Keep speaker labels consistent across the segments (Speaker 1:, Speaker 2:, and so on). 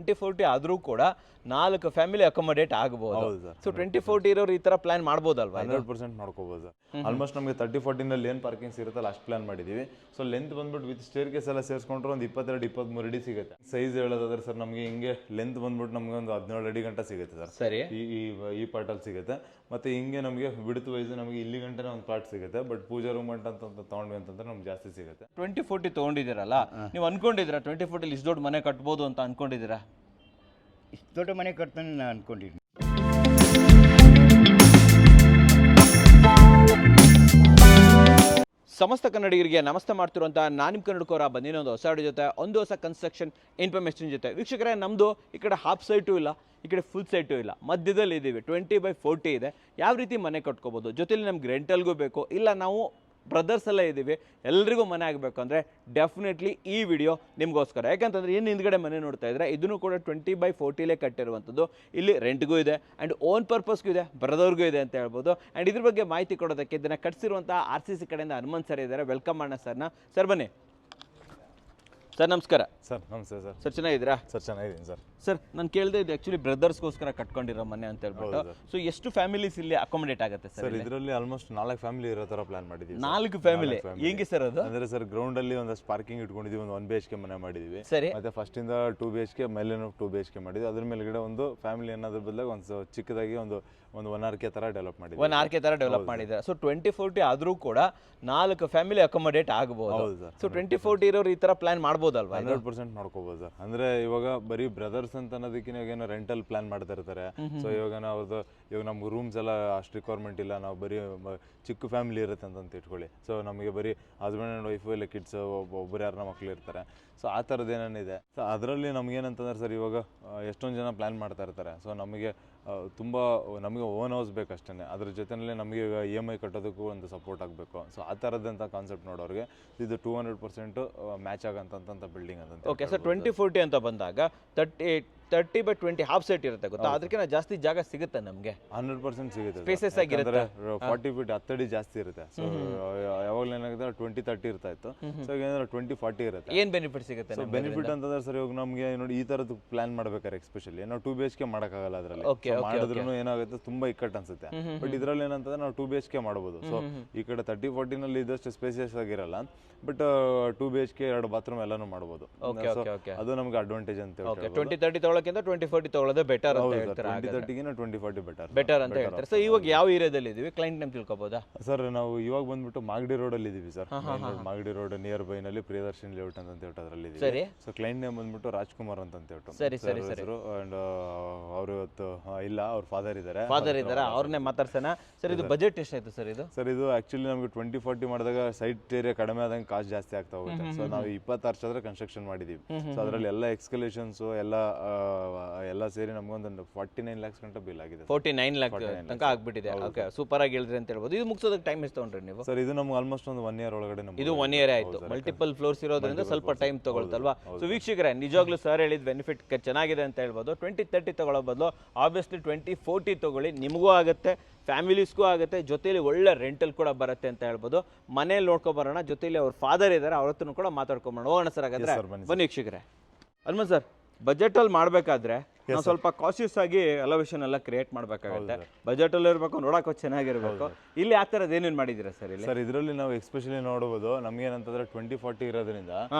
Speaker 1: 2040 ಆದರೂ ಕೂಡ 4 family accommodate ಆಗಬಹುದು. ಸೊ 2040 ಇರೋರು ಈ ತರ ಪ್ಲಾನ್ ಮಾಡಬಹುದಲ್ವಾ?
Speaker 2: 100% ಮಾಡ್ಕೋಬಹುದು ಸರ್. ಆಲ್ಮೋಸ್ಟ್ ನಮಗೆ 30-40 ಲೇನ್ ಪಾರ್ಕಿಂಗ್ಸ್ ಇರುತ್ತಲ್ಲ ಅಷ್ಟು ಪ್ಲಾನ್ ಮಾಡಿದೀವಿ. ಸೊ ಲೆಂತ್ ಬಂದ್ಬಿಟ್ಟು ವಿತ್ ಸ್ಟೇರ್ ಕೇಸ್ ಎಲ್ಲ ಸೇರಿಸ್ಕೊಂಡ್ರೆ ಒಂದು 22-23 ಅಡಿ ಸಿಗುತ್ತೆ. ಸೈಜ್ ಹೇಳೋದಾದ್ರೆ ಸರ್ ನಮಗೆ ಹಿಂಗೆ ಲೆಂತ್ ಬಂದ್ಬಿಟ್ಟು ನಮಗೆ ಒಂದು 17 ಅಡಿ ಗಂಟ ಸಿಗುತ್ತೆ ಸರ್.
Speaker 1: ಸರಿ,
Speaker 2: ಈ ಪಾರ್ಟಲ್ಲಿ ಸಿಗುತ್ತೆ. ಮತ್ತೆ ಹಿಂಗೆ ನಮಗೆ ವಿಡ್ತ್ ವೈಸ್ ನಮಗೆ ಇಲ್ಲಿ ಗಂಟೆ ಒಂದು ಪ್ಲಾಟ್ ಸಿಗುತ್ತೆ. ಬಟ್ ಪೂಜಾ ರೂಮ್ ಅಂತ ತಗೊಂಡ್ವಿ ಅಂತಂದ್ರೆ ನಮ್ಗೆ ಜಾಸ್ತಿ ಸಿಗುತ್ತೆ.
Speaker 1: 2040 ತಗೊಂಡಿದ್ದೀರಲ್ಲ, ನೀವು ಅನ್ಕೊಂಡಿದ್ದೀರಾ 2040 ಇಷ್ಟು ದೊಡ್ಡ ಮನೆ ಕಟ್ಬೋದು ಅಂತ ಅನ್ಕೊಂಡಿದ್ದೀರಾ?
Speaker 3: ಇಷ್ಟು ದೊಡ್ಡ ಮನೆ ಕಟ್ತಾನೆ ನಾನು ಅನ್ಕೊಂಡಿದ್ದೀನಿ.
Speaker 1: ಸಮಸ್ತ ಕನ್ನಡಿಗರಿಗೆ ನಮಸ್ತೆ ಮಾಡ್ತಿರುವಂಥ ನಾನು ನಿಮ್ಮ ಕನ್ನಡಕೋರ ಬಂದಿನ ಒಂದು ಹೊಸ ವಿಡಿಯೋ ಜೊತೆ, ಒಂದು ಹೊಸ ಕನ್ಸ್ಟ್ರಕ್ಷನ್ ಇನ್ಫಾರ್ಮೇಷನ್ ಜೊತೆ. ವೀಕ್ಷಕರೇ, ನಮ್ಮದು ಈ ಕಡೆ ಹಾಫ್ ಸೈಟು ಇಲ್ಲ, ಈ ಕಡೆ ಫುಲ್ ಸೈಟು ಇಲ್ಲ, ಮಧ್ಯದಲ್ಲಿ ಇದ್ದೀವಿ. 20/40 ಇದೆ. ಯಾವ ರೀತಿ ಮನೆ ಕಟ್ಕೋಬೋದು, ಜೊತೆಲಿ ನಮ್ಗೆ ರೆಂಟಲ್ಗೂ ಬೇಕು, ಇಲ್ಲ ನಾವು ಬ್ರದರ್ಸ್ ಎಲ್ಲ ಇದ್ದೀವಿ, ಎಲ್ರಿಗೂ ಮನೆ ಆಗಬೇಕು ಅಂದರೆ ಡೆಫಿನೆಟ್ಲಿ ಈ ವಿಡಿಯೋ ನಿಮಗೋಸ್ಕರ. ಯಾಕಂತಂದರೆ ಏನು ಹಿಂದ್ಗಡೆ ಮನೆ ನೋಡ್ತಾ ಇದ್ದರೆ ಇದನ್ನು ಕೂಡ 20/40 ಕಟ್ಟಿರುವಂಥದ್ದು. ಇಲ್ಲಿ ರೆಂಟ್ಗೂ ಇದೆ ಆ್ಯಂಡ್ ಓನ್ ಪರ್ಪಸ್ಗೂ ಇದೆ, ಬ್ರದರ್ಗೂ ಇದೆ ಅಂತ ಹೇಳ್ಬೋದು. ಆ್ಯಂಡ್ ಇದ್ರ ಬಗ್ಗೆ ಮಾಹಿತಿ ಕೊಡೋದಕ್ಕೆ ಇದನ್ನು ಕಟ್ಸಿರುವಂಥ RCC ಕಡೆಯಿಂದ ಹನುಮಂತ್ ಸರ್ ಇದ್ದಾರೆ. ವೆಲ್ಕಮ್ ಮಾಡೋಣ ಸರ್ನ. ಸರ್ ಬನ್ನಿ ಸರ್. ನಮಸ್ಕಾರ
Speaker 2: ಸರ್. ನಮಸ್ತೆ ಸರ್.
Speaker 1: ಸರ್ ಚೆನ್ನಾಗಿದ್ದೀರಾ?
Speaker 2: ಸರ್ ಚೆನ್ನಾಗಿದ್ದೀನಿ ಸರ್.
Speaker 1: ಸರ್ ನಾನು ಕೇಳಿದೆ, ಇದು ಆ್ಯಕ್ಚುಲಿ ಬ್ರದರ್ಸ್ಗೋಸ್ಕರ ಕಟ್ಕೊಂಡಿರೋ ಮನೆ ಅಂತ ಹೇಳ್ಬಿಟ್ಟು. ಸೊ ಎಷ್ಟು ಫ್ಯಾಮಿಲೀಸ್ ಇಲ್ಲಿ ಅಕೊಮಡೇಟ್ ಆಗುತ್ತೆ ಸರ್?
Speaker 2: ಇದರಲ್ಲಿ ಆಲ್ಮೋಸ್ಟ್ 4 ಫ್ಯಾಮಿಲಿ ಇರೋ ತರ ಪ್ಲಾನ್ ಮಾಡಿದ್ದೀವಿ.
Speaker 1: 4 ಫ್ಯಾಮಿಲಿ ಹೆಂಗೆ ಸರ್ ಅದು?
Speaker 2: ಅಂದ್ರೆ ಸರ್ ಗ್ರೌಂಡ್ ಅಲ್ಲಿ ಒಂದಷ್ಟು ಪಾರ್ಕಿಂಗ್ ಇಟ್ಕೊಂಡಿದ್ದೀವಿ, ಒಂದು 1 BHK ಮನೆ ಮಾಡಿದೀವಿ.
Speaker 1: ಸರಿ.
Speaker 2: ಮತ್ತೆ ಫಸ್ಟ್ ಇಂದ 2 BHK ಮೇಲೆ 2 BHK ಮಾಡಿದ್ವಿ. ಅದ್ರ ಮೇಲ್ಗಡೆ ಒಂದು ಫ್ಯಾಮಿಲಿ ಅನ್ನೋದ್ರ ಬದಲಾಗಿ ಒಂದು ಚಿಕ್ಕದಾಗಿ ಒಂದು 1 RK ತರ ಡೆವಲಪ್ ಮಾಡಿದ್ವಿ.
Speaker 1: 1 RK ತರ ಡೆವಲಪ್ ಮಾಡಿದ್ದಾರೆ. ಸೊ 2040 ಆದ್ರೂ ಕೂಡ 4 ಫ್ಯಾಮಿಲಿ ಅಕೊಮಡೇಟ್ ಆಗಬಹುದು. ಸೊ 2040 ಇರೋರು ಈ ತರ ಪ್ಲಾನ್ ಮಾಡಬಹುದಲ್ವಾ?
Speaker 2: 100% ಮಾಡ್ಕೋಬಹುದು ಸರ್. ಅಂದ್ರೆ ಇವಾಗ ಬರೀ ಬ್ರದರ್ಸ್ ಅಂತ ಅನ್ನೋದಕ್ಕಿಂತ ಏನೋ ರೆಂಟಲ್ ಪ್ಲಾನ್ ಮಾಡ್ತಾ ಇರ್ತಾರೆ. ಸೊ ಇವಾಗ ನಮ್ಗೆ ರೂಮ್ಸ್ ಎಲ್ಲ ಅಷ್ಟು ರಿಕ್ವೈರ್ಮೆಂಟ್ ಇಲ್ಲ, ನಾವು ಬರೀ ಚಿಕ್ಕ ಫ್ಯಾಮಿಲಿ ಇರುತ್ತೆ ಅಂತ ಇಟ್ಕೊಳ್ಳಿ. ಸೊ ನಮಗೆ ಬರೀ ಹಸ್ಬೆಂಡ್ ಆ್ಯಂಡ್ ವೈಫು ಇಲ್ಲ ಕಿಡ್ಸ್ ಒಬ್ಬರು ಯಾರನ್ನ ಮಕ್ಳು ಇರ್ತಾರೆ. ಸೊ ಆ ಥರದ್ದು ಏನೇನಿದೆ. ಸೊ ಅದರಲ್ಲಿ ನಮಗೇನಂತಂದ್ರೆ ಸರ್ ಇವಾಗ ಎಷ್ಟೊಂದು ಜನ ಪ್ಲಾನ್ ಮಾಡ್ತಾ ಇರ್ತಾರೆ. ಸೊ ನಮಗೆ ನಮಗೆ ಓನ್ ಹೌಸ್ ಬೇಕಷ್ಟೇ, ಅದ್ರ ಜೊತೆಯಲ್ಲಿ ನಮಗೆ ಈಗ EMI ಕಟ್ಟೋದಕ್ಕೂ ಒಂದು ಸಪೋರ್ಟ್ ಆಗಬೇಕು. ಸೊ ಆ ಥರದ್ದಂಥ ಕಾನ್ಸೆಪ್ಟ್ ನೋಡೋರಿಗೆ ಇದು 200% ಮ್ಯಾಚ್ ಆಗಂತ ಬಿಲ್ಡಿಂಗ್ ಅಂತ.
Speaker 1: Okay sir. 2040 ಅಂತ ಬಂದಾಗ 30/20 ಹಾಫ್ ಸೈಟ್ ಇರುತ್ತೆ ಗೊತ್ತಾ? ಅದಕ್ಕಿಂತ ಜಾಸ್ತಿ ಜಾಗ ಸಿಗುತ್ತೆ ನಮಗೆ?
Speaker 2: 100% ಸಿಗುತ್ತೆ.
Speaker 1: ಸ್ಪೇಸಸ್ ಆಗಿರುತ್ತೆ.
Speaker 2: 40 ಫೀಟ್ 10 ಅಡಿ ಜಾಸ್ತಿ ಇರುತ್ತೆ. ಸೊ ಯಾವಾಗಲೂ ಏನಾಗುತ್ತೆ 20-30 ಇರ್ತಾ ಇತ್ತು. ಸೊ ಈಗ 20-40 ಇರುತ್ತೆ.
Speaker 1: ಏನ್ ಬೆನಿಫಿಟ್ ಸಿಗುತ್ತೆ?
Speaker 2: ಸೊ ಬೆನಿಫಿಟ್ ಅಂತಂದ್ರೆ ಸರ್ ಇವಾಗ ನಮಗೆ ನೋಡಿ ಈ ತರದ್ದು ಪ್ಲಾನ್ ಮಾಡ್ಬೇಕಾದ್ರೆ ಎಸ್ಪೆಷಲಿ ನಾವು 2 BHK ಮಾಡೋಕ್ಕಾಗಲ್ಲ. ಅದರಲ್ಲಿ ಮಾಡಿದ್ರು ಏನಾಗುತ್ತೆ ತುಂಬಾ ಇಕ್ಕಟ್ಟು ಅನ್ಸುತ್ತೆ. ಬಟ್ ಇದ್ರಲ್ಲಿ ಏನಂತಂದ್ರೆ ನಾವು 2 BHK ಮಾಡಬಹುದು. ಸೊ ಈ ಕಡೆ 30-40 ನಲ್ಲಿ ಇದಷ್ಟು ಸ್ಪೇಸಿಯಸ್ ಆಗಿರಲ್ಲ, ಬಟ್ 2 BHK 2 ಬಾತ್ರೂಮ್ ಎಲ್ಲಾನು ಮಾಡಬಹುದು. ಅದು ನಮಗೆ ಅಡ್ವಾಂಟೇಜ್ ಅಂತ ಹೇಳ್ತಾರೆ.
Speaker 1: 20-30 ತಗೊಳ್ಳೋಕ್ಕಿಂತ 20-40 ತಗೊಳ್ಳೋದೇ ಬೆಟರ್ ಅಂತ ಹೇಳ್ತಾರೆ.
Speaker 2: 20-30 20-40
Speaker 1: ಬೆಟರ್ ಅಂತ ಹೇಳ್ತಾರೆ. ಸೊ ಇವಾಗ ಯಾವ ಏರಿಯಾದಲ್ಲಿ ಇದೀವಿ, ಕ್ಲೈಂಟ್ ನೇಮ್ ತಿಳ್ಕೊಬೋದಾ
Speaker 2: ಸರ್? ನಾವು ಇವಾಗ ಬಂದ್ಬಿಟ್ಟು ಮಾಗಡಿ ರೋಡ್ ಅಲ್ಲಿ ಇದೀವಿ sir. Magadi road near by ನಲ್ಲಿ ಪ್ರಿಯದರ್ಶಿನಿ ಲೇಔಟ್ ಅಂತ ಹೇಳ್ಬಿಟ್ಟು ಅದರಲ್ಲಿ ಇದೀವಿ.
Speaker 1: ಸರಿ.
Speaker 2: ಸೊ ಕ್ಲೈಂಟ್ ನೇಮ್ ಬಂದ್ಬಿಟ್ಟು ರಾಜ್ಕುಮಾರ್ ಅಂತ ಹೇಳ್ಬಿಟ್ಟು.
Speaker 1: ಸರಿ ಸರಿ ಸರಿ.
Speaker 2: ಅಂಡ್ ಅವರು ಇವತ್ತು ಇಲ್ಲ, ಅವ್ರ ಫಾದರ್ ಇದ್ದಾರೆ.
Speaker 1: ಅವ್ರನ್ನೇ ಮಾತಾಡ್ಸೋಣ. ಸರ್ ಇದು ಬಜೆಟ್ ಎಷ್ಟಾಯ್ತು ಸರ್ ಇದು?
Speaker 2: ಸರ್ ಇದು ಆಕ್ಚುಲಿ ನಮಗೆ 20-40 ಮಾಡಿದಾಗ ಸೈಟ್ ಏರಿಯಾ ಕಡಿಮೆ ಆದಂಗೆ ಕಾಸ್ಟ್ ಜಾಸ್ತಿ ಆಗ್ತಾ ಹೋಗುತ್ತೆ. ಸೊ ನಾವು 20 ವರ್ಷ ಕನ್ಸ್ಟ್ರಕ್ಷನ್ ಮಾಡಿದೀವಿ. ಸೊ ಅದರಲ್ಲಿ ಎಲ್ಲ ಎಕ್ಸ್ಕಲೇಷನ್ಸ್ ಎಲ್ಲ ಸೇರಿ ನಮಗೊಂದು 49 lakhs ಗಂಟ ಬಿಲ್ ಆಗಿದೆ.
Speaker 1: 49 lakh ತನಕ ಆಗ್ಬಿಟ್ಟಿದೆ. ಓಕೆ, ಸೂಪರ್ ಆಗಿ ಹೇಳಿದ್ರಿ ಅಂತ ಹೇಳ್ಬೋದು. ಇದು ಮುಗಿಸೋದಕ್ಕೆ ಟೈಮ್ ಎಷ್ಟು ತಗೊಂಡ್ರಿ ನೀವು?
Speaker 2: ಸರ್ ಇದು ನಮ್ಗೆ ಆಲ್ಮೋಸ್ಟ್ ಒಂದು 1 year ಒಳಗಡೆ.
Speaker 1: ಇದು 1 year ಆಯ್ತು. ಮಲ್ಟಿಪಲ್ ಫ್ಲೋರ್ಸ್ ಇರೋದ್ರಿಂದ ಸ್ವಲ್ಪ ಟೈಮ್ ತಗೊಳ್ತಲ್ವಾ? ಸೊ ವೀಕ್ಷಕರೇ, ನಿಜವಾಗ್ಲೂ ಸರ್ ಹೇಳಿದ ಬೆನಿಫಿಟ್ ಚೆನ್ನಾಗಿದೆ ಅಂತ ಹೇಳ್ಬೋದು. 20-30 ತಗೊಳ್ಳೋ ಬದಲು ಆಬ್ವಿಯಸ್ಲಿ 20-40 ತಗೊಳ್ಳಿ. ನಿಮಗೂ ಆಗುತ್ತೆ, ಫ್ಯಾಮಿಲೀಸ್ಗೂ ಆಗುತ್ತೆ, ಜೊತೆಲಿ ಒಳ್ಳೆ ರೆಂಟಲ್ ಕೂಡ ಬರುತ್ತೆ ಅಂತ ಹೇಳ್ಬೋದು. ಮನೇಲಿ ನೋಡ್ಕೊಬರೋಣ, ಜೊತೆಲಿ ಅವ್ರ ಫಾದರ್ ಇದ್ದಾರೆ, ಅವ್ರ ಹತ್ರನೂ ಕೂಡ ಮಾತಾಡ್ಕೊಂಬರೋಣ. ಹೋಗೋಣ ಸರ್ ಹಾಗಾದ್ರೆ. ಬನ್ನಿ ವೀಕ್ಷಕರೇ. ಹನುಮಂತ್ ಸರ್, ಬಜೆಟಲ್ಲಿ ಮಾಡಬೇಕಾದ್ರೆ ನಾವು ಸ್ವಲ್ಪ ಕಾಶಿಯಸ್ ಆಗಿ ಎಲವೇಷನ್ ಎಲ್ಲ ಕ್ರಿಯೇಟ್ ಮಾಡಬೇಕಾಗುತ್ತೆ. ಬಜೆಟ್ ಅಲ್ಲಿ ಇರಬೇಕು, ನೋಡಕ್ಕೆ ಚೆನ್ನಾಗಿರ್ಬೇಕು. ಇಲ್ಲಿ ಆ ಥರದ್ದು ಏನೇನು ಮಾಡಿದ್ದೀರಾ ಸರ್ ಇಲ್ಲಿ?
Speaker 2: ಸರ್ ಇದರಲ್ಲಿ ನಾವು ಎಸ್ಪೆಷಲಿ ನೋಡಬಹುದು ನಮ್ಗೆ ಏನಂತಂದ್ರೆ 20-40 ಇರೋದ್ರಿಂದ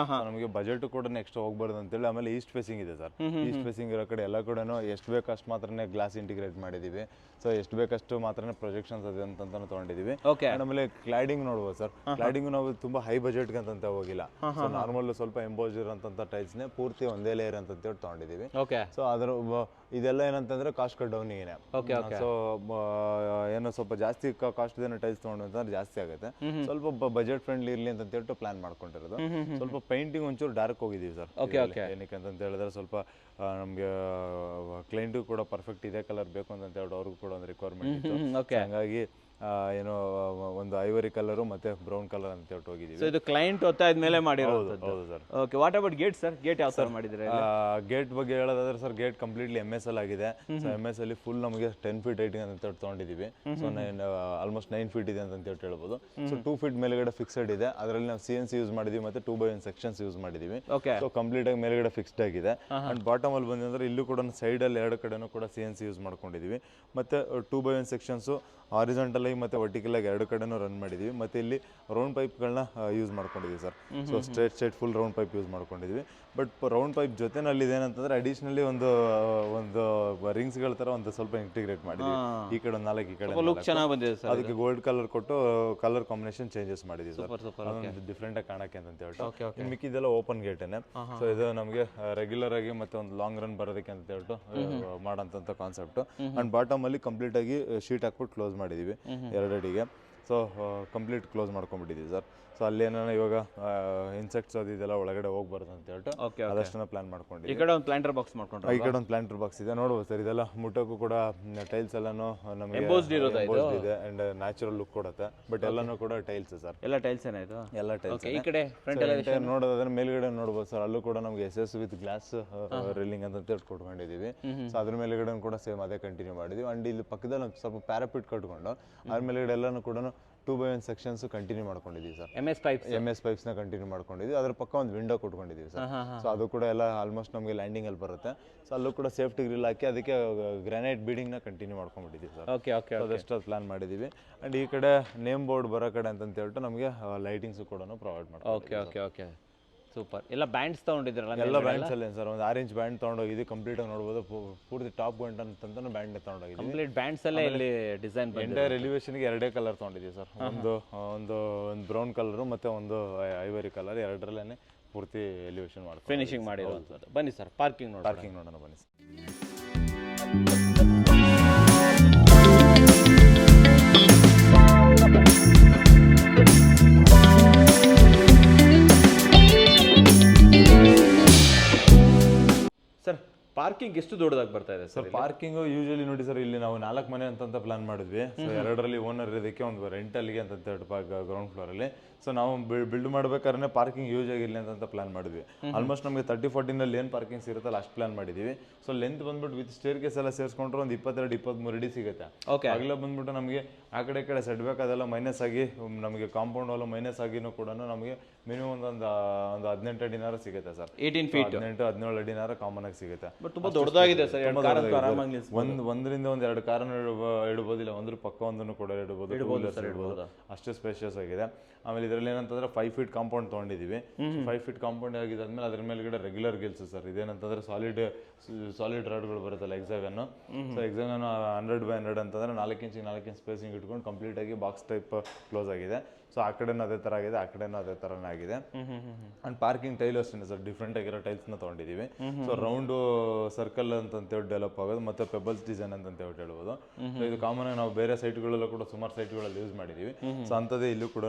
Speaker 2: ನಮಗೆ ಬಜೆಟ್ ಕೂಡ ಎಕ್ಸ್ಟ್ರಾ ಹೋಗ್ಬಾರ್ದು ಅಂತೇಳಿ. ಆಮೇಲೆ ಈಸ್ಟ್ ಫೇಸಿಂಗ್ ಇದೆ ಸರ್. ಈಸ್ಟ್ ಫೇಸಿಂಗ್ ಇರೋ ಕಡೆ ಎಲ್ಲ ಕಡೆ ಎಷ್ಟು ಬೇಕಷ್ಟು ಮಾತ್ರನೇ ಗ್ಲಾಸ್ ಇಂಟಿಗ್ರೇಟ್ ಮಾಡಿದೀವಿ. ಸೊ ಎಷ್ಟು ಬೇಕಷ್ಟು ಮಾತ್ರನೇ ಪ್ರೊಜೆಕ್ಷನ್ಸ್ ಅದೇ ಅಂತ ತಗೊಂಡಿದೀವಿ. ಆಮೇಲೆ ಕ್ಲಾಡಿಂಗ್ ನೋಡ್ಬೋದು ಸರ್. ಕ್ಲಾಡಿಂಗ್ ನಾವು ತುಂಬಾ ಹೈ ಬಜೆಟ್ ಅಂತ ಹೋಗಿಲ್ಲ. ಸೊ ನಾರ್ಮಲ್ ಸ್ವಲ್ಪ ಎಂಬೋಸ್ ಇರೋಂತ ಟೈಲ್ಸ್ ನೇ ಪೂರ್ತಿ ಒಂದೇ ಲೇಯರ್ ಅಂತ ತಗೊಂಡಿದೀವಿ. ಸೊ ಅದರ ಇದೆಲ್ಲ ಏನಂತಂದ್ರೆ ಕಾಸ್ಟ್ ಕಟ್ ಡೌನ್ ಏನೇ. ಸೊ ಏನೋ ಸ್ವಲ್ಪ ಜಾಸ್ತಿ ಕಾಸ್ಟ್ ಟೈಲ್ಸ್ ತಗೊಂಡು ಅಂತಂದ್ರೆ ಜಾಸ್ತಿ ಆಗುತ್ತೆ. ಸ್ವಲ್ಪ ಬಜೆಟ್ ಫ್ರೆಂಡ್ಲಿ ಇರ್ಲಿ ಅಂತ ಹೇಳ್ಬಿಟ್ಟು ಪ್ಲಾನ್ ಮಾಡ್ಕೊಂಡಿರೋದು. ಸ್ವಲ್ಪ ಪೇಂಟಿಂಗ್ ಒಂಚೂರು ಡಾರ್ಕ್ ಹೋಗಿದೀವಿ ಸರ್. ಏನಕ್ಕೆ ಅಂತ ಹೇಳಿದ್ರೆ ಸ್ವಲ್ಪ ನಮ್ಗೆ ಕ್ಲೈಂಟು ಕೂಡ ಪರ್ಫೆಕ್ಟ್ ಇದೇ ಕಲರ್ ಬೇಕು ಅಂತ ಹೇಳ್ಬಿಟ್ಟು ಅವ್ರಿಗೂ ಕೂಡ ಒಂದು ರಿಕ್ವೈರ್ಮೆಂಟ್ ಇತ್ತು. ಹಾಗಾಗಿ ಏನೋ ಒಂದು ಐವರಿ ಕಲರು ಮತ್ತೆ ಬ್ರೌನ್ ಕಲರ್ ಅಂತ ಹೇಳ್ಬಿಟ್ಟು ಹೋಗಿದ್ದೀವಿ.
Speaker 1: ಸೊ ಇದು ಕ್ಲೈಂಟ್ ಒತ್ತಾಯದ ಮೇಲೆ ಮಾಡಿರೋದು.
Speaker 2: ಹೌದು sir.
Speaker 1: Okay, what about gate sir? Gate ಯಾವ ಥರ ಮಾಡಿದ್ರೆ?
Speaker 2: ಗೇಟ್ ಬಗ್ಗೆ ಹೇಳೋದಾದ್ರೆ ಸರ್, ಗೇಟ್ ಕಂಪ್ಲೀಟ್ಲಿ MSL ಆಗಿದೆ. ಸೊ MSL ಫುಲ್ ನಮಗೆ 10 ಫೀಟ್ ಹೈಟಿಂಗ್ ಅಂತ ತೊಗೊಂಡಿದ್ದೀವಿ. ಸೊ ಆಲ್ಮೋಸ್ಟ್ 9 ಫೀಟ್ ಇದೆ ಅಂತ ಹೇಳ್ಬೋದು. ಸೊ 2 ಫೀಟ್ ಮೇಲ್ಗಡೆ ಫಿಕ್ಸೆಡ್ ಇದೆ. ಅದರಲ್ಲಿ ನಾವು CNC ಯೂಸ್ ಮಾಡಿದೀವಿ ಮತ್ತೆ 2x1 ಸೆಕ್ಷನ್ಸ್ ಯೂಸ್ ಮಾಡಿದೀವಿ. ಸೊ ಕಂಪ್ಲೀಟ್ ಆಗಿ ಮೇಲ್ಗಡೆ ಫಿಕ್ಸ್ಡ್ ಆಗಿದೆ. ಅಂಡ್ ಬಾಟಮ್ ಅಲ್ಲಿ ಬಂದ್ರೆ ಇಲ್ಲೂ ಕೂಡ ಸೈಡ್ ಅಲ್ಲಿ ಎರಡು ಕಡೆನೂ ಕೂಡ CNC ಯೂಸ್ ಮಾಡ್ಕೊಂಡಿದೀವಿ. ಮತ್ತೆ 2x1 ಸೆಕ್ಷನ್ಸ್ ಹಾರಿಜಾಂಟಲ್ ಆಗಿ ಮತ್ತೆ ವರ್ಟಿಕಲ್ ಆಗಿ ಎರಡು ಕಡೆನೂ ರನ್ ಮಾಡಿದೀವಿ. ಮತ್ತೆ ಇಲ್ಲಿ ರೌಂಡ್ ಪೈಪ್ಗಳನ್ನ ಯೂಸ್ ಮಾಡ್ಕೊಂಡಿದೀವಿ sir. So straight full round pipe use ಮಾಡ್ಕೊಂಡಿದೀವಿ. ಬಟ್ ರೌಂಡ್ ಪೈಪ್ ಜೊತೆನಲ್ಲಿ ಇದೇನಂತಂದ್ರೆ ಅಡಿಷನಲಿ ಒಂದು ರಿಂಗ್ಸ್ಗಳ ತರ ಒಂದು ಸ್ವಲ್ಪ ಇಂಟಿಗ್ರೇಟ್ ಮಾಡಿದೀವಿ. ಈ ಕಡೆ 4 ಈ ಕಡೆ
Speaker 1: ಲುಕ್ ಚೆನ್ನಾಗಿ ಬಂದಿದೆ ಸರ್.
Speaker 2: ಅದಕ್ಕೆ ಗೋಲ್ಡ್ ಕಲರ್ ಕೊಟ್ಟು ಕಲರ್ ಕಾಂಬಿನೇಷನ್ ಚೇಂಜಸ್ ಮಾಡಿದೀವಿ ಸರ್, ಅದೊಂದು ಡಿಫ್ರೆಂಟ್ ಆಗಿ ಕಾಣಕ್ಕೆ ಅಂತ ಹೇಳ್ಬಿಟ್ಟು. ಮಿಕ್ಕಿದೆಲ್ಲ ಓಪನ್ ಗೇಟೇನೆ. ಸೊ ಇದು ನಮಗೆ ರೆಗ್ಯುಲರ್ ಆಗಿ ಮತ್ತೆ ಒಂದು ಲಾಂಗ್ ರನ್ ಬರೋದಕ್ಕೆ ಅಂತ ಹೇಳ್ಬಿಟ್ಟು ಮಾಡೋಂಥ ಕಾನ್ಸೆಪ್ಟ್. ಅಂಡ್ ಬಾಟಮ್ ಅಲ್ಲಿ ಕಂಪ್ಲೀಟ್ ಆಗಿ ಶೀಟ್ ಹಾಕ್ಬಿಟ್ಟು ಕ್ಲೋಸ್ ಮಾಡಿದೀವಿ 2 ಅಡಿಗೆ. ಸೊ ಕಂಪ್ಲೀಟ್ ಕ್ಲೋಸ್ ಮಾಡ್ಕೊಂಡ್ಬಿಟ್ಟಿದ್ದೀವಿ ಸರ್. ಸೊ ಅಲ್ಲಿ ಏನೋ ಇವಾಗ ಇನ್ಸೆಕ್ಟ್ಸ್ ಅದು ಇದೆಲ್ಲ ಒಳಗಡೆ ಹೋಗ್ಬಾರ್ದು ಅಂತ ಹೇಳ್ಬಿಟ್ಟು ಅದಷ್ಟನ್ನ ಪ್ಲಾನ್ ಮಾಡ್ಕೊಂಡಿದ್ದೀವಿ.
Speaker 1: ಈ ಕಡೆ ಒಂದು ಪ್ಲಾಂಟರ್ ಬಾಕ್ಸ್ ಮಾಡ್ಕೊಂಡ್ರೆ,
Speaker 2: ಈ ಕಡೆ ಒಂದು ಪ್ಲಾಂಟರ್ ಬಾಕ್ಸ್ ಇದೆ. ನೋಡ್ಬೋದು ಸರ್, ಇದೆಲ್ಲ ಮುಟ್ಟಕ್ಕೂ ಕೂಡ ಟೈಲ್ಸ್ ಎಲ್ಲಾನು ನಮಗೆ
Speaker 1: ಎಂಬೋಸ್ಡ್
Speaker 2: ಇದೆ ಅಂಡ್ ನ್ಯಾಚುರಲ್ ಲುಕ್ ಕೊಡುತ್ತೆ. ಬಟ್ ಎಲ್ಲಾನು ಕೂಡ ಟೈಲ್ಸ್ ಸರ್,
Speaker 1: ಎಲ್ಲ ಟೈಲ್ಸ್ ಏನಾಯ್ತು?
Speaker 2: ಎಲ್ಲ ಟೈಲ್ಸ್.
Speaker 1: ಈ ಕಡೆ ಫ್ರಂಟ್ ಎಲ್ಲ
Speaker 2: ನೋಡೋದಾದ್ರೆ ಮೇಲ್ಗಡೆ ನೋಡ್ಬೋದು ಸರ್, ಅಲ್ಲೂ ಕೂಡ ನಮಗೆ SS ವಿತ್ ಗ್ಲಾಸ್ ರಿಲ್ಲಿಂಗ್ ಅಂತ ಕೊಟ್ಕೊಂಡಿದೀವಿ. ಸೊ ಅದ್ರ ಮೇಲ್ಗಡೆ ಕೂಡ ಸೇಮ್ ಅದೇ ಕಂಟಿನ್ಯೂ ಮಾಡಿದೀವಿ. ಅಂಡ್ ಇಲ್ಲಿ ಪಕ್ಕದಲ್ಲಿ ಒಂದು ಸ್ವಲ್ಪ ಪ್ಯಾರಾಪಿಟ್ ಕಟ್ಕೊಂಡು ಅದ್ರ ಮೇಲ್ಗಡೆ ಎಲ್ಲಾನು ಕೂಡ 2x1 ಸೆಕ್ಷನ್ಸ್ ಕಂಟಿನ್ಯೂ ಮಾಡ್ಕೊಂಡಿದೀವಿ ಸರ್. MS ಪೈಪ್ಸ್ ನ ಕಂಟಿನ್ಯೂ ಮಾಡ್ಕೊಂಡಿದ್ವಿ. ಅದ್ರ ಪಕ್ಕ ಒಂದು ವಿಂಡೋ ಕೊಟ್ಕೊಂಡಿದೀವಿ ಸರ್. ಸೊ ಅದು ಕೂಡ ಎಲ್ಲ ಆಲ್ಮೋಸ್ಟ್ ನಮಗೆ ಲ್ಯಾಂಡಿಂಗ್ ಅಲ್ಲಿ ಬರುತ್ತೆ. ಸೊ ಅಲ್ಲೂ ಕೂಡ ಸೇಫ್ಟಿ ಗ್ರಿಲ್ ಹಾಕಿ ಅದಕ್ಕೆ ಗ್ರಾನೈಟ್ ಬೀಡಿಂಗ್ ನ ಕಂಟಿನ್ಯೂ ಮಾಡ್ಕೊಂಡ್ಬಿಟ್ಟಿದ್ದೀವಿ ಸರ್. ಅದಷ್ಟು ಪ್ಲಾನ್ ಮಾಡಿದೀವಿ. ಅಂಡ್ ಈ ಕಡೆ ನೇಮ್ ಬೋರ್ಡ್ ಬರೋ ಕಡೆ ಅಂತ ಹೇಳ್ಬಿಟ್ಟು ನಮಗೆ ಲೈಟಿಂಗ್ಸ್ ಕೂಡ ಪ್ರೊವೈಡ್ ಮಾಡ್ತೀವಿ.
Speaker 1: Okay, super. ಎಲ್ಲ ಬ್ಯಾಂಡ್ಸ್ ತಗೊಂಡಿದ್ರಲ್ಲ?
Speaker 2: ಎಲ್ಲ ಬ್ಯಾಂಡ್ಸ್ ಅಲ್ಲೇ ಸರ್, ಒಂದು 6 ಇಂಚ್ ಬ್ಯಾಂಡ್ ತಗೊಂಡೋಗಿದ್ವಿ. ಕಂಪ್ಲೀಟ್ ಆಗಿ ನೋಡಬಹುದು, ಪೂರ್ತಿ ಟಾಪ್ ಪಾಯಿಂಟ್ ಅಂತ ಬ್ಯಾಂಡ್ ತಗೊಂಡೋಗಿದ್ವಿ.
Speaker 1: ಕಂಪ್ಲೀಟ್ ಬ್ಯಾಂಡ್ಸ್ ಅಲ್ಲೇ ಇಲ್ಲಿ ಡಿಸೈನ್
Speaker 2: ಎಂಟೈರ್ ಎಲಿವೇಶನ್ಗೆ 2 ಕಲರ್ ತಗೊಂಡಿದ್ದೀವಿ ಸರ್. ಒಂದು ಬ್ರೌನ್ ಕಲರ್ ಮತ್ತೆ ಒಂದು ಐವರಿ ಕಲರ್, ಎರಡರಲ್ಲೇ ಪೂರ್ತಿ ಎಲಿವೇಶನ್ ಮಾಡಿ
Speaker 1: ಫಿನಿಶಿಂಗ್ ಮಾಡಿರೋದು. ಬನ್ನಿ ಸರ್, ಪಾರ್ಕಿಂಗ್
Speaker 2: ನೋಡೋಣ ಬನ್ನಿ ಸರ್.
Speaker 1: ಪಾರ್ಕಿಂಗ್ ಎಷ್ಟು ದೊಡ್ಡದಾಗಿ ಬರ್ತಾ ಇದೆ ಸರ್?
Speaker 2: ಪಾರ್ಕಿಂಗ್ ಯೂಶಲಿ ನೋಡಿ ಸರ್, ಇಲ್ಲಿ ನಾವು 4 ಮನೆ ಅಂತ ಪ್ಲಾನ್ ಮಾಡಿದ್ವಿ. ಸೊ 2ರಲ್ಲಿ ಓನರ್ ಇದಕ್ಕೆ ಒಂದು ರೆಂಟಲ್ಗೆ ಅಂತ ಗ್ರೌಂಡ್ ಫ್ಲೋರ್ ಅಲ್ಲಿ. ಸೊ ನಾವು ಬಿಲ್ಡ್ ಮಾಡ್ಬೇಕಾದ್ರೆ ಪಾರ್ಕಿಂಗ್ ಯೂಸ್ ಆಗಿರಲಿ ಅಂತ ಪ್ಲಾನ್ ಮಾಡಿದ್ವಿ. ಆಲ್ಮೋಸ್ಟ್ ನಮಗೆ 30-40 ಏನ್ ಪಾರ್ಕಿಂಗ್ಸ್ ಇರುತ್ತಲ್ಲ ಅಷ್ಟು ಪ್ಲಾನ್ ಮಾಡಿದೀವಿ. ಸೊ ಲೆಂತ್ ಬಂದ್ಬಿಟ್ಟು ವಿತ್ ಸ್ಟೇರ್ ಕೇಸ್ ಎಲ್ಲ ಸೇರಿಸ್ಕೊಂಡ್ರೆ ಒಂದು 22-23 ಅಡಿ ಸಿಗುತ್ತೆ. ಆಗಲೇ ಬಂದ್ಬಿಟ್ಟು ನಮಗೆ ಆ ಕಡೆ ಸೆಟ್ ಬೇಕಾದೆಲ್ಲ ಮೈನಸ್ ಆಗಿ ನಮಗೆ ಕಾಂಪೌಂಡ್ ವಾಲ್ ಮೈನಸ್ ಆಗಿನೂ ಕೂಡ ನಮಗೆ ಮಿನಿಮಮ್ ಒಂದು 18 ಅಡಿನಾರ ಸಿಗುತ್ತೆ ಸರ್. 18-17 ಅಡಿನಾರ ಕಾಮನ್ ಆಗಿ ಸಿಗುತ್ತೆ.
Speaker 1: ತುಂಬಾ ದೊಡ್ಡದಾಗಿದೆ ಸರ್.
Speaker 2: ಒಂದರಿಂದ ಒಂದು 2 ಕಾರನ್ನು ಇಡಬಹುದು, ಇಲ್ಲ ಒಂದ್ರ ಪಕ್ಕ ಒಂದನ್ನು ಕೂಡ ಇಡಬಹುದು. ಅಷ್ಟೇ ಸ್ಪೇಷಿಯಸ್ ಆಗಿದೆ. ಆಮೇಲೆ ಇದರಲ್ಲಿ ಏನಂತಂದ್ರೆ 5 ಫೀಟ್ ಕಾಂಪೌಂಡ್ ತಗೊಂಡಿದೀವಿ. 5 ಫೀಟ್ ಕಾಂಪೌಂಡ್ ಆಗಿದ್ದಾದ್ಮೇಲೆ ಅದ್ರ ಮೇಲ್ಗಡೆ ರೆಗ್ಯುಲರ್ ಗಿಲ್ಸ್ ಸರ್. ಇದೇನಂತಂದ್ರೆ ಸಾಲಿಡ್ ರಾಡ್ಗಳು ಬರುತ್ತಲ್ಲ, ಎಕ್ಸಾಗನ್. ಸೊ ಎಕ್ಸಾಗನ್ 100x100 ಅಂತಂದ್ರೆ 4 ಇಂಚ್ ಸ್ಪೇಸಿಂಗ್ ಇಟ್ಕೊಂಡು ಕಂಪ್ಲೀಟ್ ಆಗಿ ಬಾಕ್ಸ್ ಟೈಪ್ ಕ್ಲೋಸ್ ಆಗಿದೆ. ಸೊ ಆ ಕಡೆನೂ ಅದೇ ತರ ಆಗಿದೆ, ಆ ಕಡೆನೂ ಅದೇ ತರನೇ ಆಗಿದೆ. ಅಂಡ್ ಪಾರ್ಕಿಂಗ್ ಟೈಲ್ ಅಷ್ಟೇ ಸರ್, ಡಿಫ್ರೆಂಟ್ ಆಗಿರೋ ಟೈಲ್ಸ್ ನ ತಗೊಂಡಿದೀವಿ. ಸೊ ರೌಂಡ್ ಸರ್ಕಲ್ ಅಂತ ಡೆವಲಪ್ ಆಗೋದು, ಮತ್ತೆ ಪೆಬಲ್ಸ್ ಡಿಸೈನ್ ಅಂತ ಹೇಳ್ಬೋದು. ಸೊ ಇದು ಕಾಮನ್ ಆಗಿ ನಾವು ಬೇರೆ ಸೈಟ್ಗಳಲ್ಲೂ ಕೂಡ ಸುಮಾರು ಸೈಟ್ಗಳಲ್ಲಿ ಯೂಸ್ ಮಾಡಿದೀವಿ. ಸೊ ಅಂಥದ್ದೇ ಇಲ್ಲೂ ಕೂಡ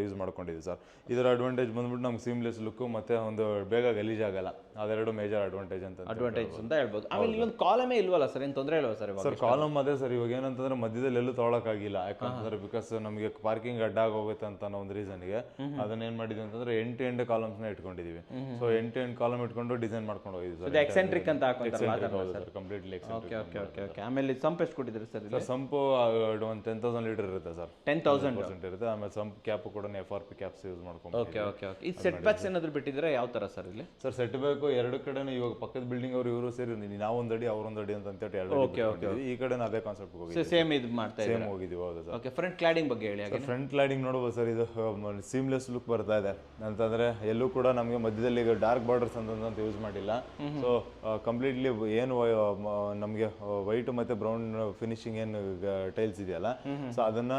Speaker 2: ಯೂಸ್ ಮಾಡ್ಕೊಂಡಿದ್ದೀವಿ ಸರ್. ಇದರ ಅಡ್ವಾಂಟೇಜ್ ಬಂದ್ಬಿಟ್ಟು ನಮ್ಗೆ ಸೀಮ್ಲೆಸ್ ಲುಕ್ ಮತ್ತೆ ಒಂದು ಬೇಗ ಗಲೀಜಾಗಲ್ಲ. ಅದೆರಡು ಮೇಜರ್ ಅಡ್ವಾಂಟೇಜ್ ಅಂತ
Speaker 1: ಹೇಳ್ಬೋದು. ಆಮೇಲೆ ಇಲ್ಲೊಂದು ಕಾಲಮೇ ಇಲ್ವಲ್ಲ ಸರ್? ಏನು ತೊಂದರೆ ಇಲ್ವಾ ಸರ್?
Speaker 2: ಸರ್ ಕಾಲಮ್ ಅದೇ ಸರ್. ಇವಾಗ ಏನಂತಂದ್ರೆ ಮಧ್ಯದಲ್ಲಿ ಎಲ್ಲೂ ತೊಗೊಳಕ್ಕಾಗಿಲ್ಲ, ಯಾಕಂತಂದ್ರೆ ಬಿಕಾಸ್ ನಮಗೆ ಪಾರ್ಕಿಂಗ್ ಅಡ್ಡ ಆಗೋಗುತ್ತೆ ಅಂತ ಅನ್ನೋ ಒಂದು ರೀಸನ್ಗೆ ಅದನ್ನ ಏನ್ ಮಾಡಿದ್ವಿ ಅಂತಂದ್ರೆ ಎಂಡ್ ಕಾಲಮ್ಸ್ ನ ಇಟ್ಕೊಂಡಿದೀವಿ. ಸೊ ಎಂಡ್ ಕಾಲಮ್ ಇಟ್ಕೊಂಡು ಡಿಸೈನ್ ಮಾಡ್ಕೊಂಡು ಹೋಗಿದ್ವಿ ಸರ್.
Speaker 1: ಎಕ್ಸೆಂಟ್ರಿಕ್ ಅಂತ ಹಾಕೊಂತಾರೆ
Speaker 2: ಕಂಪ್ಲೀಟ್ಲಿ.
Speaker 1: ಆಮೇಲೆ ಸಂಪ್ ಎಷ್ಟು ಕೊಟ್ಟಿದ್ರಿ ಸರ್?
Speaker 2: ಸಂಪು ಒಂದು 10,000 ಲೀಟರ್ ಇರುತ್ತೆ ಸರ್.
Speaker 1: 10,000
Speaker 2: ಇರುತ್ತೆ. ಆಮೇಲೆ ಸಂಪ್ ಕ್ಯಾಪ್ ಕೂಡ FRP ಕ್ಯಾಪ್ಸ್ ಯೂಸ್ ಮಾಡ್ಕೊಂಡು.
Speaker 1: ಈ ಸೆಟ್ ಬ್ಯಾಕ್ಸ್ ಏನಾದ್ರು ಬಿಟ್ಟಿದ್ರೆ ಯಾವ ತರ ಸರ್ ಇಲ್ಲಿ?
Speaker 2: ಸರ್ ಸೆಟ್ ಬ್ಯಾಕ್ 2 ಕಡೆನೂ ಇವಾಗ ಪಕ್ಕದ ಬಿಲ್ಡಿಂಗ್ ಇವರು ಸೇರಿ ನಾವು ಒಂದಡಿ ಅವ್ರೊಂದಡಿ ಅಂತ ಹೇಳಿ ಈ ಕಡೆ ಅದೇ ಕಾನ್ಸೆಪ್ಟ್ ಹೋಗಿ
Speaker 1: ಸೇಮ್ ಇದು ಮಾಡ್ತಾ
Speaker 2: ಸೇಮ್ ಹೋಗಿದ್ದೀವಿ. ಹೌದು ಸರ್.
Speaker 1: ಓಕೆ, ಫ್ರಂಟ್ ಕ್ಲಾಡಿಂಗ್ ಬಗ್ಗೆ ಹೇಳಿ.
Speaker 2: ಫ್ರಂಟ್ ಕ್ಲಾಡಿಂಗ್ ನೋಡ್ಬೋದು ಸರ್, ಇದು ಸೀಮ್ಲೆಸ್ ಲುಕ್ ಬರ್ತಾ ಇದೆ. ಅಂತಂದ್ರೆ ಎಲ್ಲೂ ಕೂಡ ನಮಗೆ ಮಧ್ಯದಲ್ಲಿ ಈಗ ಡಾರ್ಕ್ ಬಾರ್ಡರ್ಸ್ ಅಂತ ಯೂಸ್ ಮಾಡಿಲ್ಲ. ಸೊ ಕಂಪ್ಲೀಟ್ಲಿ ಏನು ನಮಗೆ ವೈಟ್ ಮತ್ತೆ ಬ್ರೌನ್ ಫಿನಿಶಿಂಗ್ ಏನು ಟೈಲ್ಸ್ ಇದೆಯಲ್ಲ, ಸೊ ಅದನ್ನ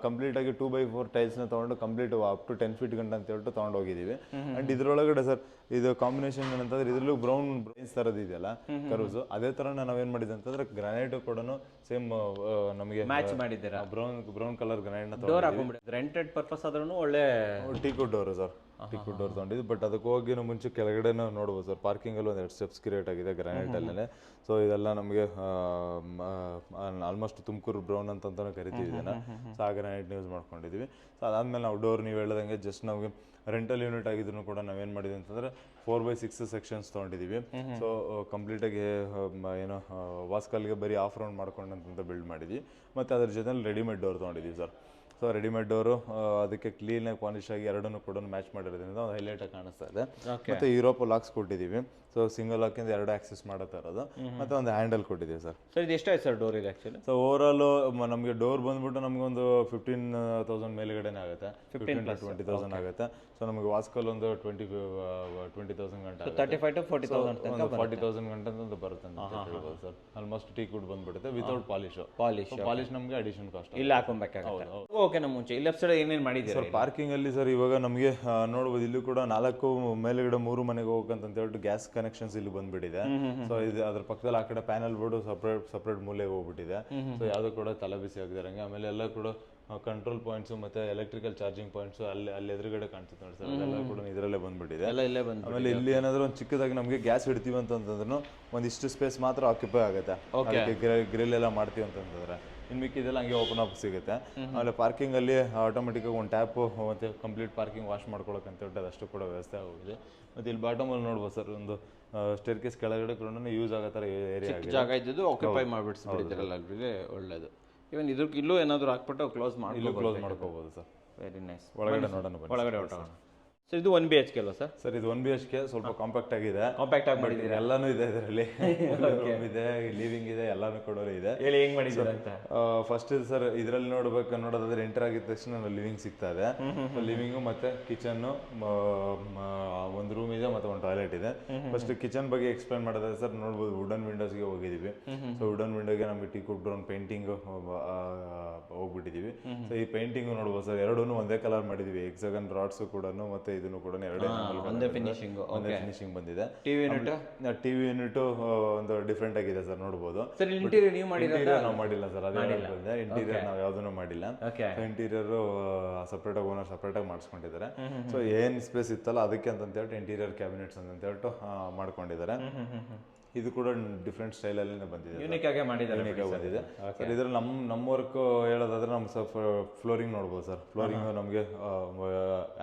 Speaker 2: ಕಂಪ್ಲೀಟ್ ಆಗಿ 2x4 ಟೈಲ್ಸ್ ನ ತಗೊಂಡು ಕಂಪ್ಲೀಟ್ ಅಪ್ ಟು 10 ಫೀಟ್ ಗಂಟ ಅಂತ ಹೇಳ್ಬಿಟ್ಟು ತಗೊಂಡು ಹೋಗಿದ್ದೀವಿ. ಅಂಡ್ ಇದ್ರೊಳಗಡೆ ಸರ್ ಇದು ಕಾಂಬಿನೇಷನ್ ಏನಂತಂದ್ರೆ ಇದ್ರಲ್ಲೂ ಬ್ರೌನ್ ತರದ್ ಇದೆಯಲ್ಲ ಕರ್ವ್ಸ್, ಅದೇ ತರ ನಾವೇನ್ ಮಾಡಿದ್ವಿ ಅಂತಂದ್ರೆ ಗ್ರಾನೈಟ್ ಕೂಡ ಸೇಮ್ ನಮಗೆ
Speaker 1: ಮ್ಯಾಚ್ ಮಾಡಿದ್ದೀರಾ.
Speaker 2: ಬ್ರೌನ್ ಕಲರ್ ಗ್ರಾನೈಟ್ ನ
Speaker 1: ಡೋರ್ ಹಾಕೊಂಡ್ಬಿಡಿ. ರೆಂಟೆಡ್ ಪರ್ಪಸ್ ಆದ್ರೂ ಒಳ್ಳೆ
Speaker 2: teak door sir. Teakwood door ತೊಗೊಂಡಿದ್ವಿ. ಬಟ್ ಅದಕ್ಕೆ ಹೋಗಿನೂ ಮುಂಚೆ ಕೆಳಗಡೆ ನೋಡ್ಬೋದು ಸರ್, ಪಾರ್ಕಿಂಗಲ್ಲಿ ಒಂದು 2 ಸ್ಟೆಪ್ಸ್ ಕ್ರಿಯೇಟ್ ಆಗಿದೆ ಗ್ರಾನೈಟಲ್ಲೇ. ಸೊ ಇದೆಲ್ಲ ನಮಗೆ ಆಲ್ಮೋಸ್ಟ್ ತುಮಕೂರು ಬ್ರೌನ್ ಅಂತಲೇ ಕರಿತೀವಿ ಇದನ್ನು. ಸೊ ಆ ಗ್ರಾನೈಟ್ನ ಯೂಸ್ ಮಾಡ್ಕೊಂಡಿದ್ವಿ. ಸೊ ಅದಾದಮೇಲೆ ನಾವು ಡೋರ್ ನೀವು ಹೇಳ್ದಂಗೆ ಜಸ್ಟ್ ನಮಗೆ ರೆಂಟಲ್ ಯೂನಿಟ್ ಆಗಿದ್ರು ಕೂಡ ನಾವೇನು ಮಾಡಿದ್ವಿ ಅಂತಂದರೆ 4x6 ಸೆಕ್ಷನ್ಸ್ ತೊಗೊಂಡಿದ್ದೀವಿ. ಸೊ ಕಂಪ್ಲೀಟಾಗಿ ಏನೋ ವಾಸ್ಕಲ್ಗೆ ಬರೀ ಆಫ್ ರೌಂಡ್ ಮಾಡ್ಕೊಂಡಂತ ಬಿಲ್ಡ್ ಮಾಡಿದ್ವಿ. ಮತ್ತು ಅದ್ರ ಜೊತೆಲಿ ರೆಡಿಮೇಡ್ ಡೋರ್ ತೊಗೊಂಡಿದ್ದೀವಿ ಸರ್. ಸೊ ರೆಡಿಮೇಡ್ ಡೋರು ಅದಕ್ಕೆ ಕ್ಲೀನಾಗಿ ಪಾಲಿಶ್ ಆಗಿ ಎರಡನ್ನೂ ಕೂಡ ಮ್ಯಾಚ್ ಮಾಡಿರೋದ್ರಿಂದ ಒಂದು ಹೈಲೈಟಾಗಿ ಕಾಣಿಸ್ತಾ ಇದೆ. ಮತ್ತು ಯುರೋಪ್ ಲಾಕ್ಸ್ ಕೊಟ್ಟಿದ್ದೀವಿ. ಸೊ ಸಿಂಗಲ್ ಲಾಕಿಂದ 2 ಆಕ್ಸೆಸ್ ಮಾಡೋ ಥರದ್ದು, ಮತ್ತು ಒಂದು ಹ್ಯಾಂಡಲ್ ಕೊಟ್ಟಿದ್ದೀವಿ ಸರ್.
Speaker 1: ಸರ್ ಇದು ಎಷ್ಟಾಯ್ತು ಸರ್ ಡೋರ್ ಇದೆ ಆ್ಯಕ್ಚುಲಿ?
Speaker 2: ಸೊ ಓವರಾಲು ನಮಗೆ ಡೋರ್ ಬಂದ್ಬಿಟ್ಟು ನಮಗೊಂದು 15,000 ಮೇಲೆಗಡೆನೇ ಆಗುತ್ತೆ, 15,000 to 20,000 ಆಗುತ್ತೆ. ಸೊ ನಮಗೆ ವಾಸ್ಕಲ್ ಒಂದು 20,000 ಗಂಟೆ
Speaker 1: 35 to 40,000
Speaker 2: 40,000 ಗಂಟೆ ಅಂತ ಬರುತ್ತೆ ಅಂತ ಹೇಳ್ಬೋದು ಸರ್. ಆಲ್ಮೋಸ್ಟ್ ಟೀಕ್ವುಡ್ ಬಂದ್ಬಿಡುತ್ತೆ ವಿತೌಟ್ ಪಾಲಿಶ್. ಪಾಲಿಶ್ ನಮಗೆ ಅಡಿಷನ್ ಕಾಸ್ಟ್
Speaker 1: ಇಲ್ಲ ಹಾಕೊಬೇಕಾಗುತ್ತೆ. ಓಕೆ, ನಮ್ಮ ಮುಂಚೆ ಇಲ್ಲಿ ಲೆಫ್ಟ್ ಸೈಡ್ ಏನೇನು ಮಾಡಿದ್ದೀರಾ
Speaker 2: ಸರ್? ಪಾರ್ಕಿಂಗ್ ಅಲ್ಲಿ ಸರ್ ಇವಾಗ ನಮಗೆ ನೋಡ್ಬೋದು, ಇಲ್ಲೂ ಕೂಡ 4 ಮೇಲೆಗಡೆ 3 ಮನೆಗೆ ಹೋಗಂತ ಹೇಳ್ಬಿಟ್ಟು ಗ್ಯಾಸ್ ಕನೆಕ್ಷನ್ಸ್ ಇಲ್ಲಿ ಬಂದ್ಬಿಟ್ಟಿದೆ. ಸೊ ಇದು ಅದ್ರ ಪಕ್ಕದಲ್ಲಿ ಆ ಕಡೆ ಪ್ಯಾನಲ್ ಬೋರ್ಡು ಸಪ್ರೇಟ್ ಮೂಲೆಗೆ ಹೋಗ್ಬಿಟ್ಟಿದೆ. ಸೊ ಯಾವುದು ಕೂಡ ತಲೆ ಬಿಸಿ ಆಗದಿರಂಗೆ. ಆಮೇಲೆ ಎಲ್ಲ ಕೂಡ ಕಂಟ್ರೋಲ್ ಪಾಯಿಂಟ್ಸ್ ಮತ್ತೆ ಎಲೆಕ್ಟ್ರಿಕಲ್ ಚಾರ್ಜಿಂಗ್ ಪಾಯಿಂಟ್ಸ್ ಅಲ್ಲಿ ಎದುರುಗಡೆ ಕಾಣಿಸುತ್ತೆ ನೋಡಿ ಸರ್, ಅದೆಲ್ಲ ಕೂಡ ಇದರಲ್ಲೇ ಬಂದ್ಬಿಟ್ಟಿದೆ. ಆಮೇಲೆ ಇಲ್ಲಿ ಏನಾದರೂ ಒಂದು ಚಿಕ್ಕದಾಗಿ ನಮಗೆ ಗ್ಯಾಸ್ ಇಡ್ತೀವಿ ಅಂತಂದ್ರೂ ಒಂದಿಷ್ಟು ಸ್ಪೇಸ್ ಮಾತ್ರ ಆಕ್ಯುಪೈ ಆಗುತ್ತೆ. ಗ್ರಿಲ್ ಎಲ್ಲ ಮಾಡ್ತೀವಿ ಅಂತಂದ್ರೆ ಇನ್ನು ಮಿಕ್ಕಿದೆಲ್ಲ ಹಂಗೆ ಓಪನ್ ಅಪ್ ಸಿಗುತ್ತೆ. ಆಮೇಲೆ ಪಾರ್ಕಿಂಗಲ್ಲಿ ಆಟೋಮೆಟಿಕಾಗಿ ಒಂದು ಟ್ಯಾಪು ಮತ್ತು ಕಂಪ್ಲೀಟ್ ಪಾರ್ಕಿಂಗ್ ವಾಶ್ ಮಾಡ್ಕೊಳಕ್ಕೆ ಅಂತ ಹೇಳ್ಬಿಟ್ಟು ಅದಷ್ಟು ಕೂಡ ವ್ಯವಸ್ಥೆ ಆಗೋಗಿದೆ. ಮತ್ತು ಇಲ್ಲಿ ಬಾಟಮಲ್ಲಿ ನೋಡ್ಬೋದು ಸರ್, ಒಂದು ಸ್ಟೇರ್ ಕೇಸ್ ಕೆಳಗಡೆ ಕೂಡ ಯೂಸ್ ಆಗೋ ಥರ ಏರಿಯಾ
Speaker 1: ಜಾಗ ಇದ್ದು ಆಕ್ಯುಪೈ ಮಾಡಿಬಿಡ್ಸಿಬಿಟ್ಟಿದ್ದಾರಲ್ಲ, ಒಳ್ಳೆಯದು. ಇವನ್ ಇಲ್ಲೂ ಏನಾದರೂ ಹಾಕ್ಬಿಟ್ಟು ಕ್ಲೋಸ್
Speaker 2: ಮಾಡ್ಕೋಬೋದು ಸರ್.
Speaker 1: Very nice.
Speaker 2: ಒಳಗಡೆ ನೋಡೋಣ,
Speaker 1: ಒಳಗಡೆ ಹೊರಟೋಣ. ಸರ್ ಇದು 1 BHK ಅಲ್ವಾ ಸರ್?
Speaker 2: ಸರ್ ಇದು 1 BHK, ಸ್ವಲ್ಪ ಕಾಂಪ್ಯಾಕ್ಟ್ ಆಗಿದೆ.
Speaker 1: ಕಾಂಪ್ಯಾಕ್ಟ್ ಆಗಿ ಮಾಡಿದ್ದೀರಾ?
Speaker 2: ಎಲ್ಲಾನು ಇದೆ ಇದರಲ್ಲಿ. ರೂಮ್ ಇದೆ, ಲಿವಿಂಗ್ ಇದೆ, ಎಲ್ಲಾನು ಕೂಡ ಇದೆ.
Speaker 1: ಹೇಳಿ ಹೆಂಗ್ ಮಾಡಿದ್ದೀರಾ ಅಂತ.
Speaker 2: ಫಸ್ಟ್ ಸರ್ ಇದರಲ್ಲಿ ನೋಡೋದಾದ್ರೆ ಎಂಟರ್ ಆಗಿದ ತಕ್ಷಣ ಲಿವಿಂಗ್ ಸಿಗ್ತಾ ಇದೆ. ಲಿವಿಂಗು ಮತ್ತೆ ಕಿಚನ್ನು, ಒಂದು ರೂಮ್ ಇದೆ ಮತ್ತೆ ಒಂದು ಟಾಯ್ಲೆಟ್ ಇದೆ. ಫಸ್ಟ್ ಕಿಚನ್ ಬಗ್ಗೆ ಎಕ್ಸ್ಪ್ಲೇನ್ ಮಾಡೋದಾದ್ರೆ ಸರ್ ನೋಡ್ಬೋದು, ವುಡನ್ ವಿಂಡೋಸ್ಗೆ ಹೋಗಿದ್ದೀವಿ. ಸೊ ವುಡನ್ ವಿಂಡೋಗೆ ನಮಗೆ ಟೀಕ್ವುಡ್ ಡೋರ್ ಪೇಂಟಿಂಗ್ ಹೋಗ್ಬಿಟ್ಟಿದ್ದೀವಿ. ಸೊ ಈ ಪೇಂಟಿಂಗ್ ನೋಡ್ಬೋದು ಸರ್, ಎರಡೂ ಒಂದೇ ಕಲರ್ ಮಾಡಿದೀವಿ. ಎಕ್ಸಾಗನ್ ರಾಡ್ಸ್ ಕೂಡ ಮತ್ತೆ ಇದನ್ನು ಕೂಡ ಒಂದೇ ಫಿನಿಶಿಂಗ್ ಬಂದಿದೆ. ಟಿವಿ ಯೂನಿಟ್ ಒಂದು ಡಿಫ್ರೆಂಟ್ ಆಗಿದೆ ಸರ್, ನೋಡಬಹುದು. ಇಂಟೀರಿಯರ್ ನಾವು ಮಾಡಿಲ್ಲ ಸರ್, ಅದೇ ಇಂಟೀರಿಯರ್ ನಾವು ಯಾವ್ದನ್ನು ಮಾಡಿಲ್ಲ. ಇಂಟೀರಿಯರ್ ಸಪ್ರೇಟ್ ಆಗಿ ಓನರ್ ಸಪ್ರೇಟ್ ಆಗಿ ಮಾಡಿಸ್ಕೊಂಡಿದ್ದಾರೆ. ಸೊ ಏನ್ ಸ್ಪೇಸ್ ಇತ್ತಲ್ಲ ಅದಕ್ಕೆ ಅಂತ ಹೇಳ್ಬಿಟ್ಟು ಇಂಟೀರಿಯರ್ ಕ್ಯಾಬಿನೆಟ್ಸ್ ಅಂತ ಹೇಳ್ಬಿಟ್ಟು ಮಾಡ್ಕೊಂಡಿದ್ದಾರೆ. ಇದು ಕೂಡ ಡಿಫ್ರೆಂಟ್ ಸ್ಟೈಲಲ್ಲಿ ಬಂದಿದೆ,
Speaker 1: ಯೂನಿಕ್ ಆಗಿ
Speaker 2: ಬಂದಿದೆ ಸರ್. ಇದ್ರಲ್ಲಿ ನಮ್ಮ ವರ್ಕ್ ಹೇಳೋದಾದ್ರೆ ನಮ್ಮ ಸ್ವಲ್ಪ ಫ್ಲೋರಿಂಗ್ ನೋಡ್ಬೋದು ಸರ್. ಫ್ಲೋರಿಂಗ್ ನಮಗೆ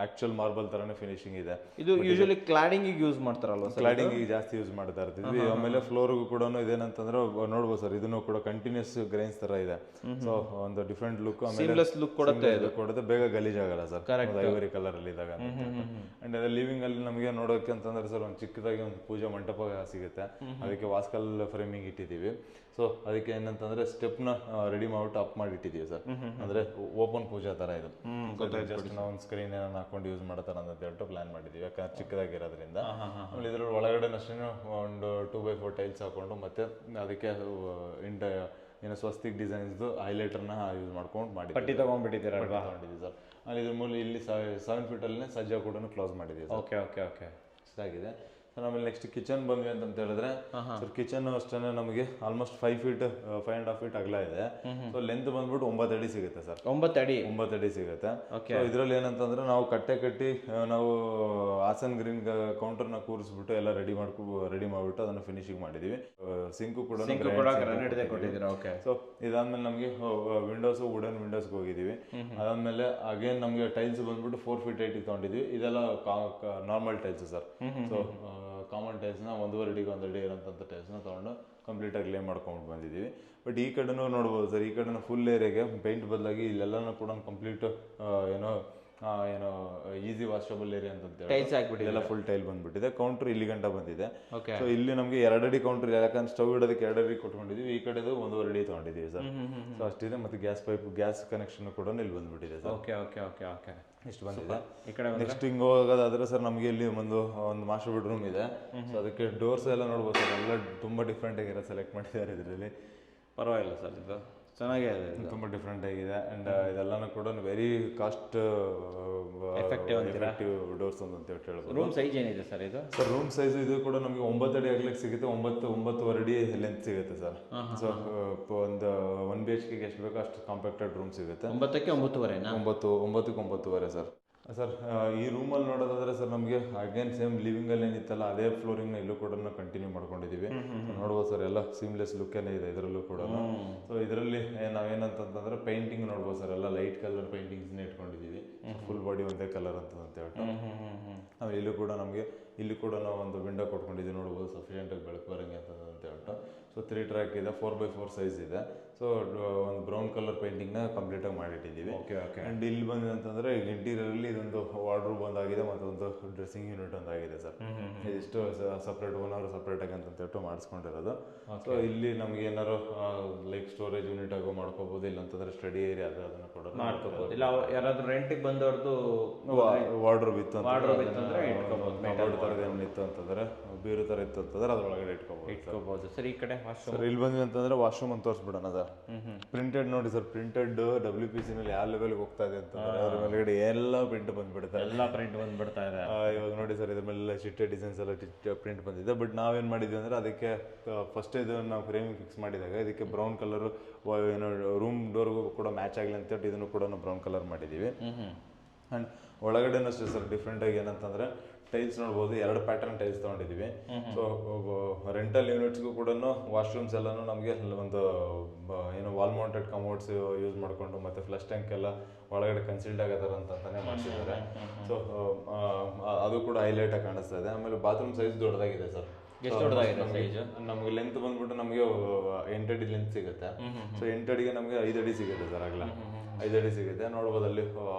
Speaker 2: ಆಕ್ಚುಯಲ್ ಮಾರ್ಬಲ್ ತರನೇ ಫಿನಿಶಿಂಗ್ ಇದೆ.
Speaker 1: ಇದು ಯೂಶಲಿ ಕ್ಲಾಡಿಂಗ್ ಯೂಸ್ ಮಾಡ್ತಾರಲ್ವಾ?
Speaker 2: ಕ್ಲಾಡಿಂಗ್ ಜಾಸ್ತಿ ಯೂಸ್ ಮಾಡ್ತಾ ಇರ್ತೀವಿ. ಆಮೇಲೆ ಫ್ಲೋರ್ಗೂ ಕೂಡ ಇದೇನಂತಂದ್ರೆ ನೋಡ್ಬೋದು ಸರ್, ಇದನ್ನು ಕೂಡ ಕಂಟಿನ್ಯೂಸ್ ಗ್ರೈನ್ಸ್ ತರ ಇದೆ. ಸೊ ಒಂದು ಡಿಫ್ರೆಂಟ್ ಲುಕ್, ಆಮೇಲೆ
Speaker 1: ಲುಕ್ ಕೊಡುತ್ತೆ,
Speaker 2: ಬೇಗ ಗಲೀಜಾಗಲ್ಲ ಸರ್, ಐವರಿ ಕಲರ್ ಅಲ್ಲಿ ಇದ್ದಾಗ. ಅಂಡ್ ಲಿವಿಂಗ್ ಅಲ್ಲಿ ನಮಗೆ ನೋಡೋಕೆ ಅಂತಂದ್ರೆ ಸರ್ ಒಂದು ಚಿಕ್ಕದಾಗಿ ಒಂದು ಪೂಜಾ ಮಂಟಪ ಸಿಗುತ್ತೆ. ಅದಕ್ಕೆ ವಾಸ್ಕಲ್ ಫ್ರೇಮಿಂಗ್ ಇಟ್ಟಿದ್ದೀವಿ. ಸೊ ಅದಕ್ಕೆ ಏನಂತಂದ್ರೆ ಸ್ಟೆಪ್ನ ರೆಡಿ ಮಾಡ್ಬಿಟ್ಟು ಅಪ್ ಮಾಡಿ ಇಟ್ಟಿದ್ದೀವಿ ಸರ್. ಅಂದ್ರೆ ಓಪನ್ ಪೂಜಾ ತರ ಇದು. ಜಸ್ಟ್ ನಾವು ಒಂದು ಸ್ಕ್ರೀನ್ ಏನಾದ್ರು ಹಾಕೊಂಡು ಯೂಸ್ ಮಾಡತಾರ ಅಂತ ಹೇಳ್ಬಿಟ್ಟು ಪ್ಲಾನ್ ಮಾಡಿದ್ದೀವಿ, ಯಾಕಂದ್ರೆ ಚಿಕ್ಕದಾಗಿರೋದ್ರಿಂದ. ಆಮೇಲೆ ಇದ್ರ ಒಳಗಡೆ ಅಷ್ಟೇ ಒಂದು 2x4 ಟೈಲ್ಸ್ ಹಾಕೊಂಡು ಮತ್ತೆ ಅದಕ್ಕೆ ಏನೋ ಸ್ವಸ್ತಿಕ್ ಡಿಸೈನ್ಸ್ದು ಹೈಲೈಟರ್ನ ಯೂಸ್ ಮಾಡ್ಕೊಂಡು ಮಾಡಿ
Speaker 1: ಪಟ್ಟಿ ತಗೊಂಡ್ಬಿಟ್ಟಿದ್ದೀರಾ?
Speaker 2: ತಗೊಂಡಿದ್ದೀವಿ ಸರ್. ಅಲ್ಲಿ ಇದ್ರ ಮೂಲ ಇಲ್ಲಿ 7 ಫೀಟಲ್ಲೇ ಸಜ್ಜಾ ಕೂಡ ಕ್ಲೋಸ್ ಮಾಡಿದ್ದೀವಿ.
Speaker 1: ಓಕೆ
Speaker 2: ಇಷ್ಟಾಗಿದೆ. ಆಮೇಲೆ ನೆಕ್ಸ್ಟ್ ಕಿಚನ್ ಬಂದ್ವಿ ಅಂತ ಹೇಳಿದ್ರೆ ಸರ್, ಕಿಚನ್ ಅಷ್ಟೇ ನಮಗೆ ಆಲ್ಮೋಸ್ಟ್ 5 ಫೀಟ್ 5.5 ಫೀಟ್ ಅಗಲ ಇದೆ. ಸೊ ಲೆಂತ್ ಬಂದ್ಬಿಟ್ಟು 9 ಅಡಿ ಸಿಗುತ್ತೆ ಸರ್. 9 ಅಡಿ ಸಿಗುತ್ತೆ. ಸೊ ಇದ್ರಲ್ಲಿ ಏನಂತಂದ್ರೆ ನಾವು ಕಟ್ಟಿ ನಾವು ಹಾಸನ್ ಗ್ರೀನ್ ಕೌಂಟರ್ನ ಕೂರಿಸ್ಬಿಟ್ಟು ಎಲ್ಲ ರೆಡಿ ಮಾಡ್ಬಿಟ್ಟು ಅದನ್ನು ಫಿನಿಶಿಂಗ್ ಮಾಡಿದೀವಿ. ಸಿಂಕು ಕೂಡ ಸೊ ಇದಾದ್ಮೇಲೆ ನಮಗೆ ವಿಂಡೋಸ್ ವುಡನ್ ವಿಂಡೋಸ್ಗೆ ಹೋಗಿದ್ದೀವಿ. ಅದಾದ್ಮೇಲೆ ಅಗೇನ್ ನಮಗೆ ಟೈಲ್ಸ್ ಬಂದ್ಬಿಟ್ಟು 4 ಫೀಟ್ 8 ತಗೊಂಡಿದ್ವಿ. ಇದೆಲ್ಲ normal tiles sir. So common ಟೈಲ್ಸ್ನ 1.5 ಅಡಿಗೆ 1 ಅಡಿ ಇರೋಂಥ ಟೈಲ್ಸ್ನ ತೊಗೊಂಡು ಕಂಪ್ಲೀಟಾಗಿ ಲೇ ಮಾಡ್ಕೊಂಡು ಬಂದಿದ್ದೀವಿ. ಬಟ್ ಈ ಕಡೆನೂ ನೋಡ್ಬೋದು ಸರ್, ಈ ಕಡೆನೂ ಫುಲ್ ಏರಿಯಾಗೆ ಪೇಂಟ್ ಬದಲಾಗಿ ಇಲ್ಲೆಲ್ಲನೂ ಕೂಡ ಕಂಪ್ಲೀಟ್ ಏನೋ ಈಸಿ ವಾಷಬಲ್ ಏರಿಯಾ ಅಂತ ಎಲ್ಲ ಫುಲ್ ಟೈಲ್ ಬಂದ್ಬಿಟ್ಟಿದೆ. ಕೌಂಟರ್ ಇಲ್ಲಿ ಗಂಟ ಬಂದಿದೆ. ಸೊ ಇಲ್ಲಿ ನಮಗೆ 2 ಅಡಿ ಕೌಂಟರ್, ಯಾಕಂದ್ರೆ ಸ್ಟವ್ ಇಡೋದಕ್ಕೆ 2 ಅಡಿ ಕೊಟ್ಕೊಂಡಿದ್ವಿ. ಈ ಕಡೆದು 1.5 ಅಡಿ ತಗೊಂಡಿದ್ದೀವಿ ಸರ್. ಸೊ ಅಷ್ಟಿದೆ. ಮತ್ತೆ ಗ್ಯಾಸ್ ಕನೆಕ್ಷನ್ ಕೂಡ ಇಲ್ಲಿ ಬಂದ್ಬಿಟ್ಟಿದೆ ಸರ್.
Speaker 1: ಓಕೆ
Speaker 2: ಇಷ್ಟು ಬಂದಿದೆ. ನೆಕ್ಸ್ಟ್ ಹಿಂಗೆ ಹೋಗೋದಾದ್ರೆ ಸರ್, ನಮಗೆ ಇಲ್ಲಿ ಒಂದು ಮಾಸ್ಟರ್ ಬೆಡ್ರೂಮ್ ಇದೆ. ಸೊ ಅದಕ್ಕೆ ಡೋರ್ಸ್ ಎಲ್ಲ ನೋಡ್ಬೋದು ಸರ್, ಎಲ್ಲ ತುಂಬ ಡಿಫ್ರೆಂಟ್ ಆಗಿರೋ ಸೆಲೆಕ್ಟ್ ಮಾಡಿದ್ದಾರೆ ಇದರಲ್ಲಿ.
Speaker 1: ಪರವಾಗಿಲ್ಲ ಸರ್, ಇದು ಚೆನ್ನಾಗೇ ಇದೆ,
Speaker 2: ತುಂಬ ಡಿಫ್ರೆಂಟ್ ಆಗಿದೆ. ಆ್ಯಂಡ್ ಇದೆಲ್ಲನೂ ಕೂಡ ವೆರಿ ಕಾಸ್ಟ್
Speaker 1: ಎಫೆಕ್ಟಿವ್
Speaker 2: ಡೋರ್ಸ್ ಅಂತ ಹೇಳ್ಬೋದು.
Speaker 1: ರೂಮ್ ಸೈಜ್ ಏನಿದೆ ಸರ್ ಇದು?
Speaker 2: ಸರ್ ರೂಮ್ ಸೈಜ್ ಇದು ಕೂಡ ನಮಗೆ 9 ಅಡಿ ಆಗ್ಲಿಕ್ಕೆ ಸಿಗುತ್ತೆ, 9.5 ಅಡಿ ಲೆಂತ್ ಸಿಗುತ್ತೆ ಸರ್. ಸೊ ಒಂದು 1 BHK ಎಷ್ಟು ಬೇಕೋ ಅಷ್ಟು ಕಾಂಪ್ಯಾಕ್ಟೆಡ್ ರೂಮ್ ಸಿಗುತ್ತೆ.
Speaker 1: 9ಕ್ಕೆ 9.5
Speaker 2: 9ಕ್ಕೆ 9.5 ಸರ್. ಸರ್ ಈ ರೂಮಲ್ಲಿ ನೋಡೋದಾದ್ರೆ ಸರ್ ನಮಗೆ ಅಗೇನ್ ಸೇಮ್ ಲಿವಿಂಗಲ್ಲಿ ಏನಿತ್ತಲ್ಲ ಅದೇ ಫ್ಲೋರಿಂಗ್ನ ಇಲ್ಲೂ ಕೂಡ ಕಂಟಿನ್ಯೂ ಮಾಡ್ಕೊಂಡಿದ್ದೀವಿ. ನೋಡ್ಬೋದು ಸರ್ ಎಲ್ಲ ಸೀಮ್ಲೆಸ್ ಲುಕ್ಕೇನೆ ಇದೆ ಇದರಲ್ಲೂ ಕೂಡ. ಸೊ ಇದರಲ್ಲಿ ನಾವೇನಂತಂದ್ರೆ ಪೇಂಟಿಂಗ್ ನೋಡ್ಬೋದು ಸರ್, ಎಲ್ಲ ಲೈಟ್ ಕಲರ್ ಪೇಂಟಿಂಗ್ಸ್ನ ಇಟ್ಕೊಂಡಿದ್ದೀವಿ. ಫುಲ್ ಬಾಡಿ ಒಂದೇ ಕಲರ್ ಅಂತ ಹೇಳ್ಬಿಟ್ಟು. ಆಮೇಲೆ ಇಲ್ಲಿ ಕೂಡ ನಾವು ಒಂದು ವಿಂಡೋ ಕೊಟ್ಕೊಂಡಿದ್ದೀವಿ, ನೋಡ್ಬೋದು ಸಫಿಷಿಯೆಂಟಾಗಿ ಬೆಳಕು ಬರಂಗೆ ಅಂತ ಹೇಳ್ಬಿಟ್ಟು. ಸೊ 3 ಟ್ರ್ಯಾಕ್ ಇದೆ, 4x4 ಸೈಜ್ ಇದೆ. ಸೊ ಒಂದು ಬ್ರೌನ್ ಕಲರ್ ಪೇಂಟಿಂಗ್ನ ಕಂಪ್ಲೀಟಾಗಿ ಮಾಡಿಟ್ಟಿದ್ದೀವಿ. ಆ್ಯಂಡ್ ಇಲ್ಲಿ ಬಂದಿದೆ ಅಂತಂದರೆ ಈಗ ಇಂಟೀರಿಯರಲ್ಲಿ ಇದೊಂದು ವಾರ್ಡ್ರೋಬ್ ಒಂದಾಗಿದೆ ಮತ್ತು ಒಂದು ಡ್ರೆಸ್ಸಿಂಗ್ ಯೂನಿಟ್ ಒಂದಾಗಿದೆ ಸರ್. ಇದಿಷ್ಟು ಸಪ್ರೇಟ್ ಓನರ್ ಸಪ್ರೇಟಾಗಿ ಅಂತ ಹೇಳ್ಬಿಟ್ಟು ಮಾಡಿಸ್ಕೊಂಡಿರೋದು. ಸೊ ಇಲ್ಲಿ ನಮ್ಗೆ ಏನಾರು ಲೈಕ್ ಸ್ಟೋರೇಜ್ ಯೂನಿಟ್ ಆಗೋ ಮಾಡ್ಕೋಬೋದು, ಇಲ್ಲಂತಂದ್ರೆ ಸ್ಟಡಿ ಏರಿಯಾ ಅದನ್ನು ಕೂಡ
Speaker 1: ಮಾಡ್ಕೋಬೋದು. ಇಲ್ಲ ಯಾರಾದ್ರೂ ರೆಂಟಿಗೆ ಬಂದವ್ರದ್ದು
Speaker 2: ವಾರ್ಡ್ರೋಬ್ ಇತ್ತು ಅಂತಂದ್ರೆ ಏನಿತ್ತು ಅಂತಂದ್ರೆ ಬೀರು ಥರ ಇತ್ತು ಅಂತಂದ್ರೆ ಅದ್ರೊಳಗಡೆ
Speaker 1: ಇಟ್ಕೋಬಹುದು ಸರ್. ಈ ಕಡೆ
Speaker 2: ಸರ್ ಇಲ್ಲಿ ಬಂದ್ವಿ ಅಂತಂದ್ರೆ ವಾಶ್ರೂಮ್ ಅಂತ ತೋರಿಸ್ಬಿಡೋಣ ಸರ್. ಪ್ರಿಂಟೆಡ್ ನೋಡಿ ಸರ್, ಪ್ರಿಂಟೆಡ್ WPC ನಲ್ಲಿ ಯಾವ ಲೆವೆಲ್ಗೆ ಹೋಗ್ತಾ ಇದೆ ಅಂತಂದ್ರೆ ಅದ್ರ ಮೇಲ್ಗಡೆ ಎಲ್ಲ ಪ್ರಿಂಟ್ ಬಂದ್ಬಿಡುತ್ತೆ,
Speaker 1: ಎಲ್ಲ ಪ್ರಿಂಟ್ ಬಂದ್ಬಿಡ್ತಾ ಇದೆ.
Speaker 2: ಇವಾಗ ನೋಡಿ ಸರ್ ಇದ್ರ ಮೇಲೆ ಚಿಟ್ಟೆ ಡಿಸೈನ್ಸ್ ಎಲ್ಲ ಪ್ರಿಂಟ್ ಬಂದಿದೆ. ಬಟ್ ನಾವೇನ್ ಮಾಡಿದ್ವಿ ಅಂದ್ರೆ ಅದಕ್ಕೆ ಫಸ್ಟ್ ಇದು ನಾವು ಫ್ರೇಮಿಂಗ್ ಫಿಕ್ಸ್ ಮಾಡಿದಾಗ ಇದಕ್ಕೆ ಬ್ರೌನ್ ಕಲರ್ ಏನೋ ರೂಮ್ ಡೋರ್ಗೂ ಕೂಡ ಮ್ಯಾಚ್ ಆಗಲಿ ಅಂತೇಳಿ ಇದನ್ನು ಕೂಡ ನಾವು ಬ್ರೌನ್ ಕಲರ್ ಮಾಡಿದ್ದೀವಿ. ಆ್ಯಂಡ್ ಒಳಗಡೆನೂ ಅಷ್ಟೇ ಸರ್ ಡಿಫ್ರೆಂಟ್ ಆಗಿ ಏನಂತಂದ್ರೆ ಟೈಲ್ಸ್ ನೋಡ್ಬೋದು, 2 ಪ್ಯಾಟರ್ನ್ ಟೈಲ್ಸ್ ತೊಗೊಂಡಿದ್ದೀವಿ. ಸೊ ರೆಂಟಲ್ ಯೂನಿಟ್ಸ್ಗೂ ಕೂಡ ವಾಶ್ರೂಮ್ಸ್ ಎಲ್ಲನೂ ನಮಗೆ ಒಂದು ಏನು ವಾಲ್ ಮೌಂಟೆಡ್ ಕಮೋಡ್ಸ್ ಯೂಸ್ ಮಾಡಿಕೊಂಡು ಮತ್ತು ಫ್ಲಶ್ ಟ್ಯಾಂಕ್ ಎಲ್ಲ ಒಳಗಡೆ ಕನ್ಸಿಲ್ಡ್ ಆಗೋ ಥರ ಅಂತಾನೆ ಮಾಡಿಸಿದ್ದಾರೆ. ಸೊ ಅದು ಕೂಡ ಹೈಲೈಟ್ ಆಗಿ ಕಾಣಿಸ್ತಾ ಇದೆ. ಆಮೇಲೆ ಬಾತ್ರೂಮ್ ಸೈಜ್ ದೊಡ್ಡದಾಗಿದೆ ಸರ್.
Speaker 1: ಎಷ್ಟು ದೊಡ್ಡದಾಗಿದೆ ಸೈಜ್?
Speaker 2: ನಮಗೆ ಲೆಂತ್ ಬಂದ್ಬಿಟ್ಟು ನಮಗೆ 8 ಅಡಿ ಲೆಂತ್ ಸಿಗುತ್ತೆ. ಸೊ 8 ಅಡಿಗೆ ನಮಗೆ 5 ಅಡಿ ಸಿಗುತ್ತೆ ಸರ್. ಆಗಲ್ಲ 5 ಅಡಿ ಸಿಗುತ್ತೆ. ನೋಡ್ಬೋದು ಅಲ್ಲಿ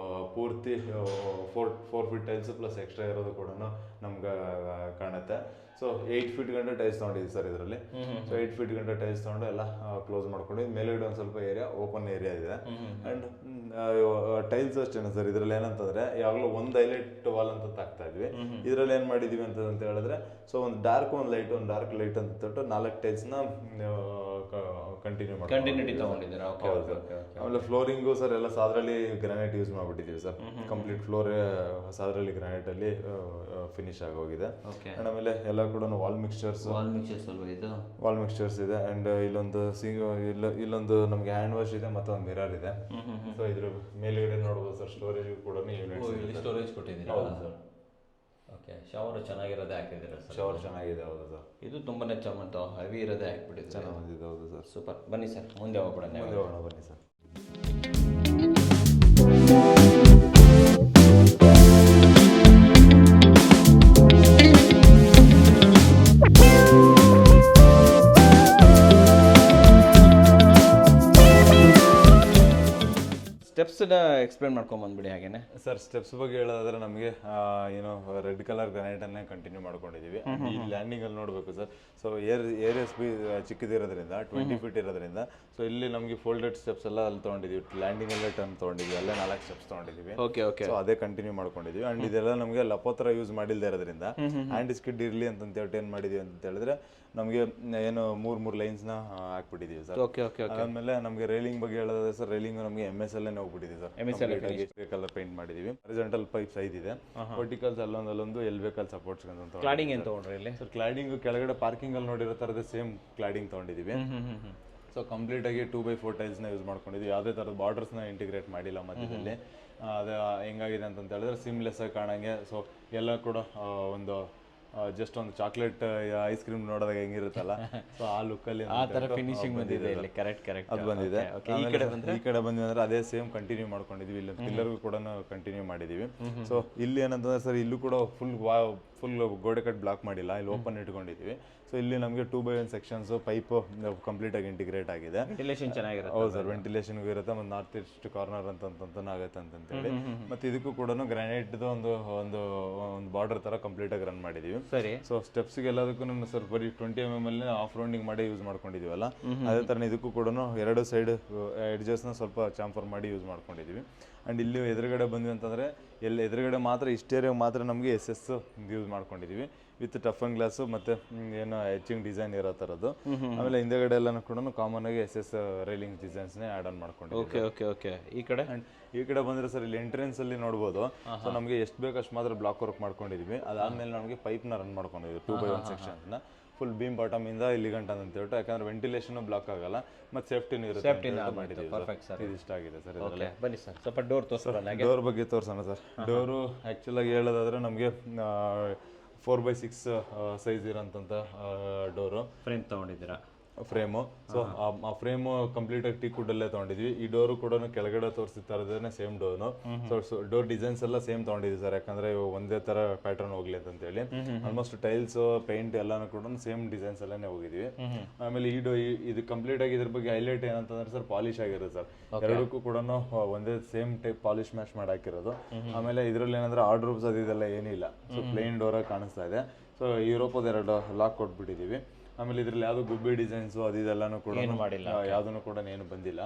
Speaker 2: ಪೂರ್ತಿ 4 ಫೀಟ್ ಟೈಲ್ಸ್ ಪ್ಲಸ್ ಎಕ್ಸ್ಟ್ರಾ ಇರೋದು ಕೂಡ ನಮ್ಗೆ ಕಾಣುತ್ತೆ. ಸೊ 8 ಫೀಟ್ ಗಂಟೆ ಟೈಲ್ಸ್ ತೊಗೊಂಡಿದ್ದೀವಿ ಸರ್ ಇದರಲ್ಲಿ. ಸೊ 8 ಫೀಟ್ ಗಂಟೆ ಟೈಲ್ಸ್ ತೊಗೊಂಡು ಎಲ್ಲ ಕ್ಲೋಸ್ ಮಾಡ್ಕೊಂಡು ಮೇಲ್ಗಡೆ ಒಂದು ಸ್ವಲ್ಪ ಏರಿಯಾ ಓಪನ್ ಏರಿಯಾ ಇದೆ. ಆ್ಯಂಡ್ ಟೈಲ್ಸ್ ಅಷ್ಟೇನೆ ಸರ್. ಇದರಲ್ಲಿ ಏನಂತಂದ್ರೆ ಯಾವಾಗಲೂ ಒಂದು ಹೈಲೈಟ್ ವಾಲ್ ಅಂತ ತಾಕ್ತಾ ಇದ್ವಿ. ಇದರಲ್ಲಿ ಏನು ಮಾಡಿದೀವಿ ಅಂತ ಹೇಳಿದ್ರೆ ಸೊ ಒಂದು ಡಾರ್ಕ್ ಒಂದು ಲೈಟ್ ಒಂದು ಡಾರ್ಕ್ ಲೈಟ್ ಅಂತ ಹೇಳ್ಬಿಟ್ಟು 4 ಟೈಲ್ಸ್ನ
Speaker 1: ಕಂಟಿನ್ಯೂಟಿ ತಗೊಂಡಿದ್ದೀರಾ?
Speaker 2: ಆಮೇಲೆ ಫ್ಲೋರಿಂಗು ಸರ್ ಎಲ್ಲ ಸಾದ್ರಲ್ಲಿ ಗ್ರಾನೈಟ್ ಯೂಸ್ ಮಾಡ್ಬಿಟ್ಟಿದ್ದೀವಿ ಸರ್. ಕಂಪ್ಲೀಟ್ ಫ್ಲೋರ್ ಸಾದ್ರಲ್ಲಿ ಗ್ರಾನೈಟ್ ಅಲ್ಲಿ ಫಿನಿಶ್ ಆಗೋಗಿದೆ. ಆಮೇಲೆ ಎಲ್ಲ ಕೂಡ ವಾಲ್ ಮಿಕ್ಸ್ಚರ್ಸ್ ಇದೆ. ಅಂಡ್ ಇಲ್ಲೊಂದು ನಮ್ಗೆ ಹ್ಯಾಂಡ್ ವಾಶ್ ಇದೆ ಮತ್ತು ಒಂದು ಮಿರರ್ ಇದೆ. ಸೊ ಇದ್ರ ಮೇಲ್ಗಡೆ ನೋಡ್ಬೋದು ಸರ್ ಸ್ಟೋರೇಜ್ ಕೂಡ
Speaker 1: ಸ್ಟೋರೇಜ್ ಕೊಟ್ಟಿದ್ದೀರಾ? ಹೌದು ಸರ್. ಓಕೆ, ಶವರ್ ಚೆನ್ನಾಗಿರೋದೇ ಹಾಕಿದ್ದೀರಾ ಸರ್?
Speaker 2: ಶವರ್ ಚೆನ್ನಾಗಿದೆ. ಹೌದು ಸರ್.
Speaker 1: ಇದು ತುಂಬಾನೇ ಹೆವಿ ಇರೋದೇ ಹಾಕ್ಬಿಟ್ಟಿದೆ.
Speaker 2: ಚೆನ್ನಾಗಿ ಬಂದಿದೆ. ಹೌದು ಸರ್.
Speaker 1: ಸೂಪರ್. ಬನ್ನಿ ಸರ್ ಮುಂದೆ ಹೋಗ್ಬಿಡೋಣ.
Speaker 2: ಬನ್ನಿ ಸರ್.
Speaker 1: ಸ್ಟೆಪ್ಸ್ನ ಎಕ್ಸ್ಪ್ಲೇನ್ ಮಾಡ್ಕೊಂಡು ಬಂದ್ಬಿಡಿ ಹಾಗೇನೆ
Speaker 2: ಸರ್. ಸ್ಟೆಪ್ಸ್ ಬಗ್ಗೆ ಹೇಳೋದಾದ್ರೆ ನಮಗೆ ಏನು ರೆಡ್ ಕಲರ್ ಗ್ರಾನೈಟನ್ನೇ ಕಂಟಿನ್ಯೂ ಮಾಡ್ಕೊಂಡಿದ್ದೀವಿ. ಈ ಲ್ಯಾಂಡಿಂಗಲ್ಲಿ ನೋಡಬೇಕು ಸರ್. ಸೊ ಏರಿಯಸ್ ಬಿ ಚಿಕ್ಕದಿರೋದ್ರಿಂದ 20 ಫೀಟ್ ಇರೋದ್ರಿಂದ ಸೊ ಇಲ್ಲಿ ನಮಗೆ ಫೋಲ್ಡೆಡ್ ಸ್ಟೆಪ್ಸ್ ಎಲ್ಲ ಅಲ್ಲಿ ತೊಗೊಂಡಿದ್ದೀವಿ. ಲ್ಯಾಂಡಿಂಗಲ್ಲೇ ಟರ್ನ್ ತೊಗೊಂಡಿದ್ದೀವಿ, ಅಲ್ಲೇ 4 ಸ್ಟೆಪ್ಸ್ ತೊಗೊಂಡಿದ್ದೀವಿ. ಸೊ ಅದೇ ಕಂಟಿನ್ಯೂ ಮಾಡ್ಕೊಂಡಿದ್ದೀವಿ. ಆ್ಯಂಡ್ ಇದೆಲ್ಲ ನಮಗೆ ಲಪೋತ್ರ ಯೂಸ್ ಮಾಡಿಲ್ಲದೆ ಇರೋದ್ರಿಂದ ಹ್ಯಾಂಡ್ ಸ್ಕಿಡ್ ಇರಲಿ ಅಂತ ಹೇಳ್ಬಿಟ್ಟು ಏನು ಮಾಡಿದ್ದೀವಿ ಅಂತ ಹೇಳಿದ್ರೆ ನಮಗೆ ಏನು 3 ಲೈನ್ಸ್ನ ಹಾಕ್ಬಿಟ್ಟಿದ್ದೀವಿ ಸರ್. ಆಮೇಲೆ ನಮಗೆ ರೈಲಿಂಗ್ ಬಗ್ಗೆ ಹೇಳೋದಾದ್ರೆ ಸರ್, ರೈಲಿಂಗ್ ನಮಗೆ MS ಅಲ್ಲೇ ಹೋಗ್ಬಿಟ್ಟಿದೆ ಸರ್. ಕಲರ್ ಪೇಂಟ್ ಮಾಡಿದೀವಿ. ಹಾರಿಜಾಂಟಲ್ ಪೈಪ್ಸ್ 5 ಇದೆ. ವರ್ಟಿಕಲ್ಸ್ ಅಲ್ಲೊಂದು ಎಲ್ಬೇಕಲ್ ಸಪೋರ್ಟ್ಸ್ ಅಂತ.
Speaker 1: ಕ್ಲಾಡಿಂಗ್ ಏನು ತಗೊಂಡ್ರಿ ಇಲ್ಲಿ
Speaker 2: ಸರ್? ಕ್ಲಾಡಿಂಗ್ ಕೆಳಗಡೆ ಪಾರ್ಕಿಂಗ್ ಅಲ್ಲಿ ನೋಡಿರೋ ತರದ ಸೇಮ್ ಕ್ಲಾಡಿಂಗ್ ತಗೊಂಡಿದೀವಿ. ಸೊ ಕಂಪ್ಲೀಟ್ ಆಗಿ 2x4 ಟೈಲ್ಸ್ನ ಯೂಸ್ ಮಾಡ್ಕೊಂಡಿದ್ವಿ. ಯಾವುದೇ ಥರದ ಬಾರ್ಡರ್ಸ್ನ ಇಂಟಿಗ್ರೇಟ್ ಮಾಡಿಲ್ಲ ಮಧ್ಯದಲ್ಲಿ. ಅದು ಹೆಂಗಾಗಿದೆ ಅಂತ ಹೇಳಿದ್ರೆ ಸಿಮ್ಲೆಸ್ ಆಗಿ ಕಾಣಂಗೆ. ಸೊ ಎಲ್ಲ ಕೂಡ ಒಂದು ಜಸ್ಟ್ ಒಂದು ಚಾಕ್ಲೇಟ್ ಐಸ್ ಕ್ರೀಮ್ ನೋಡಿದಾಗ ಹೆಂಗಿರುತ್ತಲ್ಲ, ಸೊ ಆ ಲುಕ್ಕಲ್ಲಿ
Speaker 1: ಆ ಥರ ಫಿನಿಶಿಂಗ್ ಬಂದಿದೆ ಇಲ್ಲಿ. ಕರೆಕ್ಟ್
Speaker 2: ಅದು ಬಂದಿದೆ. ಈ ಕಡೆ ಬಂದ್ವಿ ಅಂದ್ರೆ ಅದೇ ಸೇಮ್ ಕಂಟಿನ್ಯೂ ಮಾಡ್ಕೊಂಡಿದ್ವಿ. ಇಲ್ಲಿ ಪಿಲ್ಲರ್ಗೂ ಕೂಡ ಕಂಟಿನ್ಯೂ ಮಾಡಿದೀವಿ. ಸೊ ಇಲ್ಲಿ ಏನಂತಂದ್ರೆ ಸರ್, ಇಲ್ಲೂ ಕೂಡ ಫುಲ್ ಗೋಡೆ ಕಟ್ ಬ್ಲಾಕ್ ಮಾಡಿಲ್ಲ, ಇಲ್ಲಿ ಓಪನ್ ಇಟ್ಕೊಂಡಿದ್ದೀವಿ. ಸೊ ಇಲ್ಲಿ ನಮಗೆ 2x1 ಸೆಕ್ಷನ್ಸ್ ಪೈಪ್ ಕಂಪ್ಲೀಟ್ ಆಗಿ ಇಂಟಿಗ್ರೇಟ್ ಆಗಿದೆ.
Speaker 1: ವೆಂಟಿಲೇಷನ್ ಚೆನ್ನಾಗಿರುತ್ತೆ.
Speaker 2: ಹೌದು ಸರ್, ವೆಂಟಿಲೇಷನ್ಗೂ ಇರುತ್ತೆ. ಮತ್ತು ನಾರ್ತ್ ಈಸ್ಟ್ ಕಾರ್ನರ್ ಅಂತ ಆಗುತ್ತೆ ಅಂತೇಳಿ. ಮತ್ತು ಇದಕ್ಕೂ ಕೂಡ ಗ್ರಾನೈಟ್ದು ಒಂದು ಬಾರ್ಡರ್ ಥರ ಕಂಪ್ಲೀಟ್ ಆಗಿ ರನ್ ಮಾಡಿದ್ದೀವಿ.
Speaker 1: ಸರಿ.
Speaker 2: ಸೊ ಸ್ಟೆಪ್ಸ್ಗೆ ಎಲ್ಲದಕ್ಕೂ ಸರ್ ಬರೀ 20 mm ಅಲ್ಲಿ ಆಫ್ ರೌಂಡಿಂಗ್ ಮಾಡಿ ಯೂಸ್ ಮಾಡ್ಕೊಂಡಿದ್ದೀವಲ್ಲ, ಅದೇ ಥರ ಇದಕ್ಕೂ ಕೂಡ 2 ಸೈಡ್ ಎಡ್ಜಸ್ನ ಸ್ವಲ್ಪ ಚಾಂಫರ್ ಮಾಡಿ ಯೂಸ್ ಮಾಡ್ಕೊಂಡಿದ್ದೀವಿ. ಆ್ಯಂಡ್ ಇಲ್ಲಿ ಎದುರುಗಡೆ ಬಂದ್ವಿ ಅಂತಂದರೆ ಎದುರುಗಡೆ ಮಾತ್ರ ಇಷ್ಟೇರಿಯಾಗ ಮಾತ್ರ ನಮಗೆ SS ಯೂಸ್ ಮಾಡ್ಕೊಂಡಿದ್ದೀವಿ ವಿತ್ ಟಫ್ ಅಂಡ್ ಗ್ಲಾಸು ಮತ್ತು ಏನು ಎಚಿಂಗ್ ಡಿಸೈನ್ ಇರೋ ಥರದ್ದು. ಆಮೇಲೆ ಹಿಂದೆಗಡೆ ಎಲ್ಲನೂ ಕೂಡ ಕಾಮನ್ ಆಗಿ SS ರೈಲಿಂಗ್ ಡಿಸೈನ್ಸ್ನೇ ಆ್ಯಡ್ ಆನ್ ಮಾಡ್ಕೊಂಡಿದ್ದೀವಿ.
Speaker 1: ಓಕೆ. ಈ ಕಡೆ
Speaker 2: ಬಂದರೆ ಸರ್, ಇಲ್ಲಿ ಎಂಟ್ರೆನ್ಸ್ ಅಲ್ಲಿ ನೋಡ್ಬೋದು. ಸೊ ನಮಗೆ ಎಷ್ಟು ಬೇಕಷ್ಟು ಮಾತ್ರ ಬ್ಲಾಕ್ ವರ್ಕ್ ಮಾಡ್ಕೊಂಡಿದ್ದೀವಿ. ಅದಾದ್ಮೇಲೆ ನಮಗೆ ಪೈಪ್ನ ರನ್ ಮಾಡ್ಕೊಂಡಿದ್ದೀವಿ 2x1 ಸೆಕ್ಷನ್ಸ್ನ. ಫುಲ್ ಬೀಮ್ ಬಾಟಮ್ ಇಂದ ಇಲ್ಲಿ ಗಂಟ ಅಂತ ಹೇಳ್ಬಿಟ್ಟು, ಯಾಕಂದ್ರೆ ವೆಂಟಿಲೇಷನ್ ಬ್ಲಾಕ್ ಆಗಲ್ಲ ಮತ್ತೆ ಸೇಫ್ಟಿನೂ ಇರುತ್ತೆ ಅಂತ ಹೇಳ್ಬಿಟ್ಟು ಮಾಡಿದ್ದೀವಿ ಸರ್. ಇದು ಇಷ್ಟ ಆಗಿದೆ ಸರ್.
Speaker 1: ಓಕೆ ಬನ್ನಿ ಸರ್ ಸ್ವಲ್ಪ ಡೋರ್ ತೋರಿಸೋಣ.
Speaker 2: ಡೋರ್ ಬಗ್ಗೆ ತೋರಿಸೋಣ ಸರ್. ಡೋರು ಆ್ಯಕ್ಚುಲಾಗಿ ಹೇಳೋದಾದ್ರೆ ನಮಗೆ 4x6 ಸೈಜ್ ಇರೋಂಥ ಡೋರು
Speaker 1: ಫ್ರೇಮ್ ತೊಗೊಂಡಿದ್ದೀರಾ?
Speaker 2: ಫ್ರೇಮು. ಸೊ ಆ ಫ್ರೇಮು ಕಂಪ್ಲೀಟ್ ಆಗಿ ಟೀಕ್ ವುಡ್ಡಲ್ಲೇ ತೊಗೊಂಡಿದ್ವಿ. ಈ ಡೋರು ಕೂಡ ಕೆಳಗಡೆ ತೋರಿಸ್ತಾ ಇರೋದೇ same door. So door designs ಎಲ್ಲ ಸೇಮ್ ತೊಗೊಂಡಿದ್ವಿ ಸರ್, ಯಾಕಂದ್ರೆ ಒಂದೇ ತರ ಪ್ಯಾಟರ್ನ್ ಹೋಗ್ಲಿ ಅಂತೇಳಿ. ಆಲ್ಮೋಸ್ಟ್ ಟೈಲ್ಸ್ ಪೇಂಟ್ ಎಲ್ಲಾನು ಕೂಡ ಸೇಮ್ ಡಿಸೈನ್ಸ್ ಎಲ್ಲಾನೇ ಹೋಗಿದ್ವಿ. ಆಮೇಲೆ ಇದು ಕಂಪ್ಲೀಟ್ ಆಗಿ ಇದ್ರ ಬಗ್ಗೆ ಹೈಲೈಟ್ ಏನಂತಂದ್ರೆ ಸರ್, ಪಾಲಿಶ್ ಆಗಿರೋದು ಸರ್. ಎರಡಕ್ಕೂ ಕೂಡ ಒಂದೇ ಸೇಮ್ ಟೈಪ್ ಪಾಲಿಶ್ ಮ್ಯಾಚ್ ಮಾಡಿ ಹಾಕಿರೋದು. ಆಮೇಲೆ ಇದ್ರಲ್ಲಿ ಏನಂದ್ರೆ ಆರ್ಡ್ರೂಪ್ಸ್ ಅದೆಲ್ಲ ಏನಿಲ್ಲ. ಸೊ ಪ್ಲೇನ್ ಡೋರ್ ಕಾಣಿಸ್ತಾ ಇದೆ. ಸೊ ಯುರೋಪದ 2 ಲಾಕ್ ಕೊಟ್ಬಿಟ್ಟಿದೀವಿ. ಆಮೇಲೆ ಇದ್ರಲ್ಲಿ ಯಾವ್ದು ಗುಬ್ಬಿ ಡಿಸೈನ್ಸ್ ಅದು ಇದೆಲ್ಲಾನು ಕೂಡ ಯಾವ್ದನ್ನು ಕೂಡ ಏನು ಬಂದಿಲ್ಲ.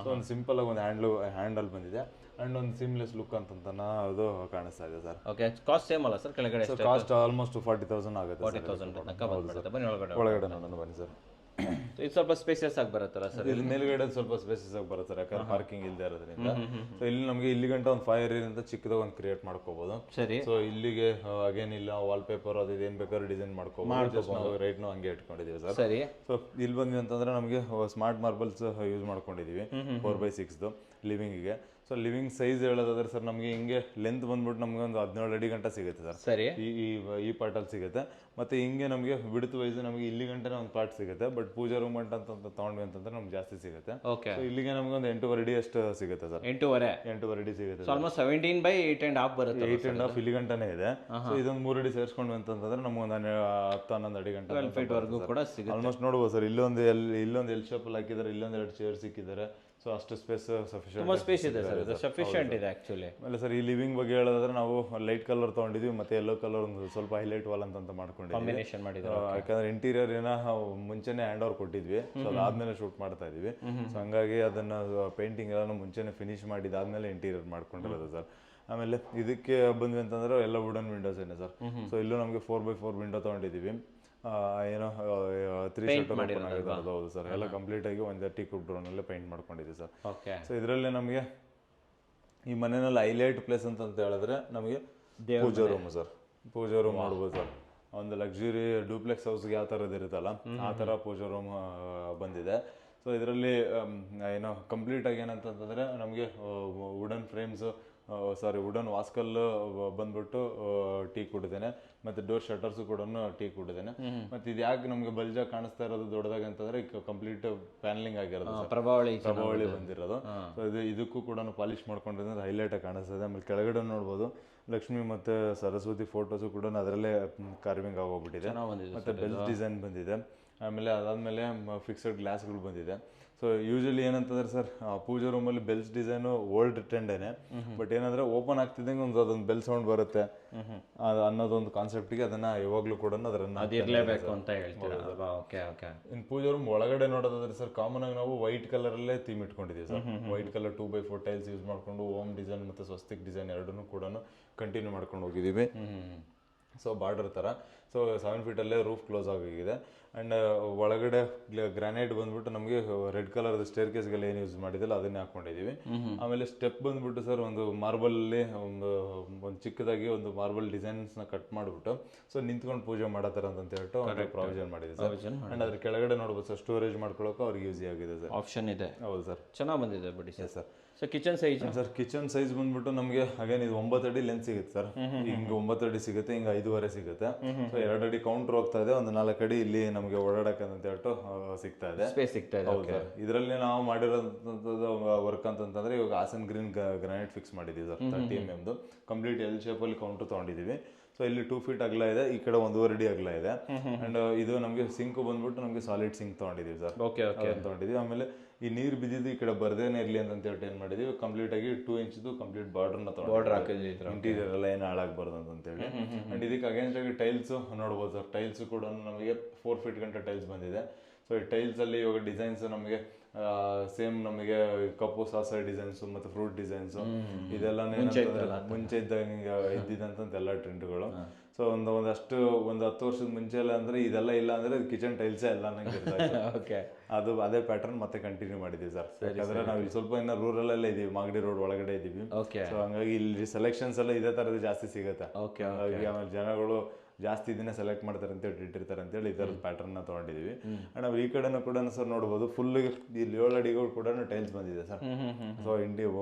Speaker 2: ಸೊ ಒಂದು ಸಿಂಪಲ್ ಆಗಿ ಒಂದು ಹ್ಯಾಂಡಲ್ ಬಂದಿದೆ ಅಂಡ್ ಒಂದು ಸಿಮ್ಲೆಸ್ ಲುಕ್ ಅಂತನ ಅದು ಕಾಣಿಸ್ತಾ ಇದೆ ಸರ್.
Speaker 1: ಓಕೆ ಕಾಸ್ಟ್ ಸೇಮ್ ಅಲ್ಲ ಸರ್? ಕೆಳಗಡೆ
Speaker 2: ಕಾಸ್ಟ್ ಆಲ್ಮೋಸ್ಟ್ 40,000 ಆಗುತ್ತೆ.
Speaker 1: 40,000 ಬನ್ನಿ
Speaker 2: ಒಳಗಡೆ ನೋಡೋಣ ಬನ್ನಿ ಸರ್.
Speaker 1: ಇದು ಸ್ವಲ್ಪ ಸ್ಪೇಸಿಯಸ್ ಆಗಿ ಬರುತ್ತಲ್ಲ ಸರ್?
Speaker 2: ಇಲ್ಲಿ ಮೇಲ್ಗಡೆ ಸ್ವಲ್ಪ ಸ್ಪೇಸಸ್ ಆಗಿ ಬರುತ್ತೆ ಸರ್, ಯಾಕಂದ್ರೆ ಪಾರ್ಕಿಂಗ್ ಇಲ್ಲದೆ ಇರೋದ್ರಿಂದ. ಸೊ ಇಲ್ಲಿ ನಮಗೆ ಇಲ್ಲಿ ಗಂಟ ಒಂದು 5 ಏರಿಯಾ ಅಂತ ಚಿಕ್ಕದಾಗ ಒಂದು ಕ್ರಿಯೇಟ್ ಮಾಡ್ಕೋಬಹುದು.
Speaker 1: ಸರಿ.
Speaker 2: ಸೊ ಇಲ್ಲಿಗೆ ಅಗೇನ್ ಇಲ್ಲ ವಾಲ್ ಪೇಪರ್ ಅದು ಇದೇನ್ ಬೇಕಾದ್ರೂ ಡಿಸೈನ್ ಮಾಡ್ಕೋಬಹುದು. ರೈಟ್ ನಾವು ಹಂಗೆ ಇಟ್ಕೊಂಡಿದೀವಿ ಸರ್.
Speaker 1: ಸರಿ.
Speaker 2: ಸೊ ಇಲ್ಲಿ ಬಂದ್ವಿ ಅಂತಂದ್ರೆ ನಮಗೆ ಸ್ಮಾರ್ಟ್ ಮಾರ್ಬಲ್ಸ್ ಯೂಸ್ ಮಾಡ್ಕೊಂಡಿದೀವಿ 4x6 ಲಿವಿಂಗಿಗೆ. ಸೊ ಲಿವಿಂಗ್ ಸೈಜ್ ಹೇಳೋದಾದ್ರೆ ಸರ್, ನಮಗೆ ಹಿಂಗೆ ಲೆಂತ್ ಬಂದ್ಬಿಟ್ಟು ನಮ್ಗೆ ಒಂದು 17 ಅಡಿ ಗಂಟ ಸಿಗುತ್ತೆ ಸರ್.
Speaker 1: ಸರಿ.
Speaker 2: ಈ ಪಾರ್ಟಲ್ಲಿ ಸಿಗುತ್ತೆ. ಮತ್ತೆ ಹಿಂಗೆ ನಮಗೆ ಬಿಡ್ತು ವೈಸ್ ನಮಗೆ ಇಲ್ಲಿ ಗಂಟೆ ಒಂದು ಪಾರ್ಟ್ ಸಿಗುತ್ತೆ. ಬಟ್ ಪೂಜಾ ರೂಮ್ ಅಂತ ತಗೊಂಡ್ವಿ ಅಂತಂದ್ರೆ ನಮ್ಗೆ ಜಾಸ್ತಿ ಸಿಗುತ್ತೆ.
Speaker 1: ಓಕೆ.
Speaker 2: ಇಲ್ಲಿಗೆ ನಮ್ಗೆ ಒಂದು 8.5 ಅಡಿ ಅಷ್ಟು ಸಿಗುತ್ತೆ ಸರ್.
Speaker 1: 8.5
Speaker 2: ಅಡಿ ಸಿಗುತ್ತೆ.
Speaker 1: ಆಲ್ಮೋಸ್ಟ್ 17/8.5 ಬರುತ್ತೆ.
Speaker 2: 8.5 ಇಲ್ಲಿ ಗಂಟನೇ ಇದೆ. ಸೊ ಇದೊಂದು 3 ಅಡಿ ಸೇರಿಸ್ಕೊಂಡ್ವಿ ಅಂತಂದ್ರೆ ನಮ್ಗೆ ಒಂದು 10-11 ಅಡಿ ಗಂಟೆ
Speaker 1: 12 ಫೀಟ್ ವರೆಗೂ ಕೂಡ ಸಿಗುತ್ತೆ.
Speaker 2: ಆಲ್ಮೋಸ್ಟ್ ನೋಡ್ಬೋದು ಸರ್. ಇಲ್ಲೊಂದು ಎಲ್ ಶೇಪ್ ಅಲ್ಲಿ ಹಾಕಿದ್ದಾರೆ, ಇಲ್ಲೊಂದು 2 ಚೇರ್ ಸಿಕ್ಕಿದ್ದಾರೆ. ಸೊ ಅಷ್ಟು ಸ್ಪೇಸ್ ಸಫಿಷಿಯಂಟ್,
Speaker 1: ತುಂಬಾ ಸ್ಪೇಸ್ ಇದೆ ಸರ್, ಇದು ಸಫಿಷಿಯಂಟ್ ಇದೆ ಆಕ್ಚುಲಿ.
Speaker 2: ಆಮೇಲೆ ಸರ್ ಈ ಲಿವಿಂಗ್ ಬಗ್ಗೆ ಹೇಳೋದಾದ್ರೆ ನಾವು ಲೈಟ್ ಕಲರ್ ತೊಗೊಂಡಿದ್ವಿ, ಮತ್ತೆ ಯೆಲ್ಲೋ ಕಲರ್ ಒಂದು ಸ್ವಲ್ಪ ಹೈಲೈಟ್ ವಾಲ್ ಅಂತ ಮಾಡ್ಕೊಂಡಿದ್ವಿ.
Speaker 1: ಕಾಂಬಿನೇಷನ್ ಮಾಡಿದ್ರು.
Speaker 2: ಯಾಕಂದ್ರೆ ಇಂಟೀರಿಯರ್ ಏನೋ ಮುಂಚೆನೆ ಹ್ಯಾಂಡ್ ಓವರ್ ಕೊಟ್ಟಿದ್ವಿ. ಸೊ ಅದಾದ್ಮೇಲೆ ಶೂಟ್ ಮಾಡ್ತಾ ಇದೀವಿ. ಸೊ ಹಂಗಾಗಿ ಅದನ್ನ ಪೇಂಟಿಂಗ್ ಎಲ್ಲ ಮುಂಚೆನೆ ಫಿನಿಶ್ ಮಾಡಿದಾದ್ಮೇಲೆ ಇಂಟೀರಿಯರ್ ಮಾಡ್ಕೊಂಡಿರೋದು ಸರ್. ಆಮೇಲೆ ಇದಕ್ಕೆ ಬಂದ್ವಿ ಅಂತಂದ್ರೆ ಎಲ್ಲ ವುಡನ್ ವಿಂಡೋಸ್ ಏನೇ ಸರ್. ಸೊ ಇಲ್ಲೂ ನಮಗೆ 4x4 ವಿಂಡೋ ತೊಗೊಂಡಿದೀವಿ. ಏನೋ 3 ಶಟರ್ ಓಪನ್ ಆಗಿದೆ. ಹೌದು ಸರ್, ಎಲ್ಲ ಕಂಪ್ಲೀಟ್ ಆಗಿ ಒಂದು ಟೀಕ್ ವುಡ್ ಡ್ರೋನಲ್ಲೇ ಪೇಂಟ್ ಮಾಡ್ಕೊಂಡಿದ್ದೀವಿ ಸರ್. ಸೊ ಇದರಲ್ಲಿ ನಮಗೆ ಈ ಮನೆಯಲ್ಲಿ ಹೈಲೈಟ್ ಪ್ಲೇಸ್ ಅಂತ ಹೇಳಿದ್ರೆ ನಮಗೆ ಪೂಜಾ ರೂಮ್ ಸರ್. ಪೂಜಾ ರೂಮ್ ಮಾಡ್ಬೋದು ಸರ್. ಒಂದು ಲಕ್ಸುರಿ ಡೂಪ್ಲೆಕ್ಸ್ ಹೌಸ್ಗೆ ಯಾವ ಥರದ್ದು ಇರುತ್ತಲ್ಲ ಆ ಥರ ಪೂಜಾ ರೂಮ್ ಬಂದಿದೆ. ಸೊ ಇದರಲ್ಲಿ ಏನೋ ಕಂಪ್ಲೀಟ್ ಆಗಿ ಏನಂತಂದ್ರೆ ನಮಗೆ ವುಡನ್ ಫ್ರೇಮ್ಸು ವುಡನ್ ವಾಸ್ಕಲ್ಲು ಬಂದ್ಬಿಟ್ಟು ಟೀ ಕೊಟ್ಟಿದ್ದೇನೆ. ಮತ್ತೆ ಡೋರ್ ಶಟರ್ಸ್ ಕೂಡ ಟೀ ಕೊಟ್ಟಿದ್ದೇನೆ. ಮತ್ತೆ ಇದು ಯಾಕೆ ನಮಗೆ ಬಲ್ಜಾಗಿ ಕಾಣಿಸ್ತಾ ಇರೋದು ದೊಡ್ಡದಾಗಿ ಅಂತಂದ್ರೆ ಕಂಪ್ಲೀಟ್ ಪ್ಯಾನಲಿಂಗ್ ಆಗಿರೋದು, ಪ್ರಭಾವಳಿ ಬಂದಿರೋದು. ಸೊ ಇದಕ್ಕೂ ಕೂಡ ಪಾಲಿಶ್ ಮಾಡ್ಕೊಂಡಿದ್ರೆ ಹೈಲೈಟ್ ಆಗಿ ಕಾಣಿಸ್ತದೆ. ಆಮೇಲೆ ಕೆಳಗಡೆ ನೋಡ್ಬೋದು ಲಕ್ಷ್ಮಿ ಮತ್ತೆ ಸರಸ್ವತಿ ಫೋಟೋಸು ಕೂಡ ಅದರಲ್ಲೇ ಕಾರ್ವಿಂಗ್ ಆಗೋಗ್ಬಿಟ್ಟಿದೆ. ಮತ್ತೆ ಬೆಲ್ಸ್ ಡಿಸೈನ್ ಬಂದಿದೆ. ಆಮೇಲೆ ಅದಾದ್ಮೇಲೆ ಫಿಕ್ಸೆಡ್ ಗ್ಲಾಸ್ಗಳು ಬಂದಿದೆ. ಸೊ ಯೂಶಲಿ ಏನಂತಂದ್ರೆ ಸರ್, ಪೂಜಾ ರೂಮಲ್ಲಿ ಬೆಲ್ಸ್ ಡಿಸೈನು ಓಲ್ಡ್ ಟ್ರೆಂಡೇನೆ. ಬಟ್ ಏನಂದ್ರೆ ಓಪನ್ ಆಗ್ತಿದ್ದಂಗೆ ಅದೊಂದು ಬೆಲ್ ಸೌಂಡ್ ಬರುತ್ತೆ ಅನ್ನೋದೊಂದು ಕಾನ್ಸೆಪ್ಟ್ಗೆ ಅದನ್ನ ಯಾವಾಗ್ಲೂ ಕೂಡ
Speaker 1: ಇರಲೇಬೇಕು ಅಂತ ಹೇಳ್ತೀರಾ.
Speaker 2: ಇನ್ ಪೂಜಾ ರೂಮ್ ಒಳಗಡೆ ನೋಡೋದಾದ್ರೆ ಸರ್, ಕಾಮನ್ ಆಗಿ ನಾವು ವೈಟ್ ಕಲರ್ ಅಲ್ಲೇ ಥೀಮ್ ಇಟ್ಕೊಂಡಿದ್ದೀವಿ sir. White colour 2x4 tiles use ಮಾಡ್ಕೊಂಡು ಓಮ್ ಡಿಸೈನ್ ಮತ್ತೆ ಸ್ವಸ್ತಿಕ್ ಡಿಸೈನ್ ಎರಡನ್ನೂ ಕೂಡ ಕಂಟಿನ್ಯೂ ಮಾಡ್ಕೊಂಡು ಹೋಗಿದ್ದೀವಿ. ಸೊ ಬಾರ್ಡರ್ ತರ. ಸೊ 7 ಫೀಟಲ್ಲೇ ರೂಫ್ ಕ್ಲೋಸ್ ಆಗಿದೆ. ಆ್ಯಂಡ್ ಒಳಗಡೆ ಗ್ರಾನೈಟ್ ಬಂದ್ಬಿಟ್ಟು ನಮಗೆ ರೆಡ್ ಕಲರ್ ಸ್ಟೇರ್ ಕೇಸ್ಗೆಲ್ಲ ಏನು ಯೂಸ್ ಮಾಡಿದಿಲ್ಲ ಅದನ್ನೇ ಹಾಕೊಂಡಿದ್ದೀವಿ. ಆಮೇಲೆ ಸ್ಟೆಪ್ ಬಂದ್ಬಿಟ್ಟು ಸರ್ ಒಂದು ಮಾರ್ಬಲ್ಲಿ ಒಂದು ಚಿಕ್ಕದಾಗಿ ಒಂದು ಮಾರ್ಬಲ್ ಡಿಸೈನ್ಸ್ನ ಕಟ್ ಮಾಡಿಬಿಟ್ಟು ಸೊ ನಿಂತ್ಕೊಂಡು ಪೂಜೆ ಮಾಡತ್ತಾರ ಅಂತ ಹೇಳ್ಬಿಟ್ಟು ಒಂದು ಪ್ರಾವಿಷನ್ ಮಾಡಿದೆ ಸರ್. ಆ್ಯಂಡ್ ಅದ್ರ ಕೆಳಗಡೆ ನೋಡ್ಬೋದು ಸರ್, ಸ್ಟೋರೇಜ್ ಮಾಡ್ಕೊಳ್ಳೋಕೆ ಅವ್ರಿಗೆ ಯೂಸ್ ಆಗಿದೆ ಸರ್.
Speaker 1: ಆಪ್ಷನ್ ಇದೆ.
Speaker 2: ಹೌದು ಸರ್,
Speaker 1: ಚೆನ್ನಾಗಿ ಬಂದಿದೆ ಬಿಡಿ
Speaker 2: sir.
Speaker 1: So kitchen size
Speaker 2: sir, kitchen size ಬಂದ್ಬಿಟ್ಟು ನಮಗೆ ಅಗೇನ್ ಇದು 9 ಅಡಿ ಲೆಂತ್ ಸಿಗುತ್ತೆ ಸರ್. ಹಿಂಗೆ 9 ಅಡಿ ಸಿಗುತ್ತೆ, ಹಿಂಗೆ 5.5 ಸಿಗುತ್ತೆ. ಸೊ 2 ಅಡಿ ಕೌಂಟರ್ ಹೋಗ್ತಾ ಇದೆ, ಒಂದು 4 ಅಡಿ ಇಲ್ಲಿ ನಮಗೆ ಓಡಾಡಕ್ಕೆ ಅಂತ ಹೇಳ್ಬಿಟ್ಟು ಸಿಗ್ತಾ ಇದೆ,
Speaker 1: ಸ್ಪೇಸ್ ಸಿಗ್ತಾ ಇದೆ.
Speaker 2: ಹೌದು ಸರ್. ಇದರಲ್ಲಿ ನಾವು ಮಾಡಿರೋಂಥದ್ದು ವರ್ಕ್ ಅಂತಂದ್ರೆ ಇವಾಗ ಹಾಸನ್ ಗ್ರೀನ್ ಗ್ರಾನೈಟ್ ಫಿಕ್ಸ್ ಮಾಡಿದ್ದೀವಿ ಸರ್. 30 mm ಕಂಪ್ಲೀಟ್ ಎಲ್ ಶೇಪಲ್ಲಿ ಕೌಂಟರ್ ತೊಗೊಂಡಿದ್ದೀವಿ. ಸೊ ಇಲ್ಲಿ 2 ಫೀಟ್ ಅಗಲ ಇದೆ, ಈ ಕಡೆ 1.5 ಅಡಿ ಅಗಲ ಇದೆ. ಅಂಡ್ ಇದು ನಮಗೆ ಸಿಂಕ್ ಬಂದ್ಬಿಟ್ಟು ನಮಗೆ ಸಾಲಿಡ್ ಸಿಂಕ್ ತೊಗೊಂಡಿದ್ದೀವಿ ಸರ್. ತೊಗೊಂಡಿದ್ದೀವಿ. ಆಮೇಲೆ ಈ ನೀರು ಬಿದ್ದಿದ್ದು ಈ ಕಡೆ ಬರ್ದೇನೆ ಇರಲಿ ಅಂತ ಹೇಳ್ಬಿಟ್ಟು ಏನು ಮಾಡಿದೀವಿ, ಕಂಪ್ಲೀಟ್ ಆಗಿ 2 ಇಂಚ್ದು ಕಂಪ್ಲೀಟ್ ಬಾರ್ಡರ್ನ ತೊಗೊಂಡು ಇಂಟೀರಿಯರ್ ಎಲ್ಲ ಏನು ಹಾಳಾಗಬಾರ್ದು ಅಂತೇಳಿ. ಅಂಡ್ ಇದಕ್ಕೆ ಅಗೇನ್ಸ್ಟ್ ಆಗಿ ಟೈಲ್ಸ್ ನೋಡ್ಬೋದು ಸರ್. ಟೈಲ್ಸ್ ಕೂಡ ನಮಗೆ 4 ಫೀಟ್ ಗಂಟೆ ಟೈಲ್ಸ್ ಬಂದಿದೆ. ಸೊ ಈ ಟೈಲ್ಸ್ ಅಲ್ಲಿ ಇವಾಗ ಡಿಸೈನ್ಸ್ ನಮಗೆ ಸೇಮ್ ನಮಗೆ ಕಪ್ಪು ಸಾಸರ್ ಡಿಸೈನ್ಸ್ ಮತ್ತೆ ಫ್ರೂಟ್ ಡಿಸೈನ್ಸ್ ಇದೆಲ್ಲ ಮುಂಚೆ ಇದ್ದಿದ್ದಂತ ಎಲ್ಲ ಟ್ರೆಂಡ್ಗಳು. ಸೊ ಒಂದಷ್ಟು 10 ವರ್ಷದ ಮುಂಚೆ ಎಲ್ಲ ಅಂದ್ರೆ ಇದೆಲ್ಲ ಇಲ್ಲ ಅಂದ್ರೆ ಕಿಚನ್ ಟೈಲ್ಸ್ ಎಲ್ಲ ಅದು ಅದೇ ಪ್ಯಾಟರ್ನ್ ಮತ್ತೆ ಕಂಟಿನ್ಯೂ ಮಾಡಿದೀವಿ ಸರ್. ಯಾಕಂದ್ರೆ ನಾವು ಇಲ್ಲಿ ಸ್ವಲ್ಪ ಇನ್ನ ರೂರಲ್ ಅಲ್ಲೇ ಇದೀವಿ, ಮಾಗಡಿ ರೋಡ್ ಒಳಗಡೆ ಇದೀವಿ. ಸೊ ಹಂಗಾಗಿ ಇಲ್ಲಿ ಸೆಲೆಕ್ಷನ್ಸ್ ಎಲ್ಲ ಇದೇ ತರದ್ದು ಜಾಸ್ತಿ ಸಿಗುತ್ತೆ. ಆಮೇಲೆ ಜನಗಳು ಜಾಸ್ತಿ ಇದನ್ನೇ ಸೆಲೆಕ್ಟ್ ಮಾಡ್ತಾರೆ ಅಂತೇಳಿ ಇಟ್ಟಿರ್ತಾರೆ ಅಂತೇಳಿ ಈ ಥರದ ಪ್ಯಾಟರ್ನ ತೊಗೊಂಡಿದ್ದೀವಿ. ಆ್ಯಂಡ್ ನಾವು ಈ ಕಡೆನೂ ಕೂಡ ಸರ್ ನೋಡ್ಬೋದು ಫುಲ್ ಇಲ್ಲಿ 7 ಅಡಿಗೂ ಕೂಡ ಟೈಲ್ಸ್ ಬಂದಿದೆ ಸರ್. ಸೊ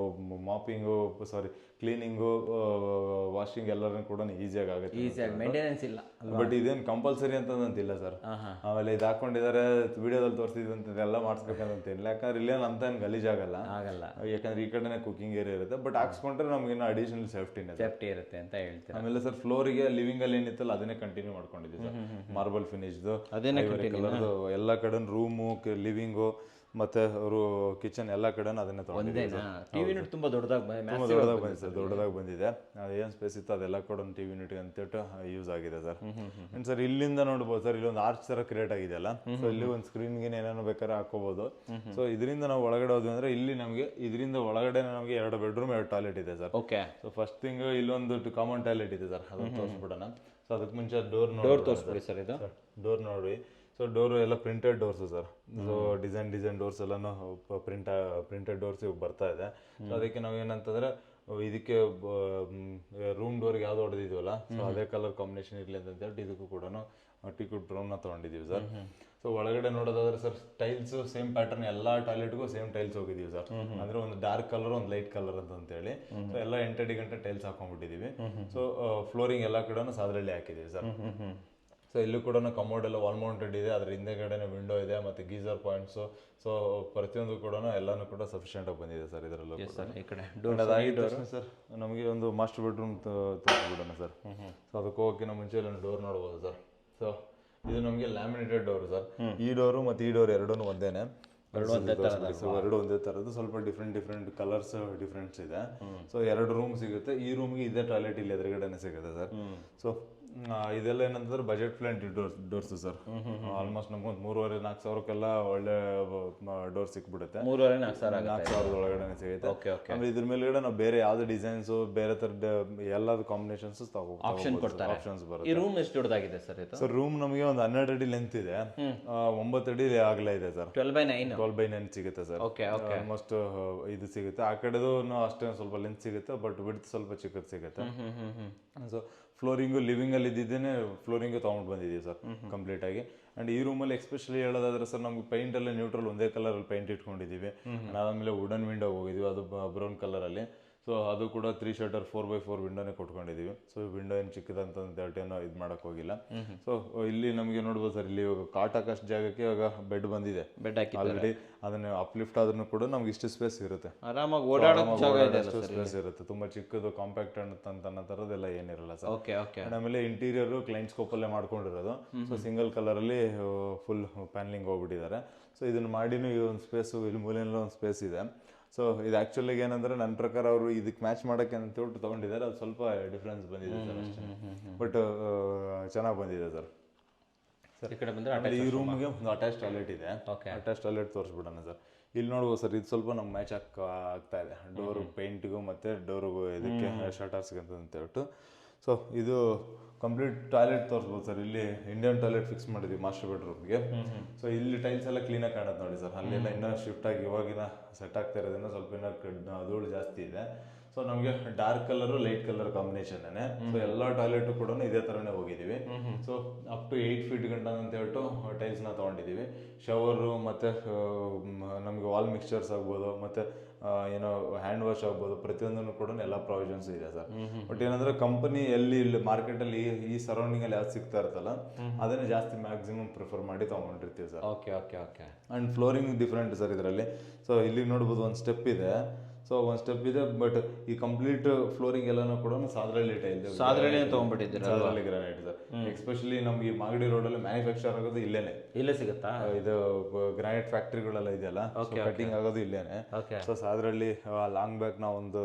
Speaker 2: ಮಾಪಿಂಗು ಸಾರಿ ಕ್ಲೀನಿಂಗು ವಾಷಿಂಗ್ ಎಲ್ಲರೂ ಕೂಡ ಈಸಿಯಾಗಿ ಆಗುತ್ತೆ,
Speaker 1: ಈಸಿಯಾಗಿ ಮೇಂಟೆನೆನ್ಸ್ ಇಲ್ಲ.
Speaker 2: ಬಟ್ ಇದೇನು ಕಂಪಲ್ಸರಿ ಅಂತಂದಿಲ್ಲ ಸರ್. ಆಮೇಲೆ ಇದು ಹಾಕೊಂಡಿದ್ದಾರೆ ವಿಡಿಯೋದಲ್ಲಿ ತೋರಿಸಿದಂತೆಲ್ಲ ಮಾಡಿಸ್ಬೇಕಂತೇನಿಲ್ಲ, ಯಾಕಂದ್ರೆ ಇಲ್ಲೇನು ಅಂತ ಏನು ಗಲೀಜಾಗಲ್ಲ, ಯಾಕಂದ್ರೆ ಈ ಕಡೆನೇ ಕುಕಿಂಗ್ ಏರಿಯಾ ಇರುತ್ತೆ. ಬಟ್ ಹಾಕ್ಸ್ಕೊಂಡ್ರೆ ನಮ್ಗೆ ಇನ್ನೂ ಅಡಿಷನಲ್ ಸೇಫ್ಟಿ ಇರುತ್ತೆ ಅಂತ ಹೇಳ್ತೀವಿ. ಆಮೇಲೆ ಸರ್ ಫ್ಲೋರಿಗೆ ಲಿವಿಂಗ್ ಅಲ್ಲಿ ಏನಿತ್ತಲ್ಲ ಅದನ್ನೇ ಕಂಟಿನ್ಯೂ ಮಾಡ್ಕೊಂಡಿದ್ದೀವಿ ಸರ್. ಮಾರ್ಬಲ್ ಫಿನಿಶ್ದು ಕಲರ್ದು ಎಲ್ಲ ಕಡೆ ರೂಮು ಲಿವಿಂಗು ಮತ್ತೆ ಅವರು ಕಿಚನ್ ಎಲ್ಲ ಕಡೆನೂ ಅದನ್ನೇ ತಗೊಂಡಿದ್ದೀವಿ.
Speaker 1: ಟಿವಿ ಯೂನಿಟ್ ತುಂಬಾ ದೊಡ್ಡದಾಗಿ
Speaker 2: ಬಂದಿದೆ ಸರ್, ದೊಡ್ಡದಾಗಿ ಬಂದಿದೆ. ಏನು ಸ್ಪೇಸ್ ಇತ್ತು ಅದೆಲ್ಲ ಕೂಡ ಟಿವಿ ಯೂನಿಟ್ ಅಂತೇಟ್ಟು ಯೂಸ್ ಆಗಿದೆ ಸರ್. ಅಂಡ್ ಸರ್ ಇಲ್ಲಿಂದ ನೋಡ್ಬೋದು ಸರ್, ಇಲ್ಲೊಂದು ಆರ್ಚ್ ತರ ಕ್ರಿಯೇಟ್ ಆಗಿದೆಯಲ್ಲ, ಸೊ ಇಲ್ಲಿ ಒಂದು ಸ್ಕ್ರೀನ್ಗೆ ಏನೇನೋ ಬೇಕಾದ್ರೆ ಹಾಕೋಬಹುದು. ಸೊ ಇದರಿಂದ ನಾವು ಒಳಗಡೆ ಹೋದ್ವಿ ಅಂದ್ರೆ ಇಲ್ಲಿ ನಮಗೆ ಇದರಿಂದ ಒಳಗಡೆ ನಮಗೆ 2 ಬೆಡ್ರೂಮ್ 2 ಟಾಯ್ಲೆಟ್ ಇದೆ sir.
Speaker 1: Okay.
Speaker 2: So first thing ಇಲ್ಲೊಂದು ಕಾಮನ್ ಟಾಯ್ಲೆಟ್ ಇದೆ ಸರ್, ಅದನ್ನು ತೋರಿಸ್ಬಿಡೋಣ. ಸೊ ಅದಕ್ಕೆ ಮುಂಚೆ ಡೋರ್
Speaker 1: ತೋರಿಸ್ಬಿಡಿ ಸರ್. ಇದು
Speaker 2: ಡೋರ್ ನೋಡಿ. ಸೊ ಡೋರ್ ಎಲ್ಲ printed doors sir. So design doors ಎಲ್ಲಾನು ಪ್ರಿಂಟೆಡ್ ಡೋರ್ಸ್ ಇವಾಗ ಬರ್ತಾ ಇದೆ. ಸೊ ಅದಕ್ಕೆ ನಾವು ಏನಂತಂದ್ರೆ ಇದಕ್ಕೆ ರೂಮ್ ಡೋರ್ಗೆ ಯಾವ್ದು ಹೊಡೆದಿದ್ವಲ್ಲ, ಸೊ ಅದೇ ಕಲರ್ ಕಾಂಬಿನೇಷನ್ ಇರಲಿ ಅಂತ ಹೇಳ್ಬಿಟ್ಟು ಇದಕ್ಕೂ ಕೂಡ ಟಿಕ್ಯೂಟ್ ಬ್ರೌನ್ನ ತೊಗೊಂಡಿದ್ದೀವಿ ಸರ್. ಸೊ ಒಳಗಡೆ ನೋಡೋದಾದ್ರೆ ಸರ್ ಟೈಲ್ಸ್ ಸೇಮ್ ಪ್ಯಾಟರ್ನ್ ಎಲ್ಲ ಟಾಯ್ಲೆಟ್ಗೂ ಸೇಮ್ ಟೈಲ್ಸ್ ಹೋಗಿದ್ದೀವಿ ಸರ್. ಅಂದ್ರೆ ಒಂದು ಡಾರ್ಕ್ ಕಲರ್ ಒಂದು ಲೈಟ್ ಕಲರ್ ಅಂತ ಹೇಳಿ. ಸೊ ಎಲ್ಲ 8 ಅಡಿ ಗಂಟೆ ಟೈಲ್ಸ್ ಹಾಕೊಂಡ್ಬಿಟ್ಟಿದ್ದೀವಿ. ಸೊ ಫ್ಲೋರಿಂಗ್ ಎಲ್ಲ ಕಡೆ ಸಾದ್ರಳ್ಳಿ ಹಾಕಿದ್ದೀವಿ ಸರ್. ಸೊ ಇಲ್ಲೂ ಕೂಡ ಕಮೋಡ್ ಎಲ್ಲ ವಾಲ್ ಮೌಂಟೆಡ್ ಇದೆ, ಅದ್ರ ಹಿಂದೆಗಡೆನೆ ವಿಂಡೋ ಇದೆ, ಮತ್ತೆ ಗೀಸರ್ ಪಾಯಿಂಟ್ಸು. ಸೊ ಪ್ರತಿಯೊಂದು ಕೂಡ ಎಲ್ಲಾನು ಕೂಡ ಸಫಿಷಿಯೆಂಟ್ ಆಗಿ ಬಂದಿದೆ ಸರ್ ಇದರಲ್ಲೂ. ಸರ್ ನಮಗೆ ಒಂದು ಮಾಸ್ಟರ್ ಬೆಡ್ರೂಮ್ ತೋರಿಸ್ಬಿಡೋಣ ಸರ್. ಸೊ ಅದಕ್ಕೆ ಹೋಗೋಕ್ಕಿಂತ ಮುಂಚೆ ಒಂದು ಡೋರ್ ನೋಡ್ಬೋದು ಸರ್. ಸೊ ಇದು ನಮಗೆ ಲ್ಯಾಮಿನೇಟೆಡ್ ಡೋರ್ ಸರ್. ಈ ಡೋರು ಮತ್ತು ಈ ಡೋರ್ ಎರಡೂ ಒಂದೇನೆ, ಎರಡು ಒಂದೇ ಥರದ್ದು. ಸ್ವಲ್ಪ ಡಿಫ್ರೆಂಟ್ ಕಲರ್ಸ್ ಡಿಫ್ರೆನ್ಸ್ ಇದೆ. ಸೊ 2 ರೂಮ್ ಸಿಗುತ್ತೆ. ಈ ರೂಮ್ಗೆ ಇದೇ ಟಾಯ್ಲೆಟ್ ಇಲ್ಲಿ ಎದುರುಗಡೆನೆ ಸಿಗುತ್ತೆ ಸರ್. ಸೊ ಇದೆಲ್ಲ ಏನಂತಂದ್ರೆ budget friendly doors sir. Almost ನಮ್ಗೆ ಒಂದು 3,500-4 ಸಾವಿರಕ್ಕೆಲ್ಲ ಒಳ್ಳೆ ಡೋರ್ ಸಿಕ್ಬಿಡುತ್ತೆ. 3,500-4 ಸಾವಿರದ ಒಳಗಡೆ ಸಿಗುತ್ತೆ. ಆಮೇಲೆ ಇದ್ರ ಮೇಲ್ಗಡೆ ನಾವು ಬೇರೆ ಯಾವ್ದು ಡಿಸೈನ್ಸ್ ಬೇರೆ ತರದ ಎಲ್ಲದ ಕಾಂಬಿನೇಷನ್ಸ್ ಆಪ್ಷನ್ಸ್ ಬರುತ್ತೆ.
Speaker 1: ಈ ರೂಮ್ ಎಷ್ಟು ದೊಡ್ಡದಾಗಿದೆ ಸರ್ ಇದು?
Speaker 2: ಸರ್ ರೂಮ್ ನಮಗೆ ಒಂದು 12 ಅಡಿ ಲೆಂತ್ ಇದೆ, 9 ಅಡಿ ಅಗಲ ಇದೆ ಸರ್. 12/9 ಸಿಗುತ್ತೆ ಸರ್. ಆಲ್ಮೋಸ್ಟ್ ಇದು ಸಿಗುತ್ತೆ. ಆ ಕಡೆದು ಅಷ್ಟೇ ಸ್ವಲ್ಪ ಲೆಂತ್ ಸಿಗುತ್ತೆ, ಬಟ್ ವಿಡ್ತ್ ಸ್ವಲ್ಪ ಚಿಕ್ಕದು ಸಿಗುತ್ತೆ. ಸೊ ಫ್ಲೋರಿಂಗು ಲಿವಿಂಗ್ ಅಲ್ಲಿ ಇದ್ದಿದ್ದೇನೆ ಫ್ಲೋರಿಂಗು ತೊಗೊಂಡು ಬಂದಿದ್ದೀವಿ ಸರ್ ಕಂಪ್ಲೀಟ್ ಆಗಿ. ಅಂಡ್ ಈ ರೂಮಲ್ಲಿ ಎಸ್ಪೆಷಲಿ ಹೇಳೋದಾದ್ರೆ ಸರ್ ನಮ್ಗೆ ಪೈಂಟ್ ಎಲ್ಲ ನ್ಯೂಟ್ರಲ್ ಒಂದೇ ಕಲರ್ ಅಲ್ಲಿ ಪೈಂಟ್ ಇಟ್ಕೊಂಡಿದ್ದೀವಿ. ಅದಾದ್ಮೇಲೆ ವುಡನ್ ವಿಂಡೋ ಹೋಗಿದ್ದೀವಿ, ಅದು ಬ್ರೌನ್ ಕಲರ್ ಅಲ್ಲಿ. ಸೊ ಅದು ಕೂಡ 3 ಶಟರ್ 4x4 ವಿಂಡೋನೇ ಕೊಟ್ಕೊಂಡಿದ್ದೀವಿ. ಸೊ ವಿಂಡೋ ಏನು ಚಿಕ್ಕದಂತ ಏನೋ ಇದು ಮಾಡಕ್ ಹೋಗಿಲ್ಲ. ಸೊ ಇಲ್ಲಿ ನಮಗೆ ನೋಡ್ಬೋದು ಸರ್, ಇಲ್ಲಿ ಇವಾಗ ಕಾಟ್ ಹಾಕಷ್ಟು ಜಾಗಕ್ಕೆ ಇವಾಗ ಬೆಡ್ ಬಂದಿದೆ, ಬೆಡ್ ಹಾಕಿ ಆಲ್ರೆಡಿ. ಅದನ್ನ ಅಪ್ಲಿಫ್ಟ್ ಆದ್ರೂ ಕೂಡ ನಮ್ಗೆ ಇಷ್ಟು ಸ್ಪೇಸ್ ಇರುತ್ತೆ,
Speaker 1: ಆರಾಮಾಗಿ ಓಡಾಡೋಕೆ
Speaker 2: ಸ್ಪೇಸ್ ಇರುತ್ತೆ. ತುಂಬಾ ಚಿಕ್ಕದು ಕಾಂಪ್ಯಾಕ್ಟ್ ಅನ್ನೋ ತರದೆಲ್ಲ ಏನಿರಲ್ಲ ಸರ್. ಆಮೇಲೆ ಇಂಟೀರಿಯರ್ ಕ್ಲೈಂಟ್ ಸ್ಕೋಪ್ ಅಲ್ಲೇ ಮಾಡ್ಕೊಂಡಿರೋದು. ಸೊ ಸಿಂಗಲ್ ಕಲರ್ ಅಲ್ಲಿ ಫುಲ್ ಪ್ಯಾನಲಿಂಗ್ ಹೋಗ್ಬಿಟ್ಟಿದ್ದಾರೆ. ಸೊ ಇದನ್ನ ಮಾಡಿನೂ ಈ ಒಂದು ಸ್ಪೇಸ್ ಇಲ್ಲಿ ಮೂಲೆಯಲ್ಲ ಒಂದು ಸ್ಪೇಸ್ ಇದೆ. ಸೊ ಇದು ಆ್ಯಕ್ಚುಲಿ ಏನಂದ್ರೆ ನನ್ನ ಪ್ರಕಾರ ಅವರು ಇದಕ್ಕೆ ಮ್ಯಾಚ್ ಮಾಡೋಕ್ಕೆ ಅಂತ ಹೇಳ್ಬಿಟ್ಟು ತೊಗೊಂಡಿದ್ದಾರೆ. ಅದು ಸ್ವಲ್ಪ ಡಿಫ್ರೆನ್ಸ್ ಬಂದಿದೆ ಸರ್ ಅಷ್ಟೇ, ಬಟ್ ಚೆನ್ನಾಗಿ ಬಂದಿದೆ ಸರ್.
Speaker 1: ಈ ಕಡೆ ಬಂದರೆ
Speaker 2: ಈ ರೂಮ್ಗೆ ಒಂದು ಅಟ್ಯಾಚ್ ಟಾಯ್ಲೆಟ್ ಇದೆ. ಅಟ್ಯಾಚ್ ಟಾಯ್ಲೆಟ್ ತೋರಿಸ್ಬಿಡೋಣ ಸರ್. ಇಲ್ಲಿ ನೋಡ್ಬೋದು ಸರ್, ಇದು ಸ್ವಲ್ಪ ನಮ್ಗೆ ಮ್ಯಾಚ್ ಆಗ್ತಾ ಇದೆ ಡೋರ್ ಪೇಂಟ್ಗೂ ಮತ್ತು ಡೋರ್ಗೂ ಇದಕ್ಕೆ ಶಟರ್ಸ್ಗೆ ಅಂತ ಹೇಳ್ಬಿಟ್ಟು. ಸೊ ಇದು ಕಂಪ್ಲೀಟ್ ಟಾಯ್ಲೆಟ್ ತೋರಿಸ್ಬೋದು ಸರ್. ಇಲ್ಲಿ ಇಂಡಿಯನ್ ಟಾಯ್ಲೆಟ್ ಫಿಕ್ಸ್ ಮಾಡಿದ್ವಿ ಮಾಸ್ಟರ್ ಬೆಡ್ರೂಮ್ಗೆ. ಸೊ ಇಲ್ಲಿ ಟೈಲ್ಸ್ ಎಲ್ಲ ಕ್ಲೀನಾಗಿ ಕಾಣುತ್ತೆ ನೋಡಿ ಸರ್. ಅಲ್ಲೆಲ್ಲ ಇನ್ನೂ ಶಿಫ್ಟ್ ಆಗಿ ಇವಾಗಿನ ಸೆಟ್ ಆಗ್ತಾ ಇರೋದ್ರಿಂದ ಸ್ವಲ್ಪ ಇನ್ನೂ ಧೂಳು ಜಾಸ್ತಿ ಇದೆ. ಸೊ ನಮಗೆ dark colour light colour combination. So ಎಲ್ಲ ಟಾಯ್ಲೆಟ್ ಕೂಡ ಇದೇ ತರನೇ ಹೋಗಿದ್ದೀವಿ. ಸೊ ಅಪ್ ಟು 8 ಫೀಟ್ ಗಂಟ ಅಂತ ಹೇಳ್ಬಿಟ್ಟು ಟೈಲ್ಸ್ ನ ತಗೊಂಡಿದ್ದೀವಿ. ಶವರು ಮತ್ತೆ ನಮಗೆ ವಾಲ್ ಮಿಕ್ಸ್ಚರ್ಸ್ ಆಗ್ಬೋದು, ಮತ್ತೆ ಏನೋ ಹ್ಯಾಂಡ್ ವಾಶ್ ಆಗ್ಬೋದು, ಪ್ರತಿಯೊಂದನ್ನು ಕೂಡ ಎಲ್ಲ ಪ್ರಾವಿಷನ್ಸ್ ಇದೆ ಸರ್. ಬಟ್ ಏನಂದ್ರೆ ಕಂಪನಿ ಇಲ್ಲಿ ಮಾರ್ಕೆಟ್ ಅಲ್ಲಿ ಈ ಸರೌಂಡಿಂಗ್ ಅಲ್ಲಿ ಯಾವ್ದು ಸಿಗ್ತಾ ಇರ್ತಲ್ಲ ಅದನ್ನೇ ಜಾಸ್ತಿ ಮ್ಯಾಕ್ಸಿಮಮ್ ಪ್ರಿಫರ್ ಮಾಡಿ ತಗೊಂಡಿರ್ತೀವಿ sir. And flooring different sir ಇದರಲ್ಲಿ. ಸೊ ಇಲ್ಲಿ ನೋಡ್ಬೋದು ಒಂದು ಸ್ಟೆಪ್ ಇದೆ. ಸೊ ಒಂದು ಸ್ಟೆಪ್ ಇದೆ, ಬಟ್ ಈ ಕಂಪ್ಲೀಟ್ ಫ್ಲೋರಿಂಗ್ ಎಲ್ಲಾನು ಕೂಡ Sadralli tail Sadralli granite sir. Especially ನಮ್ಗೆ ಮಾಗಡಿ ರೋಡ್ ಅಲ್ಲಿ ಮ್ಯಾನುಫ್ಯಾಕ್ಚರ್ ಆಗೋದು ಇಲ್ಲೇ ಸಿಗುತ್ತಾ. ಇದು ಗ್ರಾನೈಟ್ ಫ್ಯಾಕ್ಟ್ರಿಗಳೆಲ್ಲ ಇದೆಯಲ್ಲ, ಕಟಿಂಗ್ ಆಗೋದು ಇಲ್ಲೇನೆ. ಸೊ ಸಾದ್ರಳ್ಳಿ ಲಾಂಗ್ ಬ್ಯಾಕ್ ನಾವು ಒಂದು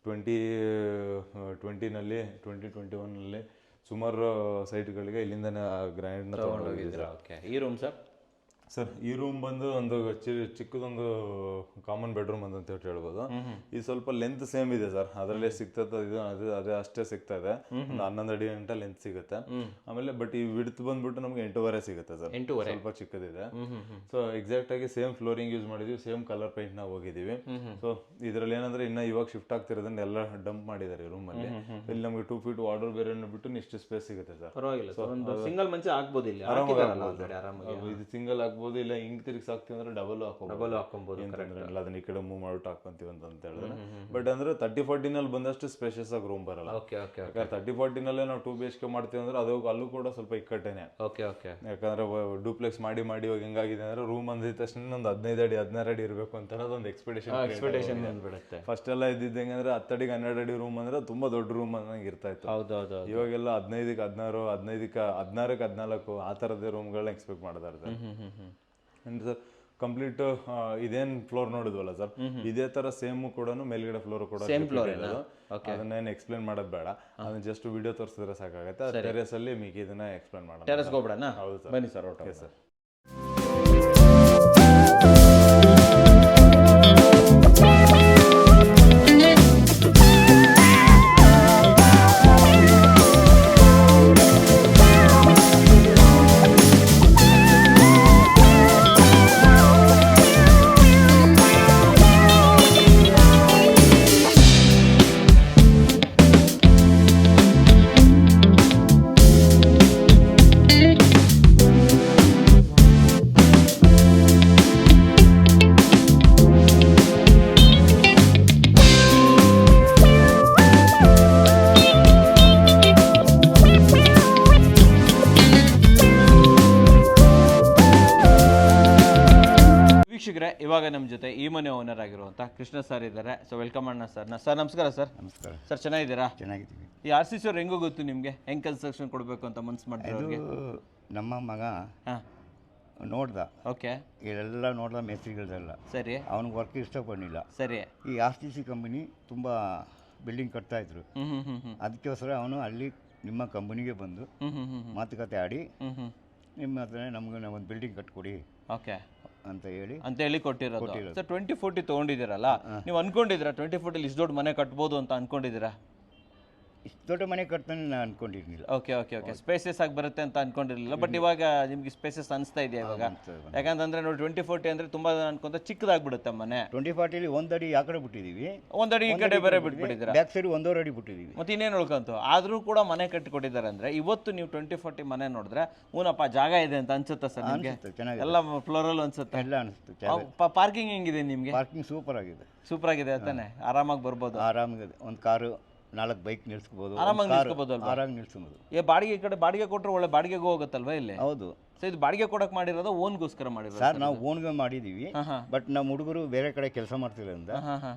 Speaker 2: 2020ನಲ್ಲಿ 2021ನಲ್ಲಿ ಸುಮಾರು ಸೈಟ್ಗಳಿಗೆ ಇಲ್ಲಿಂದನೇ ಗ್ರಾನೈಟ್ನ ತಗೊಂಡೋಗಿದ್ದೀರಾ.
Speaker 1: ಈ ರೂಮ್ ಸರ್
Speaker 2: ಸರ್ ಈ ರೂಮ್ ಬಂದು ಒಂದು ಚಿಕ್ಕದೊಂದು ಕಾಮನ್ ಬೆಡ್ರೂಮ್ ಅಂತ ಹೇಳ್ಬೋದು. ಇದು ಸ್ವಲ್ಪ ಲೆಂತ್ ಸೇಮ್ ಇದೆ ಸರ್, ಅದರಲ್ಲೇ ಸಿಗ್ತದೆ ಇದು ಅದೇ ಅಷ್ಟೇ ಸಿಗ್ತಾ ಇದೆ. ಒಂದು 11 ಅಡಿ ಗಂಟ ಲೆಂತ್ ಸಿಗುತ್ತೆ. ಆಮೇಲೆ ಬಟ್ ಈ ವಿಡ್ತ್ ಬಂದ್ಬಿಟ್ಟು ನಮ್ಗೆ 8.5 ಸಿಗುತ್ತೆ ಸರ್, ಸ್ವಲ್ಪ ಚಿಕ್ಕದಿದೆ. ಸೊ ಎಕ್ಸಾಕ್ಟ್ ಆಗಿ ಸೇಮ್ ಫ್ಲೋರಿಂಗ್ ಯೂಸ್ ಮಾಡಿದೀವಿ, ಸೇಮ್ ಕಲರ್ ಪೇಂಟ್ ನಾವು ಹೋಗಿದೀವಿ. ಸೊ ಇದ್ರಲ್ಲಿ ಏನಂದ್ರೆ ಇನ್ನ ಇವಾಗ ಶಿಫ್ಟ್ ಆಗ್ತಿರೋದನ್ನ ಎಲ್ಲ ಡಂಪ್ ಮಾಡಿದ್ದಾರೆ ರೂಮ್ ಅಲ್ಲಿ. ಇಲ್ಲಿ ನಮ್ಗೆ 2 ಫೀಟ್ ವಾರ್ಡರ್ ಬೇರೆ ಬಿಟ್ಟು ಇಷ್ಟು ಸ್ಪೇಸ್ ಸಿಗುತ್ತೆ ಸರ್.
Speaker 1: ಪರವಾಗಿಲ್ಲ, ಒಂದು ಸಿಂಗಲ್ ಮಂಚ ಆಗ್ಬೋದು ಇಲ್ಲಿ,
Speaker 2: ಇದು ಸಿಂಗಲ್ ಆಗ್ಬೋದು, ಇಲ್ಲ ಹಿಂಗ್ ತಿರ್ಗಿಸ್ ಹಾಕ್ತಿವಿ ಅಂದ್ರೆ ಡಬಲ್ ಹಾಕೊಬಹುದು. ಅದನ್ನ ಈ ಕಡೆ ಮೂವ್ ಮಾಡ್ಬಿಟ್ಟು ಹಾಕೊಂತೀವಿ ಅಂತ ಹೇಳಿದ್ರೆ. ಬಟ್ ಅಂದ್ರೆ 30-40 ನಲ್ಲಿ ಬಂದಷ್ಟು ಸ್ಪೇಷಿಯಸ್ ಆಗಿ ರೂಮ್ ಬರಲ್ಲ. 30-40 ನಲ್ಲೇ ನಾವು 2 BHK ಮಾಡ್ತೀವಿ ಅಂದ್ರೆ ಅಲ್ಲೂ ಕೂಡ ಸ್ವಲ್ಪ ಇಕ್ಕಟ್ಟೇನೆ. ಯಾಕಂದ್ರೆ ಡೂಪ್ಲೆಕ್ಸ್ ಮಾಡಿ ಇವಾಗ ಹೆಂಗಾಗಿದೆ ಅಂದ್ರೆ ರೂಮ್ ಅಂದಿದ ತಕ್ಷಣ ಒಂದು 15 ಅಡಿ 16 ಅಡಿ ಇರಬೇಕು ಅಂತ ಒಂದು ಎಕ್ಸ್ಪೆಕ್ಟೇಷನ್ ಬಂದ್ಬಿಡುತ್ತೆ. ಫಸ್ಟ್ ಎಲ್ಲ ಇದ್ದಿದ್ದಂಗೆ ಅಂದ್ರೆ 10 ಅಡಿಗೆ 12 ಅಡಿ ರೂಮ್ ಅಂದ್ರೆ ತುಂಬಾ ದೊಡ್ಡ ರೂಮ್ ಅನ್ನಂಗೆ ಇರ್ತಾ ಇತ್ತು. ಇವಾಗೆಲ್ಲ 15ಕ್ಕೆ 16, 15ಕ್ಕೆ 16ಕ್ಕೆ 14 ಆ ತರದೇ ರೂಮ್ಗಳನ್ನ ಎಕ್ಸ್ಪೆಕ್ಟ್ ಮಾಡ್ತಾ ಇರ್ತಾರೆ. ಅಂಡ್ ಸರ್ ಕಂಪ್ಲೀಟ್ ಇದೇನ್ ಫ್ಲೋರ್ ನೋಡಿದ್ವಲ್ಲ ಸರ್, ಇದೇ ತರ ಸೇಮ್ ಕೂಡ ಮೇಲ್ಗಡೆ ಫ್ಲೋರ್ ಕೂಡ ಅದನ್ನೇನು ಎಕ್ಸ್ಪ್ಲೇನ್ ಮಾಡೋದು ಬೇಡ, ಅದನ್ನ ಜಸ್ಟ್ ವಿಡಿಯೋ ತೋರಿಸಿದ್ರೆ ಸಾಕಾಗುತ್ತೆ. ಟೆರೆಸ್ ಅಲ್ಲಿ ಮಿಕ್ಕಿ ಇದನ್ನ ಎಕ್ಸ್ಪ್ಲೇನ್ ಮಾಡೋಣ.
Speaker 1: ಟೆರೆಸ್ಗೆ ಹೋಗ್ಬಿಡೋಣ? ಹೌದು ಸರ್, ಬನ್ನಿ ಸರ್. Okay sir. ವೀಕ್ಷಕರೇ, ಇವಾಗ ನಮ್ಮ ಜೊತೆ ಈ ಮನೆ ಓನರ್ ಆಗಿರುವಂಥ ಕೃಷ್ಣ ಸರ್ ಇದ್ದಾರೆ. ಸೊ ವೆಲ್ಕಮ್ ಅಣ್ಣ ಸರ್. ಸರ್ ನಮಸ್ಕಾರ ಸರ್.
Speaker 3: ನಮಸ್ಕಾರ
Speaker 1: ಸರ್, ಚೆನ್ನಾಗಿದ್ದೀರಾ?
Speaker 3: ಚೆನ್ನಾಗಿದ್ದೀವಿ.
Speaker 1: ಈ RCC ಅವ್ರು ಹೆಂಗೋ ಗೊತ್ತು ನಿಮಗೆ, ಹೆಂಗ್ ಕನ್ಸ್ಟ್ರಕ್ಷನ್ ಕೊಡಬೇಕು ಅಂತ ಮನ್ಸು ಮಾಡಿದ್ರು?
Speaker 3: ನಮ್ಮ ಮಗ ನೋಡ್ದ.
Speaker 1: ಓಕೆ.
Speaker 3: ಇದೆಲ್ಲ ನೋಡ್ದ ಮೇಸ್ತ್ರಿಗಳದೆಲ್ಲ.
Speaker 1: ಸರಿ.
Speaker 3: ಅವ್ನಿಗೆ ವರ್ಕ್ ಇಷ್ಟಪಡಲಿಲ್ಲ.
Speaker 1: ಸರಿ.
Speaker 3: ಈ RCC ಕಂಪನಿ ತುಂಬ ಬಿಲ್ಡಿಂಗ್ ಕಟ್ತಾ ಇದ್ರು. ಅದಕ್ಕೋಸ್ಕರ ಅವನು ಅಲ್ಲಿ ನಿಮ್ಮ ಕಂಪನಿಗೆ ಬಂದು ಮಾತುಕತೆ ಆಡಿ ನಿಮ್ಮ ಹತ್ರ ನಮ್ಗೆ ಒಂದು ಬಿಲ್ಡಿಂಗ್ ಕಟ್ಕೊಡಿ
Speaker 1: ಓಕೆ
Speaker 3: ಅಂತ ಹೇಳಿ
Speaker 1: ಕೊಟ್ಟಿರೋದು. ಸರ್ 2040 ತೊಗೊಂಡಿದ್ದೀರಲ್ಲ, ನೀವು ಅನ್ಕೊಂಡಿದ್ದೀರಾ 2040 ಇಷ್ಟು ದೊಡ್ಡ ಮನೆ ಕಟ್ಬೋದು ಅಂತ ಅನ್ಕೊಂಡಿದ್ದೀರಾ?
Speaker 3: ಇಷ್ಟು ದೊಡ್ಡ ಮನೆ ಕಟ್ತಾನೆ ನಾನು ಅನ್ಕೊಂಡಿರ್ಲಿಲ್ಲ.
Speaker 1: ಓಕೆ. ಸ್ಪೇಸಸ್ ಆಗಿ ಬರುತ್ತೆ ಅಂತ ಅನ್ಕೊಂಡಿರ್ಲಿಲ್ಲ. ಬಟ್ ಇವಾಗ ನಿಮ್ಗೆ ಸ್ಪೇಸಸ್ ಅನಿಸ್ತಾ ಇದೆಯಾ ಇವಾಗ? ಯಾಕಂತಂದ್ರೆ ನೋಡಿ 2040 ಅಂದ್ರೆ ತುಂಬಾ ಜನ ಅನ್ಕೊಂತ ಚಿಕ್ಕದಾಗ್ಬಿಡುತ್ತೆ ಮನೆ.
Speaker 3: 2040 1 ಅಡಿ ಆ ಕಡೆ ಬಿಟ್ಟಿದೀವಿ,
Speaker 1: 1 ಅಡಿ ಈ ಕಡೆ ಬೇರೆ ಬಿಟ್ಬಿಟ್ಟಿದ್ದೀರಾ.
Speaker 3: ಬ್ಯಾಕ್ ಸೈಡ್ 1.5 ಅಡಿ ಬಿಟ್ಟಿದೀವಿ.
Speaker 1: ಮತ್ತೆ ಇನ್ನೇನು ಉಳ್ಕಂತು, ಆದ್ರೂ ಕೂಡ ಮನೆ ಕಟ್ಟಿಕೊಟ್ಟಿದ್ದಾರೆ ಅಂದ್ರೆ ಇವತ್ತು ನೀವು 2040 ಮನೆ ನೋಡಿದ್ರೆ ಊನಪ್ಪ ಜಾಗ ಇದೆ ಅಂತ ಅನ್ಸುತ್ತಾ ಸರ್ ನಿಮಗೆ? ಎಲ್ಲ ಫ್ಲೋರಲ್ ಅನ್ಸುತ್ತೆ?
Speaker 3: ಎಲ್ಲ ಅನಿಸುತ್ತೆ.
Speaker 1: ಪಾರ್ಕಿಂಗ್ ಹೆಂಗಿದೆ ನಿಮ್ಗೆ?
Speaker 3: ಪಾರ್ಕಿಂಗ್ ಸೂಪರ್ ಆಗಿದೆ.
Speaker 1: ಸೂಪರ್ ಆಗಿದೆ ತಾನೆ, ಆರಾಮಾಗಿ ಬರ್ಬೋದು.
Speaker 3: ಆರಾಮಾಗಿದೆ. ಒಂದು ಕಾರು 4 ಬೈಕ್ ನಿಲ್ಸ್ಕೋಬಹುದು,
Speaker 1: ಆರಾಮಾಗಿ ನಿಲ್ಸ್ಕೋಬಹುದು.
Speaker 3: ಆರಾಮಾಗಿ ನಿಲ್ಸ್ಕೋಬಹುದು.
Speaker 1: ಬಾಡಿಗೆ ಕಡೆ ಬಾಡಿಗೆ ಕೊಟ್ಟರೆ ಒಳ್ಳೆ ಬಾಡಿಗೆಗೂ ಹೋಗುತ್ತಲ್ವಾ ಇಲ್ಲಿ?
Speaker 3: ಹೌದು.
Speaker 1: ಸೊ ಇದು ಬಾಡಿಗೆ ಕೊಡಕ್ ಮಾಡಿರೋದು ಓನ್ಗೋಸ್ಕರ ಮಾಡಿರೋದು
Speaker 3: ಸರ್? ನಾವು ಓನ್ಗೆ ಮಾಡಿದೀವಿ. ಬಟ್ ನಮ್ಮ ಹುಡುಗರು ಬೇರೆ ಕಡೆ ಕೆಲಸ ಮಾಡ್ತಿರೋದ್ರಿಂದ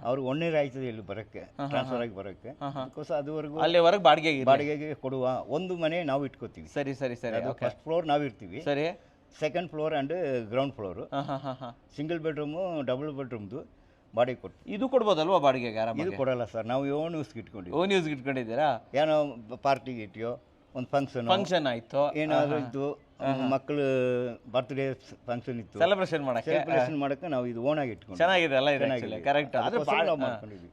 Speaker 3: ಅವ್ರು 1 ಇಯರ್ ಆಯ್ತದೆ ಇಲ್ಲಿ ಬರಕ್ಕೆ, ಟ್ರಾನ್ಸ್ಫರ್ ಆಗಿ ಬರಕ್ಕೆ. ಅದಕ್ಕೋಸ್ಕರ ಅದುವರೆಗೂ
Speaker 1: ಅಲ್ಲಿವರೆಗೆ
Speaker 3: ಬಾಡಿಗೆಗೆ ಕೊಡುವ ಒಂದು ಮನೆ ನಾವು ಇಟ್ಕೋತೀವಿ.
Speaker 1: ಸರಿ.
Speaker 3: ಫಸ್ಟ್ ಫ್ಲೋರ್ ನಾವು ಇರ್ತೀವಿ.
Speaker 1: ಸರಿ.
Speaker 3: Second floor and ground floor single bedroom, double ಬೆಡ್ರೂಮ್ದು ಬಾಡಿಗೆ ಕೊಟ್ಟು.
Speaker 1: ಇದು ಕೊಡ್ಬೋದಲ್ವಾ ಬಾಡಿಗೆಗೆ? ಆರಾಮ.
Speaker 3: ಇದು ಕೊಡಲ್ಲ ಸರ್, ನಾವು ಓನ್ ಯೂಸ್ಗೆ ಇಟ್ಕೊಂಡಿದ್ದೀವಿ.
Speaker 1: ಓನ್ ಯೂಸ್ಗೆ ಇಟ್ಕೊಂಡಿದ್ದೀರಾ?
Speaker 3: ಏನೋ ಪಾರ್ಟಿಗೆ ಇಟ್ಟಿಯೋ, ಒಂದು ಫಂಕ್ಷನ್
Speaker 1: ಆಯ್ತು,
Speaker 3: ಏನಾದರೂ ಇತ್ತು, ಮಕ್ಕಳು ಬರ್ತ್ಡೇ ಫಂಕ್ಷನ್ ಇತ್ತು,
Speaker 1: ಸೆಲೆಬ್ರೇಷನ್
Speaker 3: ಮಾಡಕ್ಕೆ ನಾವು ಇದು ಓನ್ ಆಗಿ ಇಟ್ಕೊಂಡು.
Speaker 1: ಚೆನ್ನಾಗಿದೆ ಅಲ್ಲ ಇದು? ಕರೆಕ್ಟ್.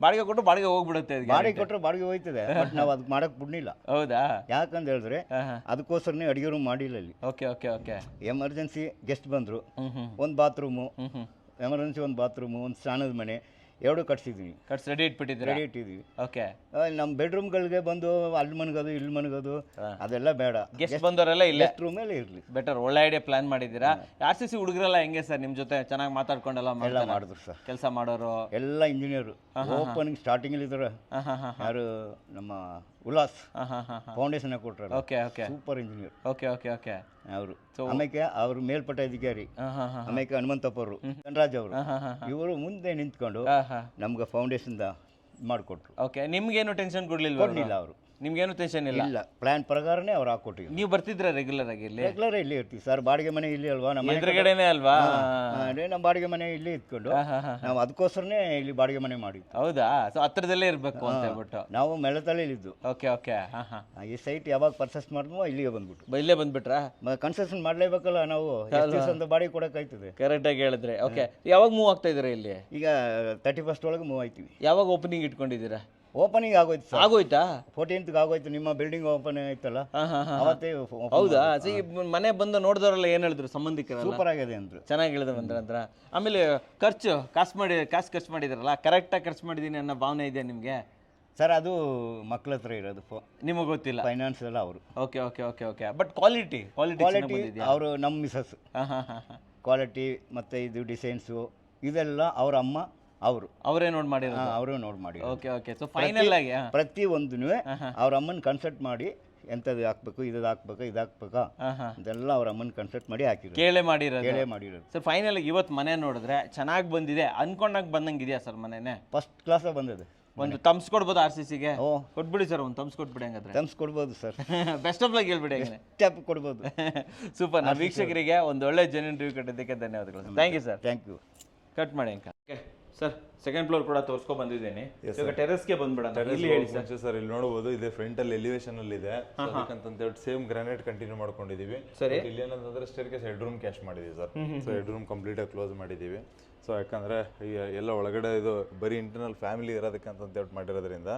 Speaker 1: ಬಾಡಿಗೆ ಕೊಟ್ಟು ಬಾಡಿಗೆ ಹೋಗ್ಬಿಡುತ್ತೆ.
Speaker 3: ಬಾಡಿಗೆ ಕೊಟ್ಟರೆ ಬಾಡಿಗೆ ಹೋಯ್ತದೆ, ಬಟ್ ನಾವು ಅದಕ್ಕೆ ಮಾಡಕ್ ಬಿಡ್ಲಿಲ್ಲ.
Speaker 1: ಹೌದಾ?
Speaker 3: ಯಾಕಂತ ಹೇಳಿದ್ರೆ ಅದಕ್ಕೋಸ್ಕರನೇ ಅಡಿಗೆ ರೂಮ್ ಮಾಡಿಲ್ಲ ಇಲ್ಲಿ.
Speaker 1: ಓಕೆ.
Speaker 3: ಎಮರ್ಜೆನ್ಸಿ ಗೆಸ್ಟ್ ಬಂದ್ರು, ಒಂದು ಬಾತ್ರೂಮು, ಎಮರ್ಜೆನ್ಸಿ ಒಂದು ಬಾತ್ರೂಮು, ಒಂದು ಸ್ನಾನದ ಮನೆ, 2 ಕಟ್ಸಿದ್ವಿ.
Speaker 1: ರೆಡಿ ಇಟ್ಟಿದ್ದೀವಿ. ಓಕೆ.
Speaker 3: ನಮ್ಮ ಬೆಡ್ರೂಮ್ಗಳಿಗೆ ಬಂದು ಅಲ್ಲಿ ಮನ್ಗೋದು ಇಲ್ಲಿ ಮನ್ಗೋದು ಅದೆಲ್ಲ ಬೇಡ.
Speaker 1: ಗೆಸ್ಟ್ ಬಂದವರೆಲ್ಲ ಇಲ್ಲೇ
Speaker 3: ರೂಮಲ್ಲೇ ಇರಲಿ.
Speaker 1: ಬೆಟರ್. ಒಳ್ಳೆ ಐಡಿಯಾ ಪ್ಲಾನ್ ಮಾಡಿದ್ದೀರಾ. RCC ಹುಡುಗರೆಲ್ಲ ಹೆಂಗೆ ಸರ್ ನಿಮ್ಮ ಜೊತೆ ಚೆನ್ನಾಗಿ ಮಾತಾಡ್ಕೊಂಡೆಲ್ಲ
Speaker 3: ಮಾಡಿದ್ರು ಸರ್? ಕೆಲಸ
Speaker 1: ಮಾಡೋರು
Speaker 3: ಎಲ್ಲ ಇಂಜಿನಿಯರ್. ಓಪನಿಂಗ್ ಸ್ಟಾರ್ಟಿಂಗ್ ಇದ್ದಾರೆ. ಯಾರು ನಮ್ಮ ಉಲ್ಲಾಸ್ ಫೌಂಡೇಶನ್ ಕೊಟ್ಟರು.
Speaker 1: ಓಕೆ.
Speaker 3: Super engineer.
Speaker 1: ಓಕೆ.
Speaker 3: ಅವರು ಆಮೇಲೆ ಅವರು ಮೇಲ್ಪಟ್ಟ ಅಧಿಕಾರಿ ಆಮೇಲೆ ಹನುಮಂತಪ್ಪರು, ಧನರಾಜ್ ಅವರು, ಇವರು ಮುಂದೆ ನಿಂತ್ಕೊಂಡು ನಮ್ಗೆ ಫೌಂಡೇಶನ್ ಮಾಡಿಕೊಟ್ರು.
Speaker 1: ಓಕೆ. ನಿಮ್ಗೇನು ಟೆನ್ಷನ್ ಕೊಡ್ಲಿಲ್ಲ
Speaker 3: ಅವರು?
Speaker 1: ನಿಮ್ಗೇನು ಟೆನ್ಷನ್ ಇಲ್ಲ.
Speaker 3: ಇಲ್ಲ, ಪ್ಲಾನ್ ಪ್ರಕಾರನೇ ಅವ್ರು ಹಾಕೊಟ್ಟಿದ್ರು.
Speaker 1: ನೀವು ಬರ್ತಿದ್ರ ರೆಗ್ಯುಲರ್ ಆಗಿ ಇಲ್ಲಿ?
Speaker 3: ರೆಗ್ಯುಲರ್ ಇಲ್ಲಿ ಇರ್ತೀವಿ ಸರ್, ಬಾಡಿಗೆ ಮನೆ ಇಲ್ಲಿ ಅಲ್ವಾ ನಮ್ಮ
Speaker 1: ಎದುರುಗಡೆನೆ ಅಲ್ವಾ?
Speaker 3: ನಮ್ಮ ಬಾಡಿಗೆ ಮನೆ ಇಲ್ಲಿ ಇದ್ಕೊಂಡು ನಾವು ಅದಕ್ಕೋಸ್ಕರನೇ ಇಲ್ಲಿ ಬಾಡಿಗೆ ಮನೆ ಮಾಡಿದ್ದು.
Speaker 1: ಹೌದಾ? ಸೊ ಹತ್ರದಲ್ಲೇ ಇರ್ಬೇಕು ಅಂತ ಹೇಳ್ಬಿಟ್ಟು
Speaker 3: ನಾವು ಮೆಳತಳ್ಳಿಲಿದ್ದು.
Speaker 1: Okay okay.
Speaker 3: ಈ ಸೈಟ್ ಯಾವಾಗ ಪರ್ಚೇಸ್ ಮಾಡಿದ್ವೋ ಇಲ್ಲಿಗೆ ಬಂದ್ಬಿಟ್ಟು.
Speaker 1: ಇಲ್ಲೇ ಬಂದ್ಬಿಟ್ರಾ?
Speaker 3: ಕನ್ಸೆಷನ್ ಮಾಡ್ಲೇಬೇಕಲ್ಲ ನಾವು, ಎಷ್ಟು ದಿವಸ ಅಂತ ಬಾಡಿಗೆ ಕೊಡೋಕ್ಕಾಯ್ತದೆ.
Speaker 1: ಕರೆಕ್ಟ್ ಆಗಿ ಹೇಳಿದ್ರೆ. ಓಕೆ, ಯಾವಾಗ ಮೂವ್ ಆಗ್ತಾ ಇದ್ದೀರಾ ಇಲ್ಲಿ?
Speaker 3: ಈಗ 31st ಒಳಗೆ ಮೂವ್ ಆಯ್ತೀವಿ.
Speaker 1: ಯಾವಾಗ ಓಪನಿಂಗ್ ಇಟ್ಕೊಂಡಿದ್ದೀರಾ?
Speaker 3: ಓಪನಿಂಗ್ ಆಗೋಯ್ತು ಸರ್,
Speaker 1: ಆಗೋಯ್ತಾ?
Speaker 3: 14th ಆಗೋಯ್ತು. ನಿಮ್ಮ ಬಿಲ್ಡಿಂಗ್ ಓಪನ್ ಆಯ್ತಲ್ಲ ಅವತ್ತೇ.
Speaker 1: ಹೌದಾ? ಮನೆ ಬಂದು ನೋಡಿದವರೆಲ್ಲ ಏನ್ ಹೇಳಿದ್ರು ಸಂಬಂಧಿಕರೆಲ್ಲ?
Speaker 3: ಸೂಪರ್ ಆಗಿದೆ ಅಂದ್ರು,
Speaker 1: ಚೆನ್ನಾಗಿ ಹೇಳಿದ್ರು ಅಂದ್ರ. ಆಮೇಲೆ ಕಾಸು ಖರ್ಚು ಮಾಡಿದ್ರಲ್ಲ, ಕರೆಕ್ಟಾಗಿ ಖರ್ಚು ಮಾಡಿದೀನಿ ಅನ್ನೋ ಭಾವನೆ ಇದೆ ನಿಮ್ಗೆ?
Speaker 3: ಸರ್ ಅದು ಮಕ್ಳ ಹತ್ರ ಇರೋದು,
Speaker 1: ನಿಮಗೆ ಗೊತ್ತಿಲ್ಲ.
Speaker 3: ಫೈನಾನ್ಸ್ ಎಲ್ಲ ಅವರು.
Speaker 1: Okay okay okay okay. But quality
Speaker 3: ಅವರು ನಮ್ಮ ಮಿಸಸ್. ಕ್ವಾಲಿಟಿ ಮತ್ತೆ ಇದು ಡಿಸೈನ್ಸು ಇದೆಲ್ಲ ಅವ್ರ ಅಮ್ಮ
Speaker 1: ಅವರೇ ನೋಡಿ ಮಾಡಿರೋದು.
Speaker 3: ಅವರು ನೋಡಿ ಮಾಡಿ.
Speaker 1: Okay okay. ಸೊ ಫೈನಲ್ ಆಗಿ
Speaker 3: ಪ್ರತಿ ಒಂದೂ ಅವ್ರ ಅಮ್ಮನ ಕನ್ಸಲ್ಟ್ ಮಾಡಿ ಎಂಥದ್ದು ಹಾಕ್ಬೇಕು, ಇದು ಹಾಕ್ಬೇಕಾ ಇದೆಲ್ಲ ಅವ್ರ ಅಮ್ಮನ ಕನ್ಸಲ್ಟ್ ಮಾಡಿ ಹಾಕಿದ್ರು,
Speaker 1: ಕೇಳೇ ಮಾಡಿರೋದು.
Speaker 3: ಮಾಡಿರೋದು.
Speaker 1: ಸರ್ ಫೈನಲ್ ಇವತ್ತು ಮನೆ ನೋಡಿದ್ರೆ ಚೆನ್ನಾಗಿ ಬಂದಿದೆ, ಅನ್ಕೊಂಡಾಗ ಬಂದಂಗೆ ಇದೆಯಾ ಸರ್ ಮನೆನೇ?
Speaker 3: ಫಸ್ಟ್ ಕ್ಲಾಸ್ ಬಂದಿದೆ.
Speaker 1: ಒಂದು ತಮ್ಸ್ ಕೊಡ್ಬೋದು RCCಗೆ? ಕೊಟ್ಬಿಡಿ ಸರ್, ಒಂದು ತಮ್ಸ್ ಕೊಟ್ಬಿಡಿ ಹಂಗಾದ್ರೆ.
Speaker 3: ತಮ್ಸ್ ಕೊಡ್ಬೋದು ಸರ್.
Speaker 1: ಬೆಸ್ಟ್ ಆಫ್ ಲಕ್ ಹೇಳ್ಬಿಡಿ ಹಂಗೆ.
Speaker 3: ಕೊಡ್ಬೋದು.
Speaker 1: ಸೂಪರ್. ನಮ್ಮ ವೀಕ್ಷಕರಿಗೆ ಒಂದು ಒಳ್ಳೆ ಜೆನ್ಯೂನ್ ರಿವ್ಯೂ ಕೊಟ್ಟಿದ್ದಕ್ಕೆ ಧನ್ಯವಾದಗಳು. Thank you sir.
Speaker 3: Thank you.
Speaker 1: Cut ಮಾಡಿ ಅಂಕ. ಸರ್ ಸೆಕೆಂಡ್ ಫ್ಲೋರ್ ಕೂಡ ತೋರಿಸ್ಕೊ ಬಂದಿದ್ದೀನಿ. ಈಗ ಟೆರೆಸ್ಗೆ ಬಂದ್ಬಿಡ. ಇಲ್ಲಿ ಹೇಳಿ
Speaker 2: ಸರ್, ಇಲ್ಲಿ ನೋಡಬಹುದು ಇದೆ ಫ್ರಂಟ್ ಅಲ್ಲಿ ಎಲಿವೇಶನ್ ಅಲ್ಲಿ ಇದೆ. ಅದಕ್ಕಂತ ಸೇಮ್ ಗ್ರಾನೈಟ್ ಕಂಟಿನ್ಯೂ ಮಾಡ್ಕೊಂಡಿದೀವಿ.
Speaker 1: ಸರಿ.
Speaker 2: ಇಲ್ಲಿ ಏನಂತಂದ್ರೆ ಸ್ಟೇರ್ಕೇಸ್ ಹೆಡ್ ರೂಮ್ ಕ್ಯಾಶ್ ಮಾಡಿದೀವಿ sir. So head room complete ಆಗಿ ಕ್ಲೋಸ್ ಮಾಡಿದೀವಿ. ಸೊ ಯಾಕಂದ್ರೆ ಈ ಎಲ್ಲ ಒಳಗಡೆ ಇದು ಬರೀ ಇಂಟರ್ನಲ್ ಫ್ಯಾಮಿಲಿ ಇರೋದಕ್ಕೆ ಅಂತ ಹೇಳ್ಬಿಟ್ಟು ಮಾಡಿರೋದ್ರಿಂದ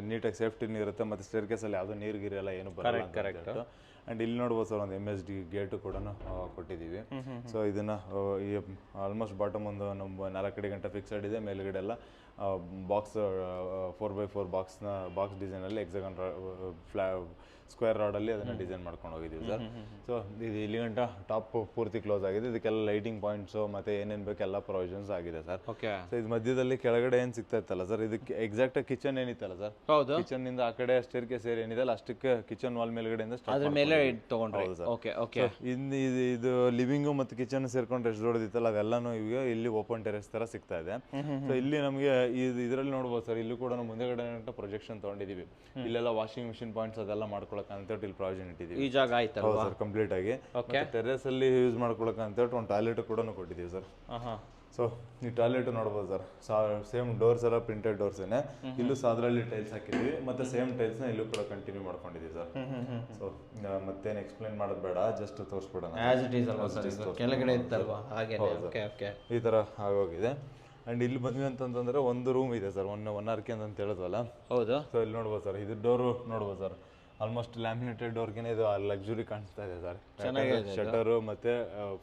Speaker 2: ನೀಟಾಗಿ ಸೇಫ್ಟಿನೂ ಇರುತ್ತೆ, ಮತ್ತೆ ಸ್ಟೇರ್ಕೇಸ್ ಅಲ್ಲಿ ಯಾವುದೋ ನೀರು ಗೀರು ಎಲ್ಲ ಏನು ಬರಲ್ಲ. ಆ್ಯಂಡ್ ಇಲ್ಲಿ ನೋಡ್ಬೋದು ಸರ್, ಒಂದು MSD ಗೇಟು ಕೂಡ ಕೊಟ್ಟಿದ್ದೀವಿ. ಸೊ ಇದನ್ನು ಈ ಆಲ್ಮೋಸ್ಟ್ ಬಾಟಮ್ ಒಂದು ನಮ್ಮ 4 ಗಂಟೆ ಫಿಕ್ಸೆಡ್ ಇದೆ. ಮೇಲ್ಗಡೆ ಎಲ್ಲ ಬಾಕ್ಸ್ 4x4 ಬಾಕ್ಸ್ ಡಿಸೈನಲ್ಲಿ ಎಕ್ಸಾಗನ್ ಸ್ಕ್ವೇರ್ ರಾಡಲ್ಲಿ ಅದನ್ನು ಡಿಸೈನ್ ಮಾಡ್ಕೊಂಡು ಹೋಗಿದ್ದೀವಿ ಸರ್. ಸೊ ಇದು ಇಲ್ಲಿ ಗಂಟ ಟಾಪ್ ಪೂರ್ತಿ ಕ್ಲೋಸ್ ಆಗಿದೆ. ಇದಕ್ಕೆಲ್ಲ ಲೈಟಿಂಗ್ ಪಾಯಿಂಟ್ಸು ಮತ್ತು ಏನೇನು ಬೇಕು ಎಲ್ಲ ಪ್ರೊವಿಷನ್ಸ್ ಆಗಿದೆ ಸರ್.
Speaker 1: ಓಕೆ.
Speaker 2: ಸೊ ಇದು ಮಧ್ಯದಲ್ಲಿ ಕೆಳಗಡೆ ಏನು ಸಿಗ್ತಾ ಇತ್ತಲ್ಲ ಸರ್, ಇದಕ್ಕೆ ಎಕ್ಸಾಕ್ಟಾಗಿ ಕಿಚನ್ ಏನಿತ್ತಲ್ಲ ಸರ್,
Speaker 1: ಹೌದು,
Speaker 2: ಕಿಚನ್ನಿಂದ ಆ ಕಡೆ ಸ್ಟೇರ್ಕೇಸ್ ಏನಿದೆಲ್ಲ ಅಷ್ಟಕ್ಕೆ ಕಿಚನ್ ವಾಲ್ ಮೇಲ್ಗಡೆಯಿಂದ
Speaker 1: ಅದ್ರ ಮೇಲೆ ತಗೊಂಡ್ರೆ. Okay okay.
Speaker 2: ಇದು ಲಿವಿಂಗು ಮತ್ತು ಕಿಚನ್ ಸೇರ್ಕೊಂಡು ಎಷ್ಟು ದೊಡ್ಡದಿತ್ತಲ್ಲ ಅದೆಲ್ಲಾನು ಈಗ ಇಲ್ಲಿ ಓಪನ್ ಟೆರೆಸ್ ತರ ಸಿಗ್ತಾ ಇದೆ. ಸೊ ಇಲ್ಲಿ ನಮಗೆ ಇದರಲ್ಲಿ ನೋಡ್ಬೋದು ಸರ್, ಇಲ್ಲಿ ಕೂಡ ಮುಂದೆಗಡೆ ಪ್ರೊಜೆಕ್ಷನ್ ತಗೊಂಡಿದೀವಿ. ಇಲ್ಲೆಲ್ಲ ವಾಷಿಂಗ್ ಮಿಷಿನ್ ಪಾಯಿಂಟ್ಸ್ ಅದೆಲ್ಲ ಮಾಡ್ಕೊಳಕ್ಕೆ ಅಂತ ಇಲ್ಲಿ ಪ್ರಾವಿಷನ್ ಇಟ್ಟಿದ್ದೀವಿ.
Speaker 1: ಈ ಜಾಗ ಆಯ್ತಲ್ಲ
Speaker 2: ಸರ್ ಕಂಪ್ಲೀಟ್ ಆಗಿ. ಟೆರೆಸ್ ಅಲ್ಲಿ ಯೂಸ್ ಮಾಡ್ಕೊಳಕ್ಕೆ ಅಂತ ಒಂದು ಟಾಯ್ಲೆಟ್ ಕೂಡ ಕೊಟ್ಟಿದ್ದೀವಿ ಸರ್. ಸೊ ಈ ಟಾಯ್ಲೆಟ್ ನೋಡ್ಬೋದು ಸರ್, ಸೇಮ್ ಡೋರ್ಸ್ ಎಲ್ಲ ಪ್ರಿಂಟೆಡ್ ಡೋರ್ಸೇನೆ. ಇಲ್ಲೂ ಸಾದ್ರಲ್ಲಿ ಟೈಲ್ಸ್ ಹಾಕಿದ್ವಿ, ಮತ್ತೆ ಸೇಮ್ ಟೈಲ್ಸ್ನ ಇಲ್ಲೂ ಕೂಡ ಕಂಟಿನ್ಯೂ ಮಾಡ್ಕೊಂಡಿದ್ದೀವಿ ಸರ್. ಸೊ ಮತ್ತೇನು ಎಕ್ಸ್ಪ್ಲೈನ್ ಮಾಡೋದು ಬೇಡ, ಜಸ್ಟ್ ತೋರಿಸ್ಬಿಡೋಣ.
Speaker 1: ಕೆಳಗಡೆ ಇತ್ತಲ್ವಾ ಹಾಗೆ.
Speaker 2: ಈ ಥರ ಆಗೋಗಿದೆ. ಆ್ಯಂಡ್ ಇಲ್ಲಿ ಬಂದ್ವಿ ಅಂತಂದ್ರೆ ಒಂದು ರೂಮ್ ಇದೆ ಸರ್, 1 ಅಂತ ಹೇಳಿದ್ವಲ್ಲ. ಹೌದು. ಸೊ ಇಲ್ಲಿ ನೋಡ್ಬೋದು ಸರ್, ಇದು ಡೋರು ನೋಡ್ಬೋದು ಸರ್, ಆಲ್ಮೋಸ್ಟ್ ಲ್ಯಾಮಿನೇಟೆಡ್ ಡೋರ್ಗೆ ಇದು ಲಕ್ಸುರಿ ಕಾಣಿಸ್ತಾ ಇದೆ ಸರ್. ಶಟರು ಮತ್ತೆ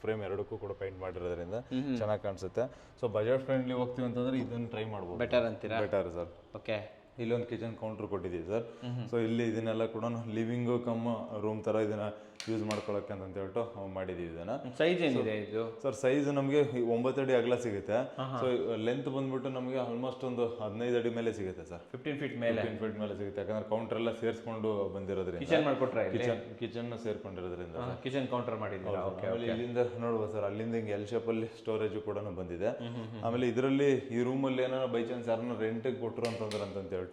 Speaker 2: ಫ್ರೇಮ್ ಎರಡಕ್ಕೂ ಕೂಡ ಪೇಂಟ್ ಮಾಡಿರೋದ್ರಿಂದ ಚೆನ್ನಾಗಿ ಕಾಣಿಸುತ್ತೆ. ಸೊ ಬಜೆಟ್ ಫ್ರೆಂಡ್ಲಿ ಹೋಗ್ತೀವಿ ಅಂತಂದ್ರೆ ಇದನ್ನು ಟ್ರೈ ಮಾಡ್ಬೋದು.
Speaker 1: ಬೆಟರ್ ಅಂತೀರಾ?
Speaker 2: Better sir. ಓಕೆ. ಇಲ್ಲೊಂದು ಕಿಚನ್ ಕೌಂಟರ್ ಕೊಟ್ಟಿದ್ದೀವಿ ಸರ್. ಸೊ ಇಲ್ಲಿ ಇದನ್ನೆಲ್ಲ ಕೂಡ ಲಿವಿಂಗು ಕಮ್ ರೂಮ್ ಥರ ಇದನ್ನ ಯೂಸ್ ಮಾಡ್ಕೊಳಕ್ಕೆ ಅಂತ ಹೇಳ್ಬಿಟ್ಟು ಮಾಡಿದ್ದೀವಿ ಇದನ್ನ.
Speaker 1: ಸೈಜ್ ಏನಿದೆ ಇದು
Speaker 2: ಸರ್? ಸೈಜ್ ನಮಗೆ 9 ಅಡಿ ಅಗಲ ಸಿಗುತ್ತೆ. ಸೊ ಲೆಂತ್ ಬಂದ್ಬಿಟ್ಟು ನಮಗೆ ಆಲ್ಮೋಸ್ಟ್ ಒಂದು 15 ಅಡಿ ಮೇಲೆ ಸಿಗುತ್ತೆ ಸರ್.
Speaker 1: 15 ಫೀಟ್ ಮೇಲೆ
Speaker 2: ಸಿಗುತ್ತೆ, ಯಾಕಂದ್ರೆ ಕೌಂಟರ್ ಎಲ್ಲ ಸೇರಿಸ್ಕೊಂಡು ಬಂದಿರೋದ್ರಿಂದ.
Speaker 1: ಕಿಚನ್ ಮಾಡ್ಕೊಟ್ರೆ
Speaker 2: ಕಿಚನ್ ಸೇರ್ಕೊಂಡಿರೋದ್ರಿಂದ
Speaker 1: ಕಿಚನ್ ಕೌಂಟರ್ ಮಾಡಿದ್ದೀರಾ?
Speaker 2: ಇಲ್ಲಿಂದ ನೋಡ್ಬೋದು ಸರ್, ಅಲ್ಲಿಂದ ಹಿಂಗೆ L ಶೇಪ್ ಅಲ್ಲಿ ಸ್ಟೋರೇಜ್ ಕೂಡ ಬಂದಿದೆ. ಆಮೇಲೆ ಇದರಲ್ಲಿ ಈ ರೂಮ್ ಅಲ್ಲಿ ಏನಾರ ಬೈ ಚಾನ್ಸ್ ಯಾರನ್ನ ರೆಂಟಿಗೆ ಕೊಟ್ಟರು ಅಂತಂದ್ರೆ ಅಂತ ಹೇಳ್ಬಿಟ್ಟು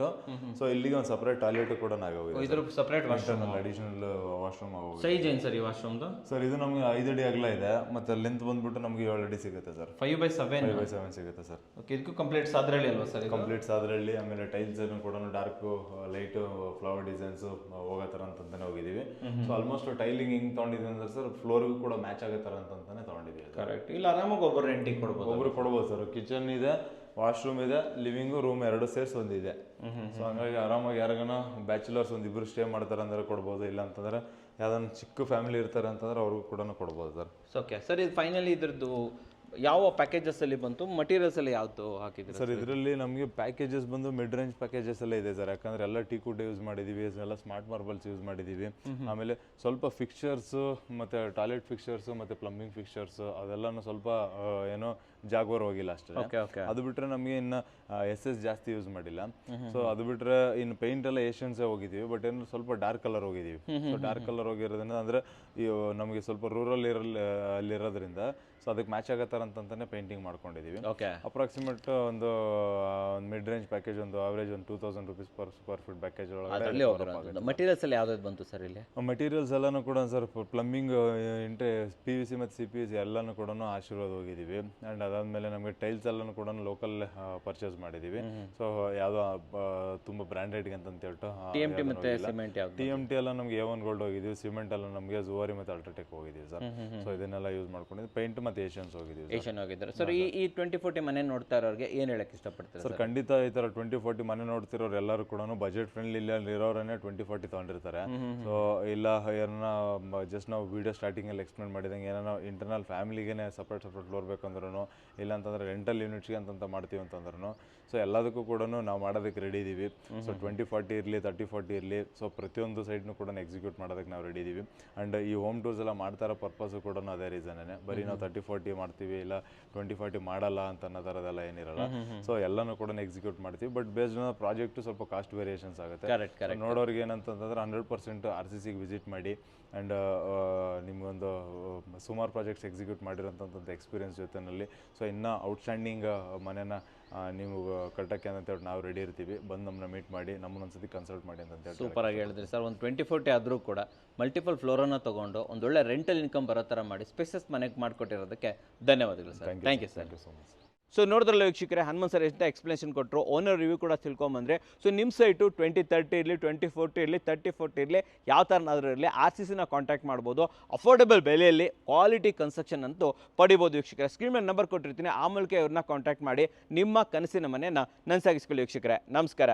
Speaker 2: ಸೊ ಇಲ್ಲಿಗೆ ಒಂದು ಸಪರೇಟ್ ಟಾಯ್ಲೆಟ್ ಕೂಡ ಆಗೋಗಿದೆ.
Speaker 1: ಇದ್ರ ಸಪರೇಟ್ ವಾಶ್ರೂಮ್,
Speaker 2: ಅಡಿಷನಲ್ ವಾಶ್ರೂಮ್ ಆಗೋಗಿದೆ.
Speaker 1: ಸೈಜ್ ಏನು ಸರ್ ಈ ವಾಶ್ರೂಮ್ದು?
Speaker 2: ಸರ್ ಇದು ನಮಗೆ 5 ಅಡಿ ಅಗಲ ಇದೆ, ಮತ್ತೆ ಲೆಂತ್ ಬಂದ್ಬಿಟ್ಟು ನಮಗೆ 7 ಅಡಿ ಸಿಗುತ್ತೆ ಸರ್. 5x7 ಸಿಗುತ್ತೆ ಸರ್.
Speaker 1: ಓಕೆ. ಇದಕ್ಕೂ ಕಂಪ್ಲೀಟ್ ಸಾದ್ರಳ್ಳಿ ಅಲ್ವಾ ಸರ್?
Speaker 2: ಕಂಪ್ಲೀಟ್ ಸಾದ್ರಳ್ಳಿ. ಆಮೇಲೆ ಟೈಲ್ಸ್ ಕೂಡ ಡಾರ್ಕ್ ಲೈಟ್ ಫ್ಲವರ್ ಡಿಸೈನ್ಸ್ ಹೋಗೋ ಥರ ಅಂತಾನೆ ಹೋಗಿದ್ದೀವಿ. ಸೊ ಆಲ್ಮೋಸ್ಟ್ ಟೈಲಿಂಗ್ ಹಿಂಗೆ ತೊಗೊಂಡಿದ್ದೀವಿ ಅಂದ್ರೆ ಸರ್, ಫ್ಲೋರ್ಗೂ ಕೂಡ ಮ್ಯಾಚ್ ಆಗೋ ಥರ ಅಂತಾನೆ ತೊಗೊಂಡಿದ್ದೀವಿ.
Speaker 1: ಕರೆಕ್ಟ್. ಇಲ್ಲ ಆರಾಮಾಗಿ ಒಬ್ಬರು ರೆಂಟಿಗೆ ಕೊಡ್ಬೋದು.
Speaker 2: ಒಬ್ರು ಕೊಡ್ಬೋದು ಸರ್. ಕಿಚನ್ ಇದೆ, ವಾಶ್ರೂಮ್ ಇದೆ, ಲಿವಿಂಗು ರೂಮ್ 2 ಸೇರ್ಸಿ ಒಂದಿದೆ. ಸೊ ಹಂಗಾಗಿ ಆರಾಮಾಗಿ ಯಾರಿಗಾನ ಬ್ಯಾಚುಲರ್ಸ್ ಒಂದಿಬ್ರು ಸ್ಟೇ ಮಾಡ್ತಾರೆ ಅಂದ್ರೆ ಕೊಡ್ಬೋದು. ಇಲ್ಲ ಅಂತಂದ್ರೆ ಯಾವ್ದಾನ ಚಿಕ್ಕ ಫ್ಯಾಮಿಲಿ ಇರ್ತಾರೆ ಅಂತಂದ್ರೆ ಅವ್ರಿಗೂ ಕೂಡ ಕೊಡ್ಬೋದು ಸರ್.
Speaker 1: Okay sir. ಇದು ಫೈನಲಿ ಇದ್ರದ್ದು ಯಾವ ಪ್ಯಾಕೇಜಸ್ ಅಲ್ಲಿ ಬಂತು, ಮಟೀರಿಯಲ್ಸ್ ಅಲ್ಲಿ ಯಾವ್ದು ಹಾಕಿದ್ರು
Speaker 2: ಸರ್? ಇದರಲ್ಲಿ ನಮಗೆ ಪ್ಯಾಕೇಜಸ್ ಬಂದು ಮಿಡ್ ರೇಂಜ್ ಪ್ಯಾಕೇಜಸ್ ಎಲ್ಲ ಇದೆ ಸರ್. ಯಾಕಂದ್ರೆ ಎಲ್ಲ ಟೀಕುಡ್ ಯೂಸ್ ಮಾಡಿದೀವಿ, ಎಲ್ಲ ಸ್ಮಾರ್ಟ್ ಮಾರ್ಬಲ್ಸ್ ಯೂಸ್ ಮಾಡಿದೀವಿ. ಆಮೇಲೆ ಸ್ವಲ್ಪ ಫಿಕ್ಚರ್ಸ್ ಮತ್ತೆ ಟಾಯ್ಲೆಟ್ ಫಿಕ್ಚರ್ಸ್ ಮತ್ತೆ ಪ್ಲಂಬಿಂಗ್ ಫಿಕ್ಚರ್ಸ್ ಅದೆಲ್ಲಾನು ಸ್ವಲ್ಪ ಏನೋ ಜಾಗ್ವಾರ್ ಹೋಗಿಲ್ಲ ಅಷ್ಟೇ. ಅದು ಬಿಟ್ರೆ ನಮಗೆ ಇನ್ನು SS ಜಾಸ್ತಿ ಯೂಸ್ ಮಾಡಿಲ್ಲ. ಸೊ ಅದು ಬಿಟ್ರೆ ಇನ್ನು ಪೇಂಟ್ ಎಲ್ಲ ಏಷ್ಯನ್ಸೇ ಹೋಗಿದ್ದೀವಿ, ಬಟ್ ಏನು ಸ್ವಲ್ಪ ಡಾರ್ಕ್ ಕಲರ್ ಹೋಗಿದ್ದೀವಿ. ಸೊ ಡಾರ್ಕ್ ಕಲರ್ ಹೋಗಿರೋದ್ರಿಂದ ಅಂದ್ರೆ ನಮಗೆ ಸ್ವಲ್ಪ ರೂರಲ್ ಅಲ್ಲಿರೋದ್ರಿಂದ ಸೊ ಅದಕ್ಕೆ ಮ್ಯಾಚ್ ಆಗೋ ಥರ ಅಂತಂತಾನೆ ಪೇಂಟಿಂಗ್ ಮಾಡ್ಕೊಂಡಿದ್ದೀವಿ.
Speaker 1: ಓಕೆ.
Speaker 2: ಅಪ್ರಾಕ್ಸಿಮೇಟ್ ಒಂದು ಮಿಡ್ ರೇಂಜ್ ಪ್ಯಾಕೇಜ್ ಒಂದು ಅವರೇಜ್ ಒಂದು 2000 rupees per square feet package
Speaker 1: ಅದರಲ್ಲಿ ಹೋಗಿರೋದು. ಮಟೀರಿಯಲ್ಸ್ ಎಲ್ಲ ಯಾವ್ದು ಬಂತು ಸರ್ ಇಲ್ಲಿ?
Speaker 2: ಮಟೀರಿಯಲ್ಸ್ ಎಲ್ಲಾನು ಕೂಡ ಸರ್ ಪ್ಲಂಬಿಂಗ್ PVC ಮತ್ತು CPVC ಎಲ್ಲಾನು ಕೂಡ ಆಶೀರ್ವಾದ ಹೋಗಿದ್ದೀವಿ. ಆ್ಯಂಡ್ ಅದಾದಮೇಲೆ ನಮಗೆ ಟೈಲ್ಸ್ ಎಲ್ಲಾನು ಕೂಡ ಲೋಕಲ್ ಪರ್ಚೇಸ್ ಮಾಡಿದ್ದೀವಿ. ಸೊ ಯಾವುದೋ ತುಂಬ ಬ್ರ್ಯಾಂಡೆಡ್ಗೆ ಅಂತ ಹೇಳ್ಬಿಟ್ಟು
Speaker 1: TMT ಮತ್ತು ಸಿಮೆಂಟ್ ಯಾವ್ದು?
Speaker 2: TMT ಎಲ್ಲ ನಮಗೆ A1 ಗೋಲ್ಡ್ ಹೋಗಿದ್ದೀವಿ. ಸಿಮೆಂಟ್ ಎಲ್ಲ ನಮಗೆ ಜುವಾರಿ ಮತ್ತು ಅಲ್ಟ್ರಾಟೆಕ್ ಹೋಗಿದ್ದೀವಿ ಸರ್. ಸೊ ಇದನ್ನೆಲ್ಲ ಯೂಸ್ ಮಾಡ್ಕೊಂಡಿದ್ದೀವಿ. ಪೇಂಟ್ ಮತ್ತು ಏಷ್ಯನ್ಸ್ ಹೋಗಿದ್ದೀವಿ.
Speaker 1: ಏಷ್ಯನ್ ಹೋಗಿದ್ದಾರೆ ಸರ್. ಈ 2040 ಮನೆ ನೋಡ್ತಾ ಇರೋರಿಗೆ ಏನು ಹೇಳಕ್ಕೆ ಇಷ್ಟಪಡ್ತಾರೆ
Speaker 2: ಸರ್? ಖಂಡಿತ ಈ ಥರ 2040 ಮನೆ ನೋಡ್ತಿರೋರು ಎಲ್ಲರೂ ಕೂಡ ಬಜೆಟ್ ಫ್ರೆಂಡ್ಲಿ ಇರೋರನ್ನೇ 2040 ತೊಗೊಂಡಿರ್ತಾರೆ. ಸೊ ಇಲ್ಲ ಏನನ್ನ ಜಸ್ಟ್ ನಾವು ವಿಡಿಯೋ ಸ್ಟಾರ್ಟಿಂಗಲ್ಲಿ ಎಕ್ಸ್ಪ್ಲೇನ್ ಮಾಡಿದಂಗೆ ಏನೋ ಇಂಟರ್ನಲ್ ಫ್ಯಾಮಿಲಿಗೆ ಸಪ್ರೇಟ್ ಫ್ಲೋರ್ ಬೇಕಂದ್ರೂ, ಇಲ್ಲ ಅಂತಂದರೆ ರೆಂಟಲ್ ಯೂನಿಟ್ಸ್ಗೆ ಅಂತಂತ ಮಾಡ್ತೀವಿ ಅಂತಂದ್ರೂ, ಸೊ ಎಲ್ಲದಕ್ಕೂ ಕೂಡ ನಾವು ಮಾಡೋದಕ್ಕೆ ರೆಡಿ ಇದ್ದೀವಿ. ಸೊ 2040 ಇರಲಿ 3040 ಇರಲಿ, ಸೊ ಪ್ರತಿಯೊಂದು ಸೈಟ್ನು ಕೂಡ ಎಕ್ಸಿಕ್ಯೂಟ್ ಮಾಡೋದಕ್ಕೆ ನಾವು ರೆಡಿ ಇದ್ದೀವಿ. ಆ್ಯಂಡ್ ಈ ಹೋಮ್ ಟೂರ್ಸ್ ಎಲ್ಲ ಮಾಡ್ತಾ ಇರೋ ಪರ್ಪಸ್ಸು ಕೂಡ ಅದೇ ರೀಸನ್ನೇ. ಬರೀ ನಾವು 3040 ಮಾಡ್ತೀವಿ ಇಲ್ಲ 2040 ಮಾಡಲ್ಲ ಅಂತ ಅನ್ನೋ ಥರದೆಲ್ಲ ಏನಿರಲ್ಲ. ಸೊ ಎಲ್ಲನೂ ಕೂಡ ಎಕ್ಸಿಕ್ಯೂಟ್ ಮಾಡ್ತೀವಿ. ಬಟ್ ಬೇಸ್ಡ್ ಆನ್ ಪ್ರಾಜೆಕ್ಟು ಸ್ವಲ್ಪ ಕಾಸ್ಟ್ ವೇರಿಯೇಷನ್ಸ್ ಆಗುತ್ತೆ. ನೋಡೋರಿಗೆ ಏನಂತಂದ್ರೆ 100% RCCಗೆ ವಿಸಿಟ್ ಮಾಡಿ. ಆ್ಯಂಡ್ ನಿಮಗೊಂದು ಸುಮಾರು ಪ್ರಾಜೆಕ್ಟ್ಸ್ ಎಕ್ಸಿಕ್ಯೂಟ್ ಮಾಡಿರೋಂಥದ್ದು ಎಕ್ಸ್ಪೀರಿಯನ್ಸ್ ಜೊತೆಯಲ್ಲಿ ಸೊ ಇನ್ನೂ ಔಟ್ಸ್ಟ್ಯಾಂಡಿಂಗ್ ಮನೆನ ನೀವು ಕಟ್ಟಕ್ಕೆ ಅಂತೇಳಿ ನಾವು ರೆಡಿ ಇರ್ತೀವಿ. ಬಂದು ನಮ್ಮನ್ನ ಮೀಟ್ ಮಾಡಿ ನಮ್ಮನ್ನೊಂದ್ಸತಿ ಕನ್ಸಲ್ಟ್ ಮಾಡಿ ಅಂತ ಹೇಳಿ
Speaker 1: ಸೂಪರ್ ಆಗಿ ಹೇಳಿದ್ರಿ ಸರ್. ಒಂದು 2040 ಆದರೂ ಕೂಡ ಮಲ್ಟಿಪಲ್ ಫ್ಲೋರನ್ನು ತೊಗೊಂಡು ಒಂದೊಳ್ಳೆ ರೆಂಟಲ್ ಇನ್ಕಮ್ ಬರೋ ಥರ ಮಾಡಿ ಸ್ಪೇಸಸ್ ಮನೆಗೆ ಮಾಡಿಕೊಟ್ಟಿರೋದಕ್ಕೆ ಧನ್ಯವಾದಗಳು sir. Thank you sir.
Speaker 2: So much.
Speaker 1: So ನೋಡಿದ್ರಲ್ಲ ವೀಕ್ಷಕರೇ, ಹನುಮಂತ್ ಸರ್ ಎಷ್ಟು ಎಕ್ಸ್ಪ್ಲನೇಷನ್ ಕೊಟ್ಟರು, ಓನರ್ ರಿವ್ಯೂ ಕೂಡ ತಿಳ್ಕೊಂಬಂದರೆ. ಸೊ ನಿಮ್ಮ ಸೈಟು 2030 ಇರಲಿ 2040 ಇರಲಿ 3040 ಇರಲಿ ಯಾವ ಥರನಾದರೂ ಇರಲಿ RCCನ ಕಾಂಟ್ಯಾಕ್ಟ್ ಮಾಡ್ಬೋದು. ಅಫೋರ್ಡೆಬಲ್ ಬೆಲೆಯಲ್ಲಿ ಕ್ವಾಲಿಟಿ ಕನ್ಸ್ಟ್ರಕ್ಷನ್ ಅಂತೂ ಪಡಿಬೋದು ವೀಕ್ಷಕರೇ. ಸ್ಕ್ರೀನ್ ಮೇಲೆ ನಂಬರ್ ಕೊಟ್ಟಿರ್ತೀನಿ, ಆ ಮೂಲಕ ಇವ್ರನ್ನ ಕಾಂಟ್ಯಾಕ್ಟ್ ಮಾಡಿ ನಿಮ್ಮ ಕನಸಿನ ಮನೆಯನ್ನು ನನಸಾಗಿಸ್ಕೊಳ್ಳಿ ವೀಕ್ಷಕರೇ. ನಮಸ್ಕಾರ.